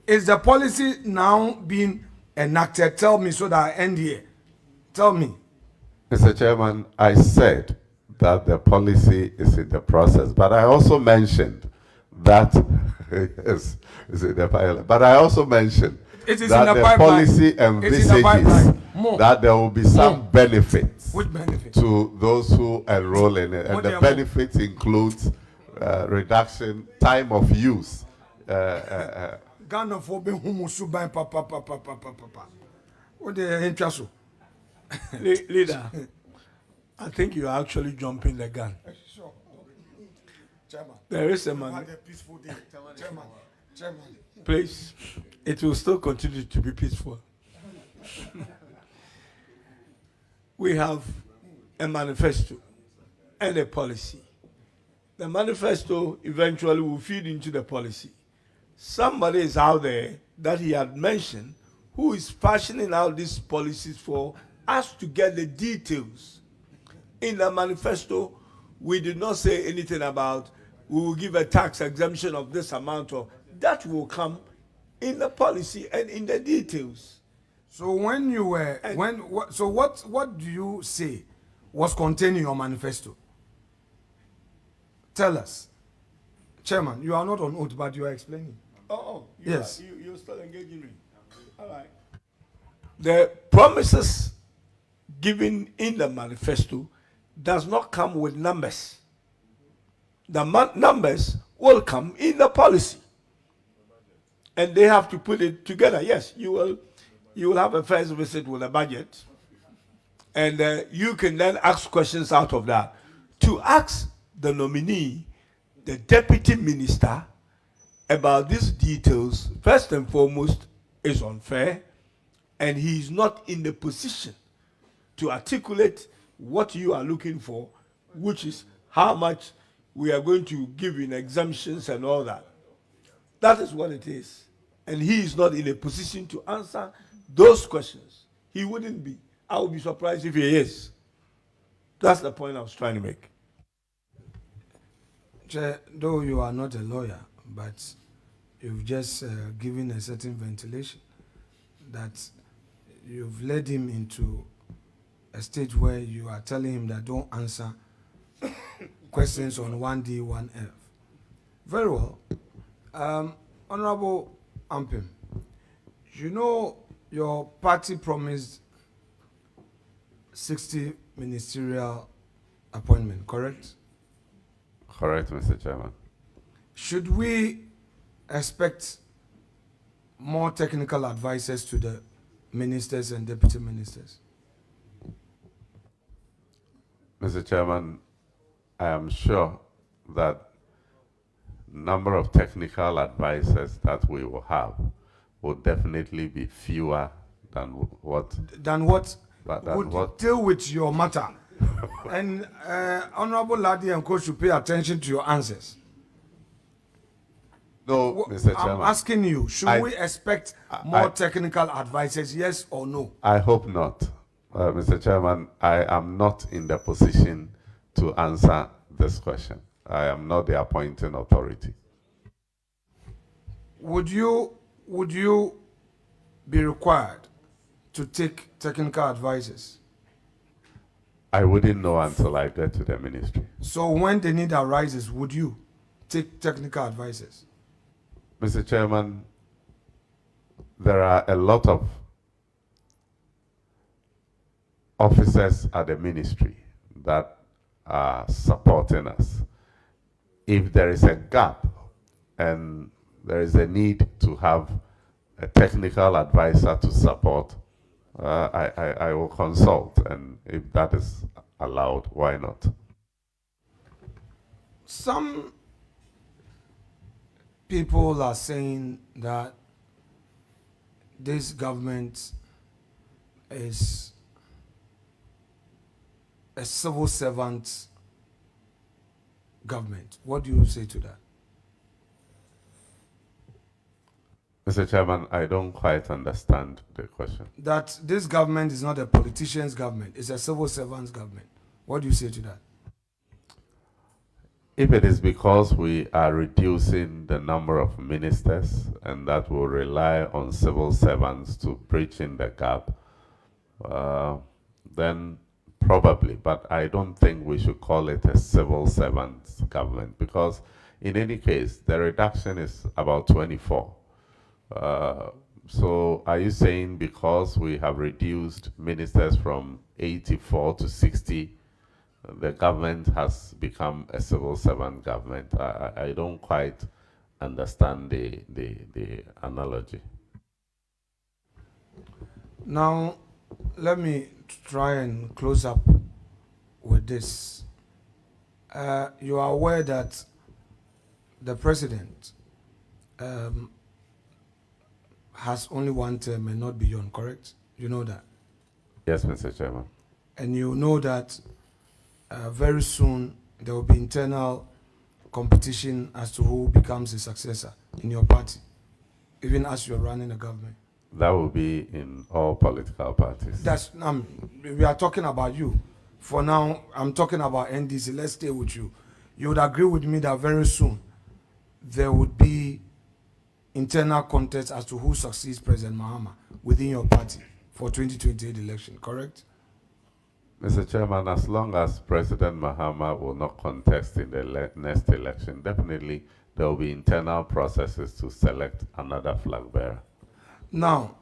Is the policy now being enacted? Tell me so that I end here. Tell me. Mr. Chairman, I said that the policy is in the process, but I also mentioned that yes, it's in the pipeline. But I also mentioned that the policy envisages that there will be some benefits to those who enroll in it, and the benefits includes reduction time of use. Ghana for being humusu by papa. What the interest? Leader, I think you are actually jumping the gun. Sure. Chairman. There is a man. Have a peaceful day. Chairman. Please, it will still continue to be peaceful. We have a manifesto and a policy. The manifesto eventually will feed into the policy. Somebody is out there that he had mentioned who is fashioning out these policies for us to get the details. In the manifesto, we did not say anything about we will give a tax exemption of this amount, or that will come in the policy and in the details. So when you were what do you say was contained in your manifesto? Tell us. Chairman, you are not on oath, but you are explaining. Yes. You're still engaging me. All right. The promises given in the manifesto does not come with numbers. The numbers will come in the policy, and they have to put it together. Yes, you will have a first visit with a budget, and you can then ask questions out of that. To ask the nominee, the deputy minister, about these details, first and foremost, is unfair, and he is not in the position to articulate what you are looking for, which is how much we are going to give in exemptions and all that. That is what it is. And he is not in a position to answer those questions. He wouldn't be. I would be surprised if he is. That's the point I was trying to make. Chair, though you are not a lawyer, but you've just given a certain ventilation that you've led him into a stage where you are telling him that don't answer questions on 1D, 1F. Very well. Honorable Ampim, you know your party promised 60 ministerial appointment, correct? Correct, Mr. Chairman. Should we expect more technical advisors to the ministers and deputy ministers? Mr. Chairman, I am sure that number of technical advisors that we will have will definitely be fewer than what would deal with your matter. And Honorable Ladi and Co should pay attention to your answers. No, Mr. Chairman. I'm asking you, should we expect more technical advisors, yes or no? I hope not. Mr. Chairman, I am not in the position to answer this question. I am not the appointing authority. Would you be required to take technical advisors? I wouldn't know until I get to the ministry. So when the need arises, would you take technical advisors? Mr. Chairman, there are a lot of officers at the ministry that are supporting us. If there is a gap and there is a need to have a technical advisor to support, I will consult, and if that is allowed, why not? Some people are saying that this government is a civil servant government. What do you say to that? Mr. Chairman, I don't quite understand the question. That this government is not a politician's government, it's a civil servant's government. What do you say to that? If it is because we are reducing the number of ministers and that will rely on civil servants to bridge in the gap, then probably, but I don't think we should call it a civil servants government, because in any case, the reduction is about 24. So are you saying because we have reduced ministers from 84 to 60, the government has become a civil servant government? I don't quite understand the analogy. Now, let me try and close up with this. You are aware that the president has only one term and not beyond, correct? You know that? Yes, Mr. Chairman. And you know that very soon there will be internal competition as to who becomes the successor in your party, even as you're running the government. That will be in all political parties. That's we are talking about you. For now, I'm talking about NDC. Let's stay with you. You would agree with me that very soon there would be internal contest as to who succeeds President Mahama within your party for 2028 election, correct? Mr. Chairman, as long as President Mahama will not contest in the next election, definitely there will be internal processes to select another flag bearer. Now,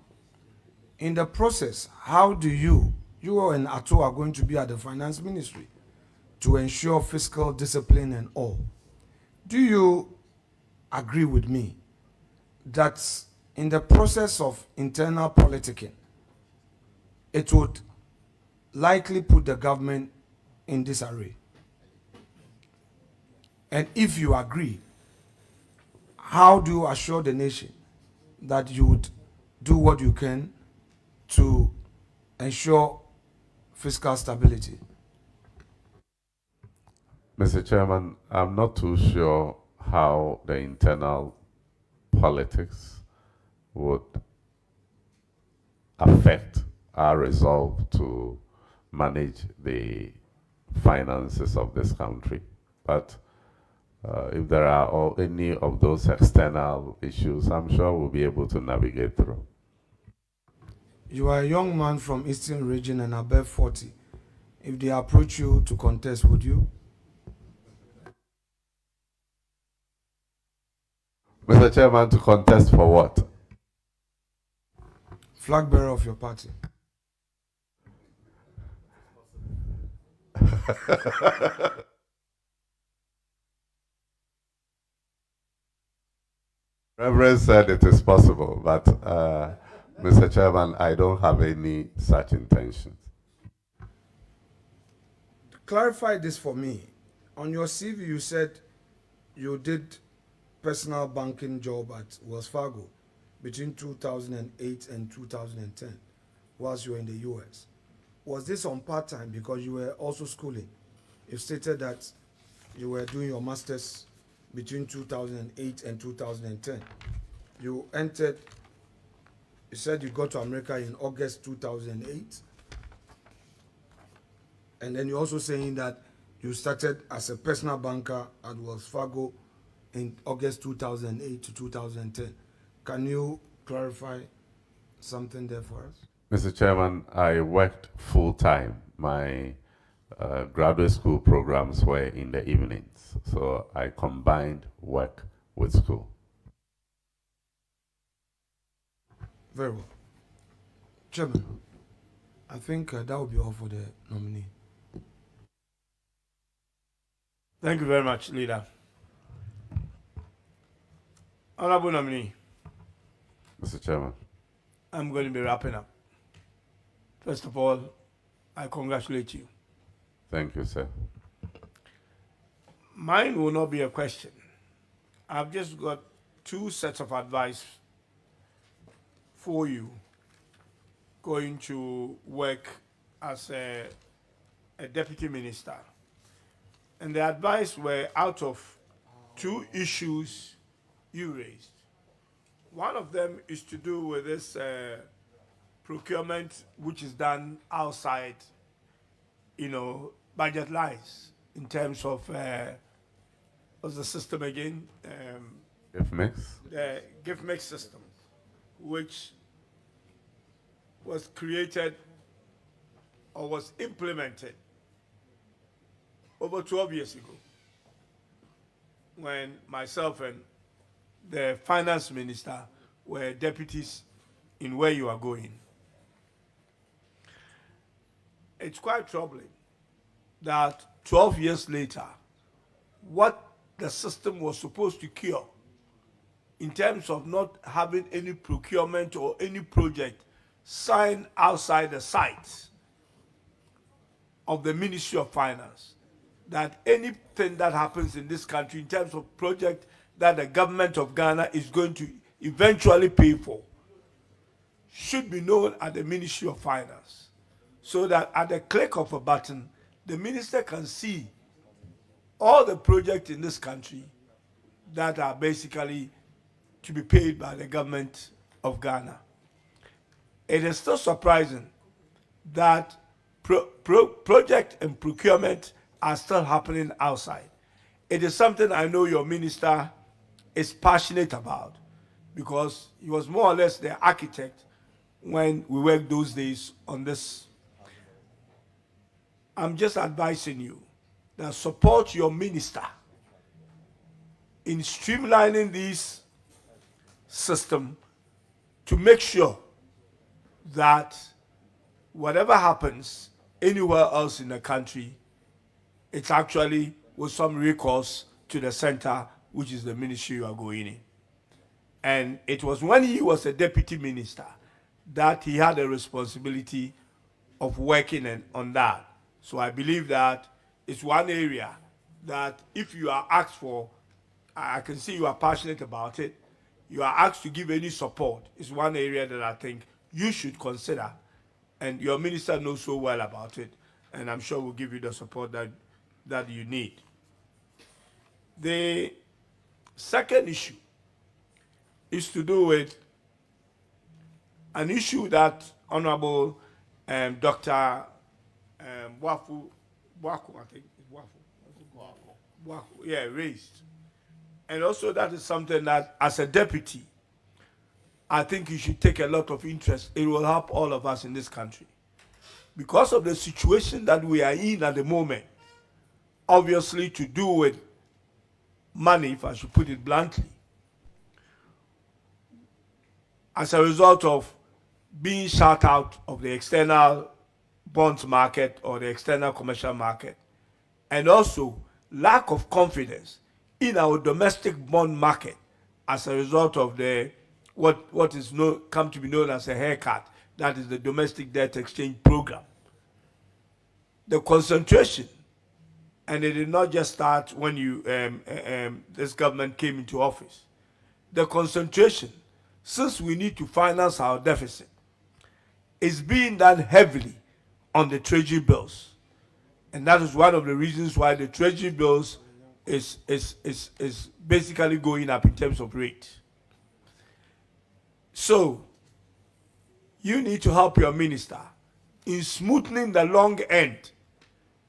in the process, how do you and Ato are going to be at the finance ministry to ensure fiscal discipline and all? Do you agree with me that in the process of internal politicking, it would likely put the government in disarray? And if you agree, how do you assure the nation that you would do what you can to ensure fiscal stability? Mr. Chairman, I'm not too sure how the internal politics would affect our resolve to manage the finances of this country. But if there are any of those external issues, I'm sure we'll be able to navigate through. You are a young man from Eastern Region and above 40. If they approach you to contest, would you? Mr. Chairman, to contest for what? Flag bearer of your party. Reverend said it is possible, but Mr. Chairman, I don't have any such intentions. Clarify this for me. On your CV, you said you did personal banking job at Wells Fargo between 2008 and 2010 whilst you were in the US. Was this on part-time because you were also schooling? You stated that you were doing your master's between 2008 and 2010. You said you got to America in August 2008. And then you're also saying that you started as a personal banker at Wells Fargo in August 2008 to 2010. Can you clarify something there for us? Mr. Chairman, I worked full-time. My graduate school programs were in the evenings, so I combined work with school. Very well. Chairman, I think that will be all for the nominee. Thank you very much, Leader. Honorable nominee. Mr. Chairman. I'm going to be wrapping up. First of all, I congratulate you. Thank you, sir. Mine will not be a question. I've just got two sets of advice for you going to work as a deputy minister. And the advice were out of two issues you raised. One of them is to do with this procurement which is done outside, budget lines in terms of, what's the system again? If mix. The gift mix system, which was created or was implemented over 12 years ago when myself and the finance minister were deputies in where you are going. It's quite troubling that 12 years later, what the system was supposed to cure in terms of not having any procurement or any project signed outside the sites of the Ministry of Finance, that anything that happens in this country in terms of project that the government of Ghana is going to eventually pay for should be known at the Ministry of Finance, so that at the click of a button, the minister can see all the projects in this country that are basically to be paid by the government of Ghana. It is still surprising that project and procurement are still happening outside. It is something I know your minister is passionate about, because he was more or less the architect when we worked those days on this. I'm just advising you that support your minister in streamlining this system to make sure that whatever happens anywhere else in the country, it's actually with some recourse to the center, which is the ministry you are going in. And it was when he was a deputy minister that he had a responsibility of working on that. So I believe that it's one area that if you are asked for, I can see you are passionate about it, you are asked to give any support, it's one area that I think you should consider. And your minister knows so well about it, and I'm sure will give you the support that you need. The second issue is to do with an issue that Honorable Dr. Bwaku, I think it's Bwaku, yeah, raised. And also that is something that as a deputy, I think you should take a lot of interest. It will help all of us in this country. Because of the situation that we are in at the moment, obviously to do with money, if I should put it bluntly, as a result of being shut out of the external bonds market or the external commercial market, and also lack of confidence in our domestic bond market as a result of the what is come to be known as a haircut, that is the domestic debt exchange program. The concentration, and it did not just start when this government came into office. The concentration, since we need to finance our deficit, is being done heavily on the treasury bills. And that is one of the reasons why the treasury bills is basically going up in terms of rate. So, you need to help your minister in smoothing the long end,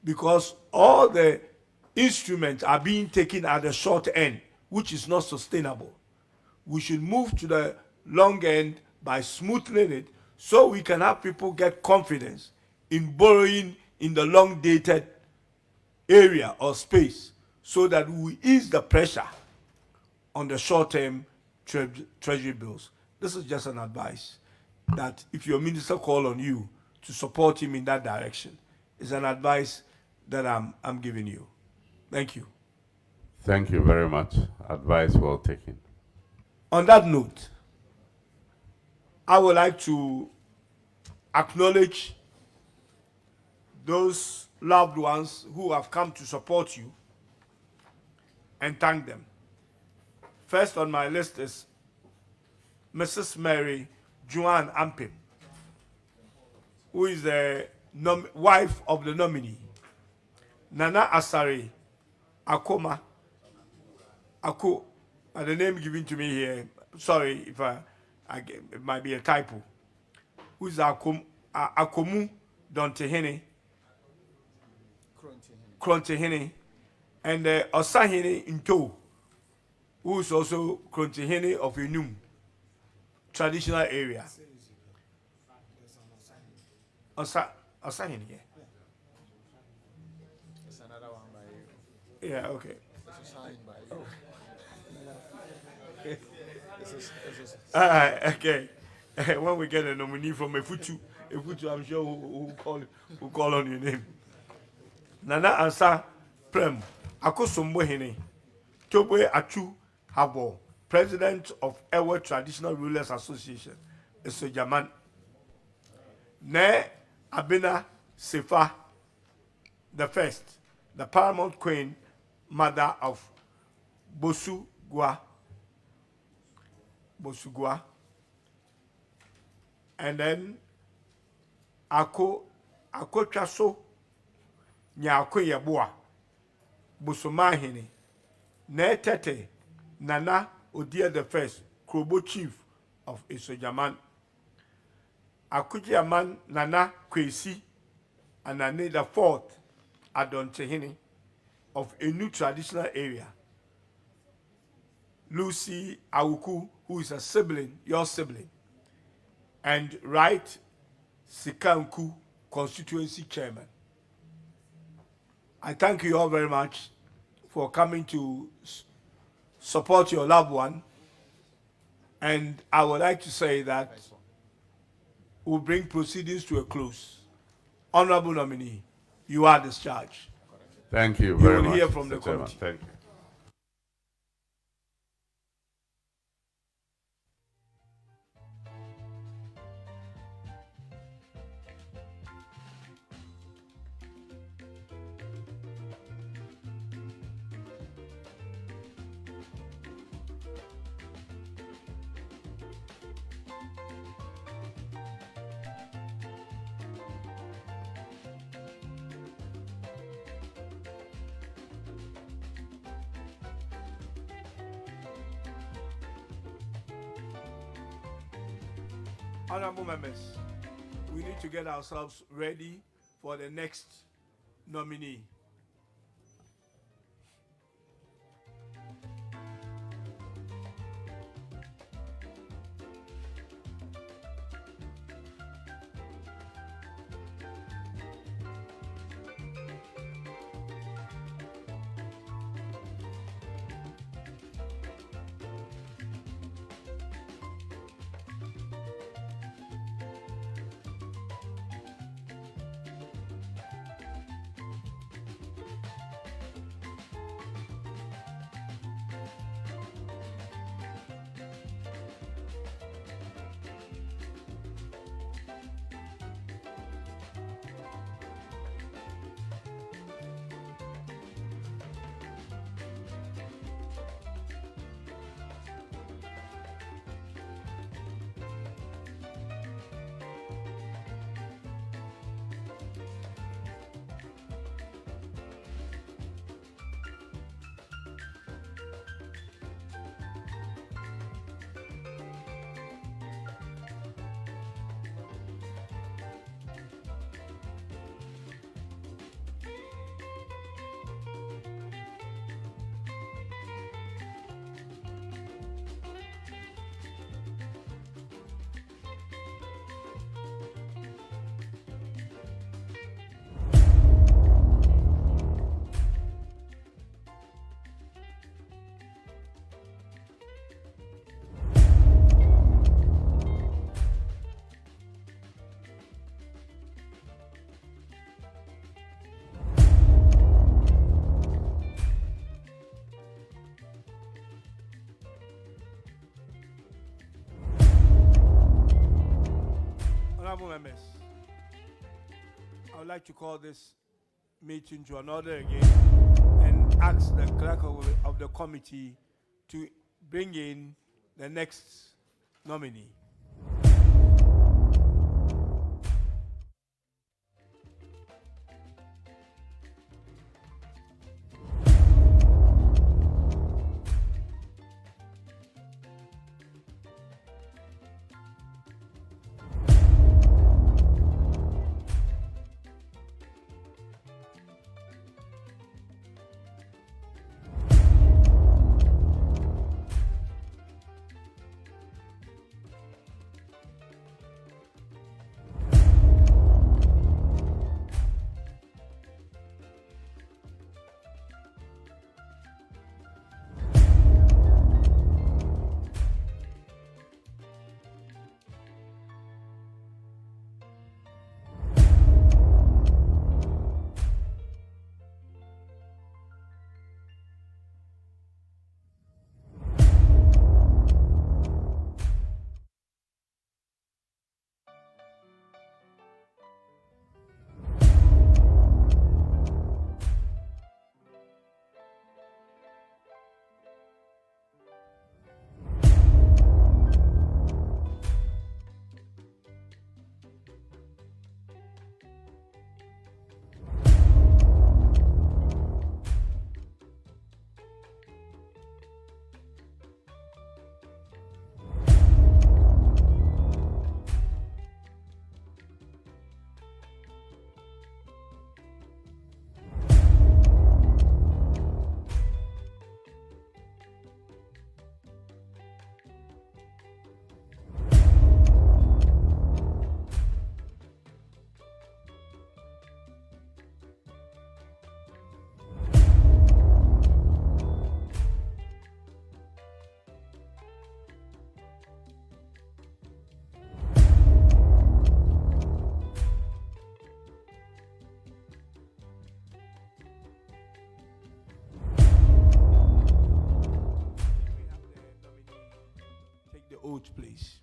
because all the instruments are being taken at the short end, which is not sustainable. We should move to the long end by smoothing it, so we can have people get confidence in borrowing in the long-dated area or space, so that we ease the pressure on the short-term treasury bills. This is just an advice that if your minister call on you to support him in that direction, it's an advice that I'm giving you. Thank you. Thank you very much. Advice well taken. On that note, I would like to acknowledge those loved ones who have come to support you and thank them. First on my list is Mrs. Mary Juan Ampim, who is the wife of the nominee. Nana Asare Akoma Ako, the name given to me here, sorry if it might be a typo. Who is Akomu Dontehene Krontehene, and Osahene Into, who is also Krontehene of Enum traditional area. Osahene, yeah. There's another one by you. Yeah, okay. This is signed by you. Okay. When we get a nominee from Efutu, I'm sure who call on your name. Nana Ansa Prem Akosombo Hene Tobwe Achu Habo, President of Ewe Traditional Rulers Association, Esojaman. Ne Abena Sefa the first, the Paramount Queen, mother of Bosugwa. And then Ako Chaso Nyako Yabua Bosomahini Ne Tete Nana Odia the first, Krobo chief of Isojaman. Akujiaman Nana Kwesi and Nane the fourth Adontehini of a new traditional area. Lucy Awuku, who is a sibling, your sibling, and Right Sikanku, constituency chairman. I thank you all very much for coming to support your loved one, and I would like to say that we'll bring proceedings to a close. Honorable nominee, you are discharged. Thank you very much. You will hear from the Mr. Chairman. committee. Thank you. Honorable members, we need to get ourselves ready for the next nominee. Honorable members, I would like to call this meeting to an order again and ask the clerk of the committee to bring in the next nominee. Oath, please.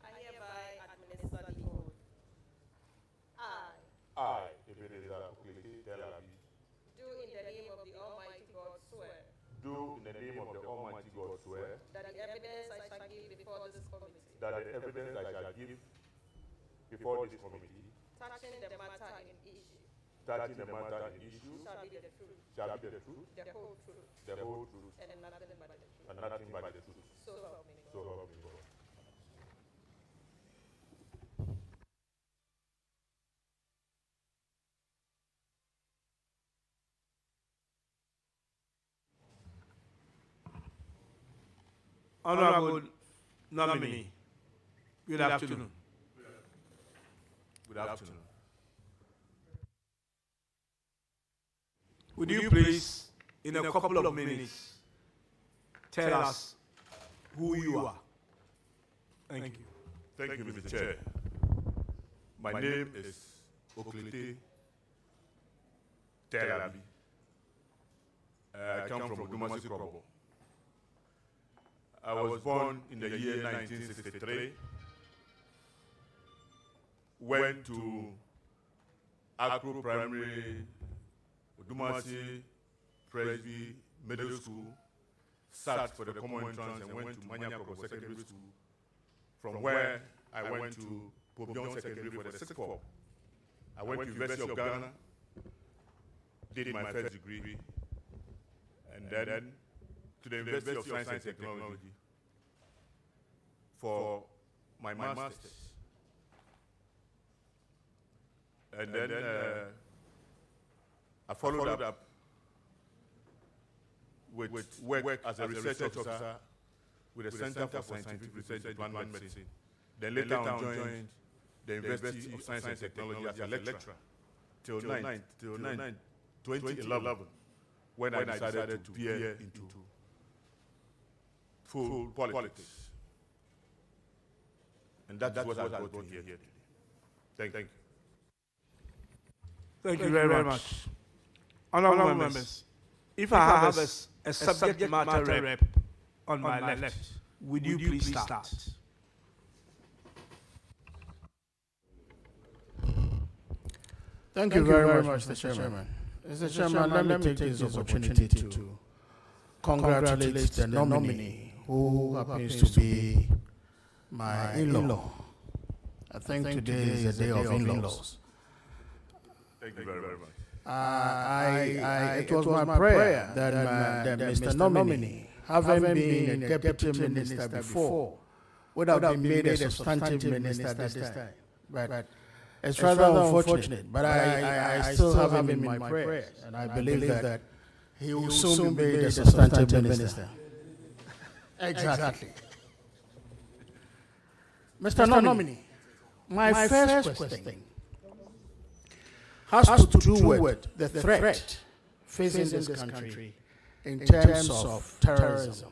I hereby administer the oath. I, Tetteh-Agbotui, Do in the name of the Almighty God swear. Do in the name of the Almighty God swear That the evidence I shall give before this committee. that the evidence I shall give before this committee Touching the matter in issue. shall be the truth, Shall be the truth. The whole truth. the whole truth, And nothing but the truth. and nothing but the truth. So help me God. So help me God. Honorable nominee, good afternoon. Good afternoon. Would you please, in a couple of minutes, tell us who you are? Thank you. Thank you, Mr. Chair. My name is Oklete Telabi. I come from Dumasi Krobo. I was born in the year 1963. Went to Akro Primary, Dumasi Presby Middle School, sat for the common entrance and went to Manya Krobo Secondary School, from where I went to Pobion Secondary for the sixth form. I went to University of Ghana, did my first degree, and then to the University of Science and Technology for my master's. And then I followed up with work as a research officer with the Center for Scientific Research and Plant Medicine. Then later on joined the University of Science and Technology as a lecturer till 2011, when I decided to veer into full politics. And that's what I brought you here today. Thank you. Thank you very much. Honorable members, if I have a subject matter rep on my left, would you please start? Thank you very much, Mr. Chairman. Mr. Chairman, let me take this opportunity to congratulate the nominee who happens to be my in-law. I think today is a day of in-laws. Thank you very much. It was my prayer that Mr. Nominee, having been a deputy minister before, would have been made a substantive minister this time. But it's rather unfortunate, but I still have him in my prayers, and I believe that he will soon be made a substantive minister. Exactly. Mr. Nominee, my first question has to do with the threat facing this country in terms of terrorism.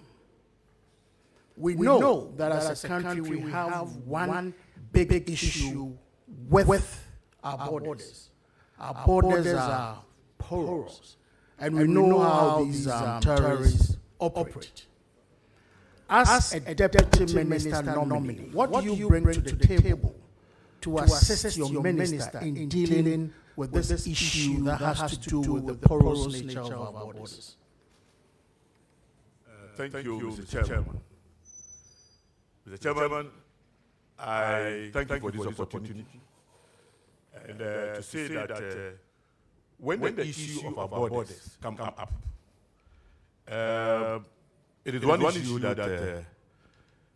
We know that as a country we have one big issue with our borders. Our borders are porous, and we know how these terrorists operate. As a deputy minister nominee, what do you bring to the table to assist your minister in dealing with this issue that has to do with the porous nature of our borders? Thank you, Mr. Chairman. Mr. Chairman, I thank you for this opportunity. And to say that when the issue of our borders come up, it is one issue that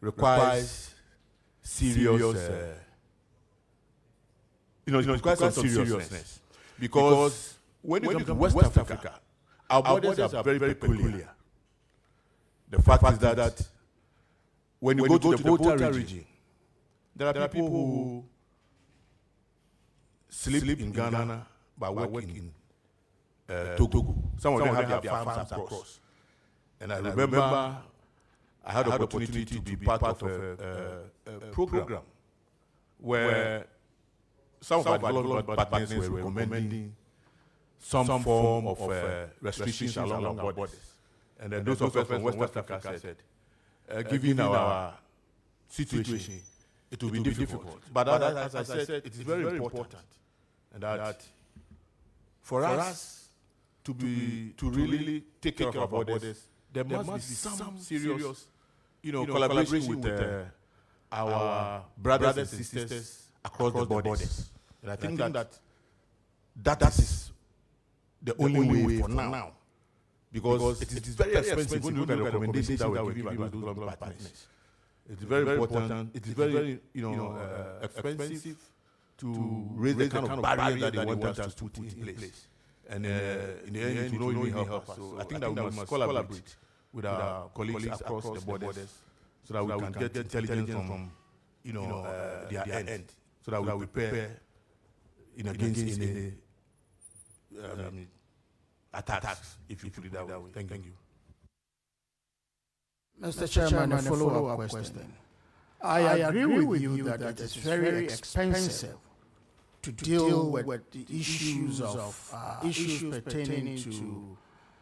requires serious, it requires some seriousness. Because when it comes to West Africa, our borders are very, very peculiar. The fact is that when you go to the Volta region, there are people who sleep in Ghana but work in Togo. Some of them have their farms across. And I remember I had the opportunity to be part of a program where some of our development partners were recommending some form of restrictions along our borders. And then those of us from West Africa said, given our situation, it will be difficult. But as I said, it is very important, and that for us to really take care of our borders, there must be some serious, collaboration with our brothers and sisters across the borders. And I think that is the only way for now. Because it is very expensive when you look at the recommendations that were given by those development partners. It's very important. It is very, expensive to raise the kind of barrier that they want us to put in place. And in the end, it will not even help us. So I think that we must collaborate with our colleagues across the borders so that we can get intelligence from, their end, so that we prepare against any attacks, if you put it that way. Thank you. Mr. Chairman, a follow-up question. I agree with you that it is very expensive to deal with the issues pertaining to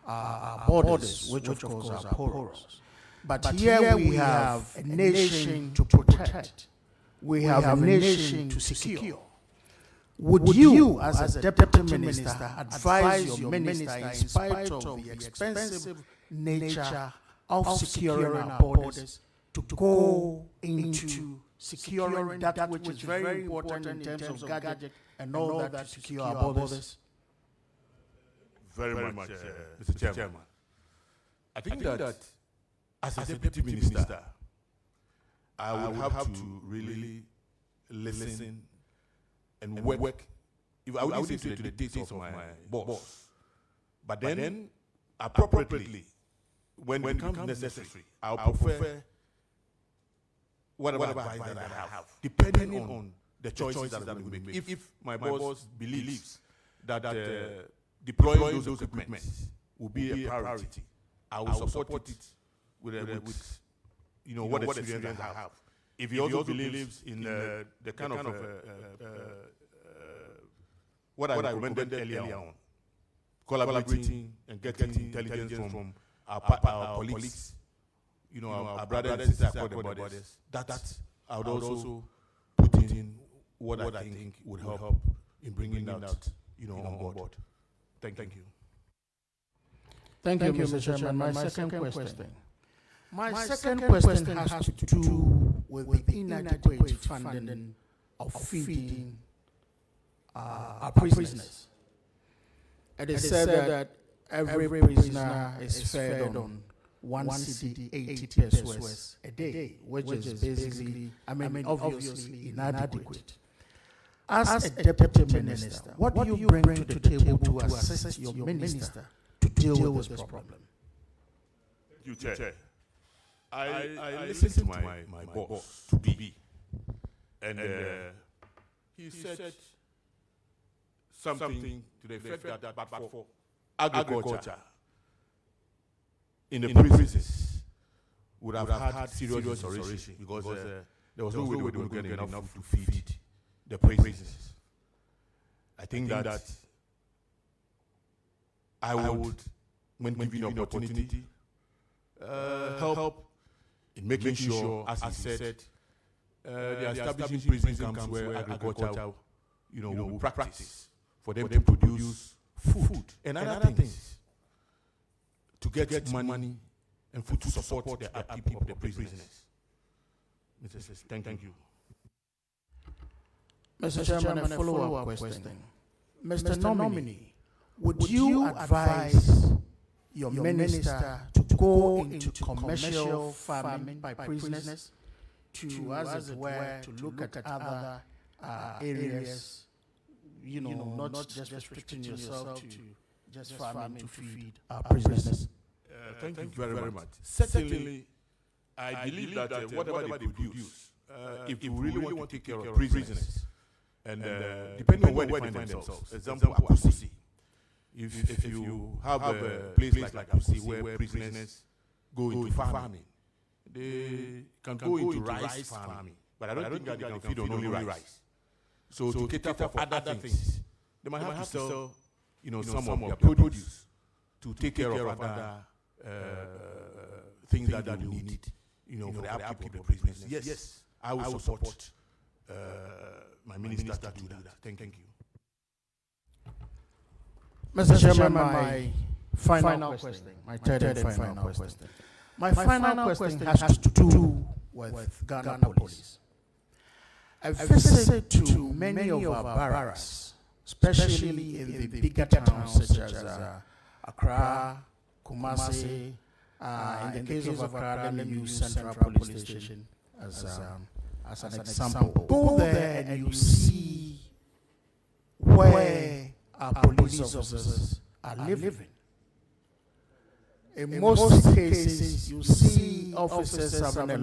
our borders, which of course are porous. But here we have a nation to protect. We have a nation to secure. Would you, as a deputy minister, advise your minister, in spite of the expensive nature of securing our borders, to go into securing that which is very important in terms of gadget and all that to secure our borders? Very much, Mr. Chairman. I think that as a deputy minister, I would have to really listen and work. If I would listen to the dictates of my boss, but then appropriately, when it becomes necessary, I'll prefer whatever advice that I have, depending on the choices that I'm going to make. If my boss believes that deploying those equipment will be a priority, I will support it with what experience I have. If he also believes in the kind of what I recommended earlier on, collaborating and getting intelligence from our colleagues, our brothers and sisters across the borders, that I would also put in what I think would help in bringing out, on board. Thank you. Thank you, Mr. Chairman. My second question. My second question has to do with the inadequate funding of feeding our prisoners. It is said that every prisoner is fed on 1 cedi 80 pesos a day, which is basically, obviously inadequate. As a deputy minister, what do you bring to the table to assist your minister to deal with this problem? Thank you, Chair. I listened to my boss, to be, and he said something to the effect that but for agriculture in the prisons would have had serious restoration because there was no way they were going to get enough food to feed the prisons. I think that I would, when given the opportunity, help in making sure, as he said, they are establishing prison camps where agriculture, will practice for them to produce food and other things to get money and food to support the upkeep of the prisoners. Mr. Chair, thank you. Mr. Chairman, a follow-up question. Mr. Nominee, would you advise your minister to go into commercial farming by prisoners to, as it were, to look at other areas, not just restricting yourself to just farming to feed our prisoners? Thank you very much. Certainly, I believe that whatever they produce, if we really want to take care of prisoners, and depending on where they find themselves, example, Akushika, if you have a place like Akushika where prisoners go into farming, they can go into rice farming, but I don't think that they can feed on only rice. So to cater for other things, they might have to sell, some of their produce to take care of other things that they need, for the upkeep of the prisoners. Yes, I will support my minister to do that. Thank you. Mr. Chairman, my final question, my third and final question. My final question has to do with Ghana Police. I visited to many of our barracks, especially in the bigger towns such as Accra, Kumasi. In the case of Accra, let me use Central Police Station as an example. Go there and you see where our police officers are living. In most cases, you see officers having